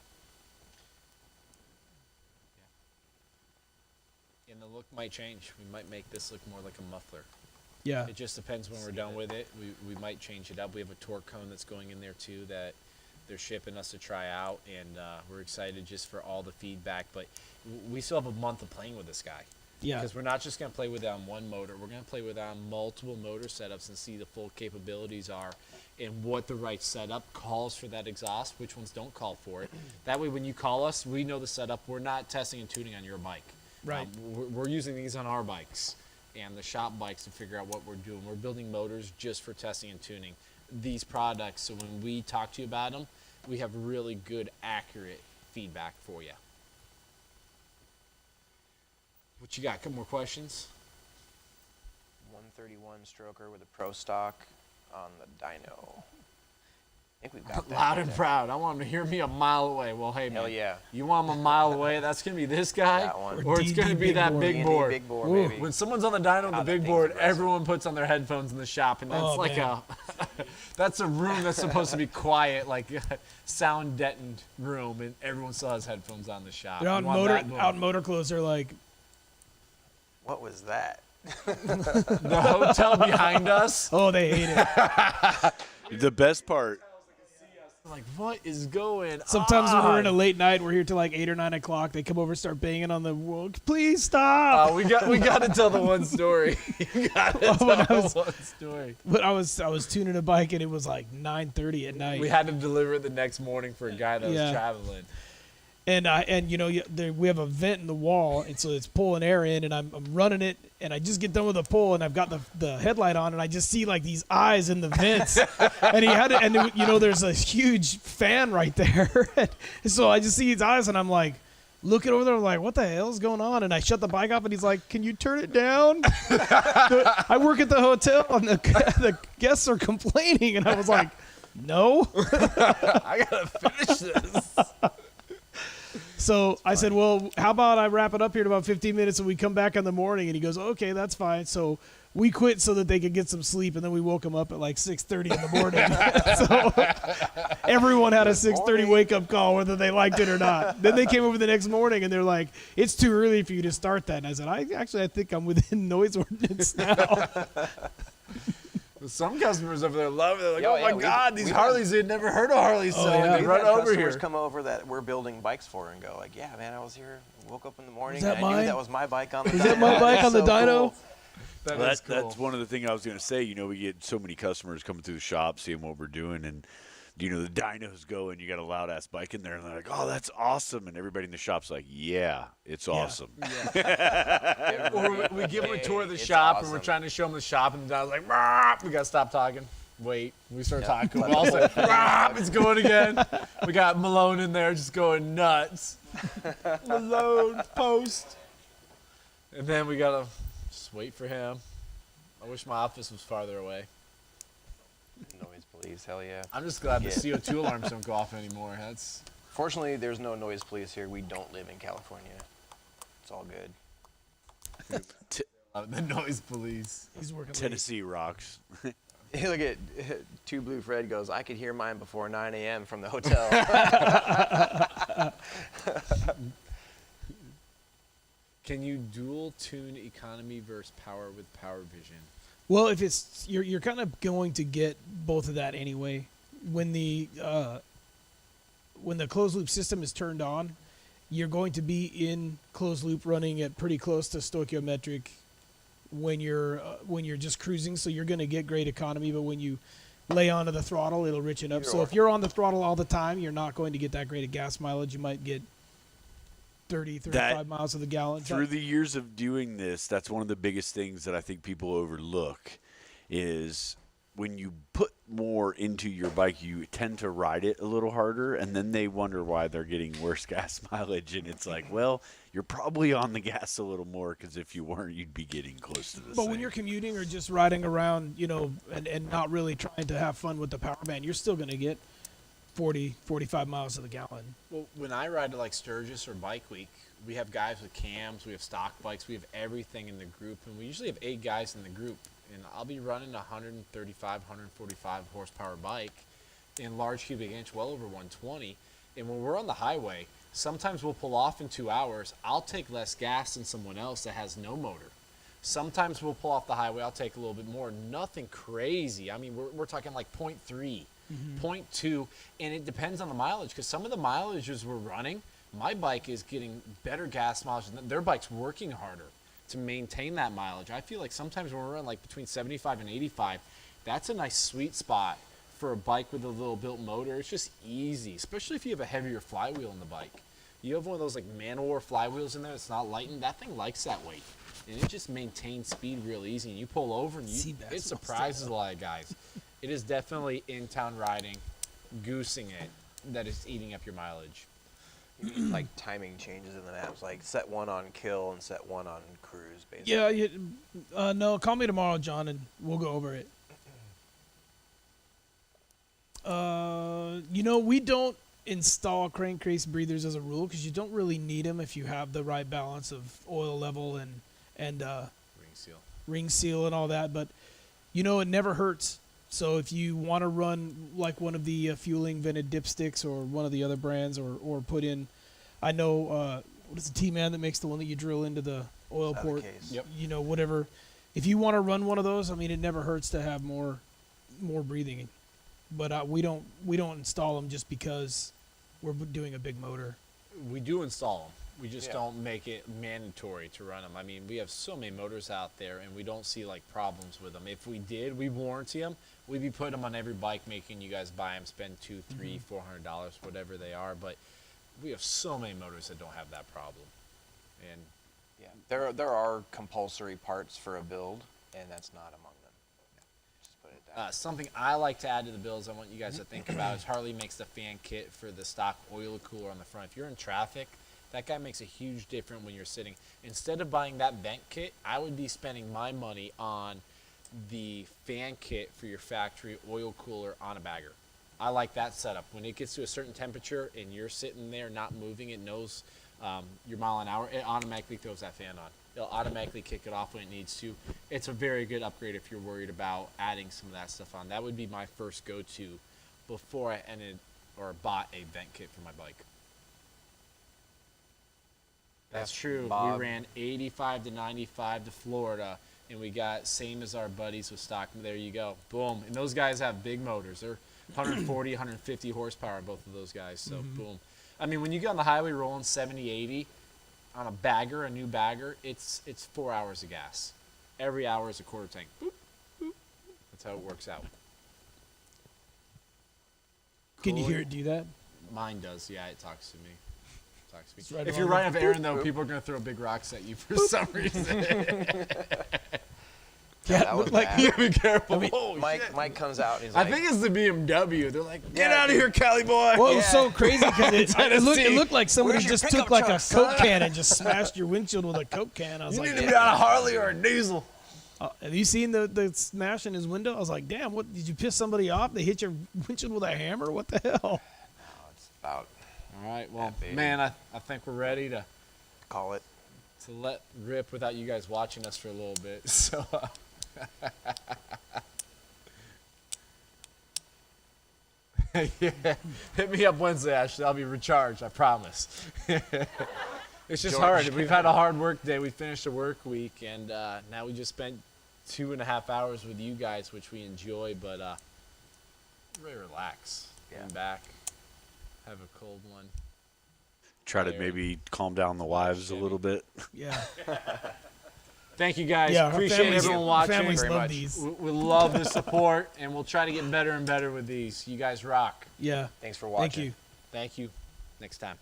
And the look might change. We might make this look more like a muffler. Yeah. It just depends when we're done with it. We might change it up. We have a torque cone that's going in there too that they're shipping us to try out, and we're excited just for all the feedback. But we still have a month of playing with this guy. Yeah. Because we're not just going to play with it on one motor. We're going to play with it on multiple motor setups and see the full capabilities are and what the right setup calls for that exhaust, which ones don't call for it. That way when you call us, we know the setup. We're not testing and tuning on your bike. Right. We're using these on our bikes and the shop bikes to figure out what we're doing. We're building motors just for testing and tuning these products. So when we talk to you about them, we have really good, accurate feedback for you. What you got? A couple more questions? 131 stroker with a pro stock on the dyno. I think we've got that. Loud and proud. I want them to hear me a mile away. Well, hey, Hell man. yeah. You want them a mile away? That's going to be this guy? That one. Or it's going to be that board. big D&D board. Big board, Ooh. baby. When someone's on the dyno with the God, that big thing's board, aggressive. everyone puts on their headphones in the shop, and that's Oh, like man. that's a room that's supposed to be quiet, like a sound deadened room, and everyone still has headphones on in the shop. They're out in You want that board. out in motor clothes. They're like, What was that? The hotel behind us. oh, they hate it. The best part, Like, what is going Sometimes on? when we're in a late night, we're here till like 8 or 9 o'clock. They come over and start banging on the wall. Please stop. We got to tell the one story. You got to tell when I the was- one story. But I was tuning a bike and it was like 9:30 at night. We had to deliver it the next morning for a guy that Yeah. was traveling. And you know, we have a vent in the wall, and so it's pulling air in, and I'm running it, and I just get done with the pull, and I've got the headlight on, and I just see like these eyes in the vents, and he had it, and you know, there's a huge fan right there, and so I just see his eyes, and I'm like, looking over there, like, what the hell is going on? And I shut the bike off, and he's like, can you turn it down? I work at the hotel, and the guests are complaining, and I was like, no. I gotta finish this. So I said, well, how about I wrap it up here in about 15 minutes and we come back in the morning? And he goes, okay, that's fine. So we quit so that they could get some sleep, and then we woke him up at like 6:30 in the morning. So everyone had a 6:30 wake-up call, whether they liked it or not. Then they came over the next morning, and they're like, it's too early for you to start that. And I said, I think I'm within noise ordinance now. Some customers over there love it. They're like, Yeah, oh my yeah, God, these Harleys, they'd never heard of Harleys. So yeah. they We've run had over customers here. come over that we're building bikes for and go like, yeah, man, I was here, woke up in the morning, that and I mine? knew that was my bike on the Is that my bike on the dyno? That Well, is cool. That's one of the things I was going to say. You know, we get so many customers coming through the shop, seeing what we're doing, and you know, the dynos go, and you got a loud ass bike in there, and they're like, "Oh, that's awesome!" And everybody in the shop's like, "Yeah, it's awesome." Or we give them a tour of the It's shop, awesome. and we're trying to show them the shop, and the guy's like, "Rah!" We got to stop talking. Wait, we start talking. We all say, "Rah!" It's going again. We got Malone in there just going nuts. Malone, post. And then we got to just wait for him. I wish my office was farther away. Noise police, hell yeah. I'm just glad the Yeah. CO2 alarms don't go off anymore. That's Fortunately, there's no noise police here. We don't live in California. It's all good. the noise police. He's working late. Tennessee rocks. You look at Two Blue Fred goes, I could hear mine before 9 a.m. from the hotel. Can you dual tune economy versus power with power vision? Well, if it's you're kind of going to get both of that anyway. When the closed loop system is turned on, you're going to be in closed loop running at pretty close to stoichiometric when you're just cruising. So you're going to get great economy, but when you lay onto the throttle, it'll richen up. So if you're on the throttle all the time, you're not going to get that great of gas mileage. You might get 30, 35 miles to the gallon. Through the years of doing this, that's one of the biggest things that I think people overlook is when you put more into your bike, you tend to ride it a little harder, and then they wonder why they're getting worse gas mileage. And it's like, well, you're probably on the gas a little more, because if you weren't, you'd be getting close to the But same. when you're commuting or just riding around, you know, and not really trying to have fun with the power band, you're still going to get 40, 45 miles to the gallon. Well, when I ride to like Sturgis or Bike Week, we have guys with cams, we have stock bikes, we have everything in the group, and we usually have 8 guys in the group. And I'll be running a 135, 145 horsepower bike in large cubic inch, well over 120. And when we're on the highway, sometimes we'll pull off in 2 hours. I'll take less gas than someone else that has no motor. Sometimes we'll pull off the highway, I'll take a little bit more. Nothing crazy. I mean, we're talking like 0.3, 0.2, and it depends on the mileage, because some of the mileages we're running, my bike is getting better gas mileage than their bike's working harder to maintain that mileage. I feel like sometimes when we're running like between 75 and 85, that's a nice sweet spot for a bike with a little built motor. It's just easy, especially if you have a heavier flywheel in the bike. You have one of those like Man-O-War flywheels in there that's not lightened, that thing likes that weight. And it just maintains speed real easy. And you pull over and it surprises a lot of guys. It is definitely in-town riding, goosing it, that is eating up your mileage. Like timing changes in the maps, like set one on kill and set one on cruise, basically. Yeah, no, call me tomorrow, John, and we'll go over it. You know, we don't install crankcase breathers as a rule because you don't really need them if you have the right balance of oil level and ring seal and all that. But, you know, it never hurts. So if you want to run like one of the fueling vented dipsticks or one of the other brands or put in, I know, what is the T-Man that makes the one that you drill into the oil port? case. Yep. You know, whatever. If you want to run one of those, I mean, it never hurts to have more breathing. But we don't install them just because we're doing a big motor. We do install them. We just Yeah. don't make it mandatory to run them. I mean, we have so many motors out there, and we don't see like problems with them. If we did, we warranty them. We'd be putting them on every bike, making you guys buy them, spend $200, $300, $400, whatever they are. But We have so many motors that don't have that problem. And Yeah, there are compulsory parts for a build, and that's not among them. Just put it down. something I like to add to the builds I want you guys to think about is Harley makes the fan kit for the stock oil cooler on the front. If you're in traffic, that guy makes a huge difference when you're sitting. Instead of buying that vent kit, I would be spending my money on the fan kit for your factory oil cooler on a bagger. I like that setup. When it gets to a certain temperature and you're sitting there not moving, it knows your mile an hour, it automatically throws that fan on. It'll automatically kick it off when it needs to. It's a very good upgrade if you're worried about adding some of that stuff on. That would be my first go-to before I ended or bought a vent kit for my bike. That's true. Bob. We ran 85 to 95 to Florida, and we got same as our buddies with stock. There you go. Boom. And those guys have big motors. They're 140, 150 horsepower, both of those guys. So, boom. I mean, when you get on the highway rolling 70, 80 on a bagger, a new bagger, it's 4 hours of gas. Every hour is a quarter tank. Boop, boop. That's how it works out. Can you Cool. hear it do that? Mine does. Yeah, it talks to me. It's right If you're along right the- off Aaron, though, people are going to throw big rocks at you for some reason. Yeah, that it was looked like bad. Be careful. Oh, Mike shit. Mike comes out and he's I like, think it's the BMW. They're like, get Yeah, out of here, Cali boy. Well, it was Yeah. so crazy because it looked like somebody Where's your just pickup took like truck, a son? Coke can and just smashed your windshield with a Coke can. I was You like, need to damn. be on a Harley or a diesel. Have you seen the smash in his window? I was like, damn, what did you piss somebody off? They hit your windshield with a hammer? What the hell? it's about All right, well, baby. man, I think we're ready to call it. let rip without you guys watching us for a little bit. So, yeah, hit me up Wednesday, Ashley. I'll be recharged. I promise. It's just hard. We've had a hard work day. We finished a work week, and now we just spent 2.5 hours with you guys, which we enjoy. But really relax. Yeah. Come back, have a cold one. Try to There. maybe calm down the wives a little bit. Yeah. Thank you guys. Yeah, our Appreciate families, everyone our watching. families Very love much. these. We love the support, and we'll try to get better and better with these. You guys rock. Yeah. Thanks for watching. Thank you. Thank you. Next time.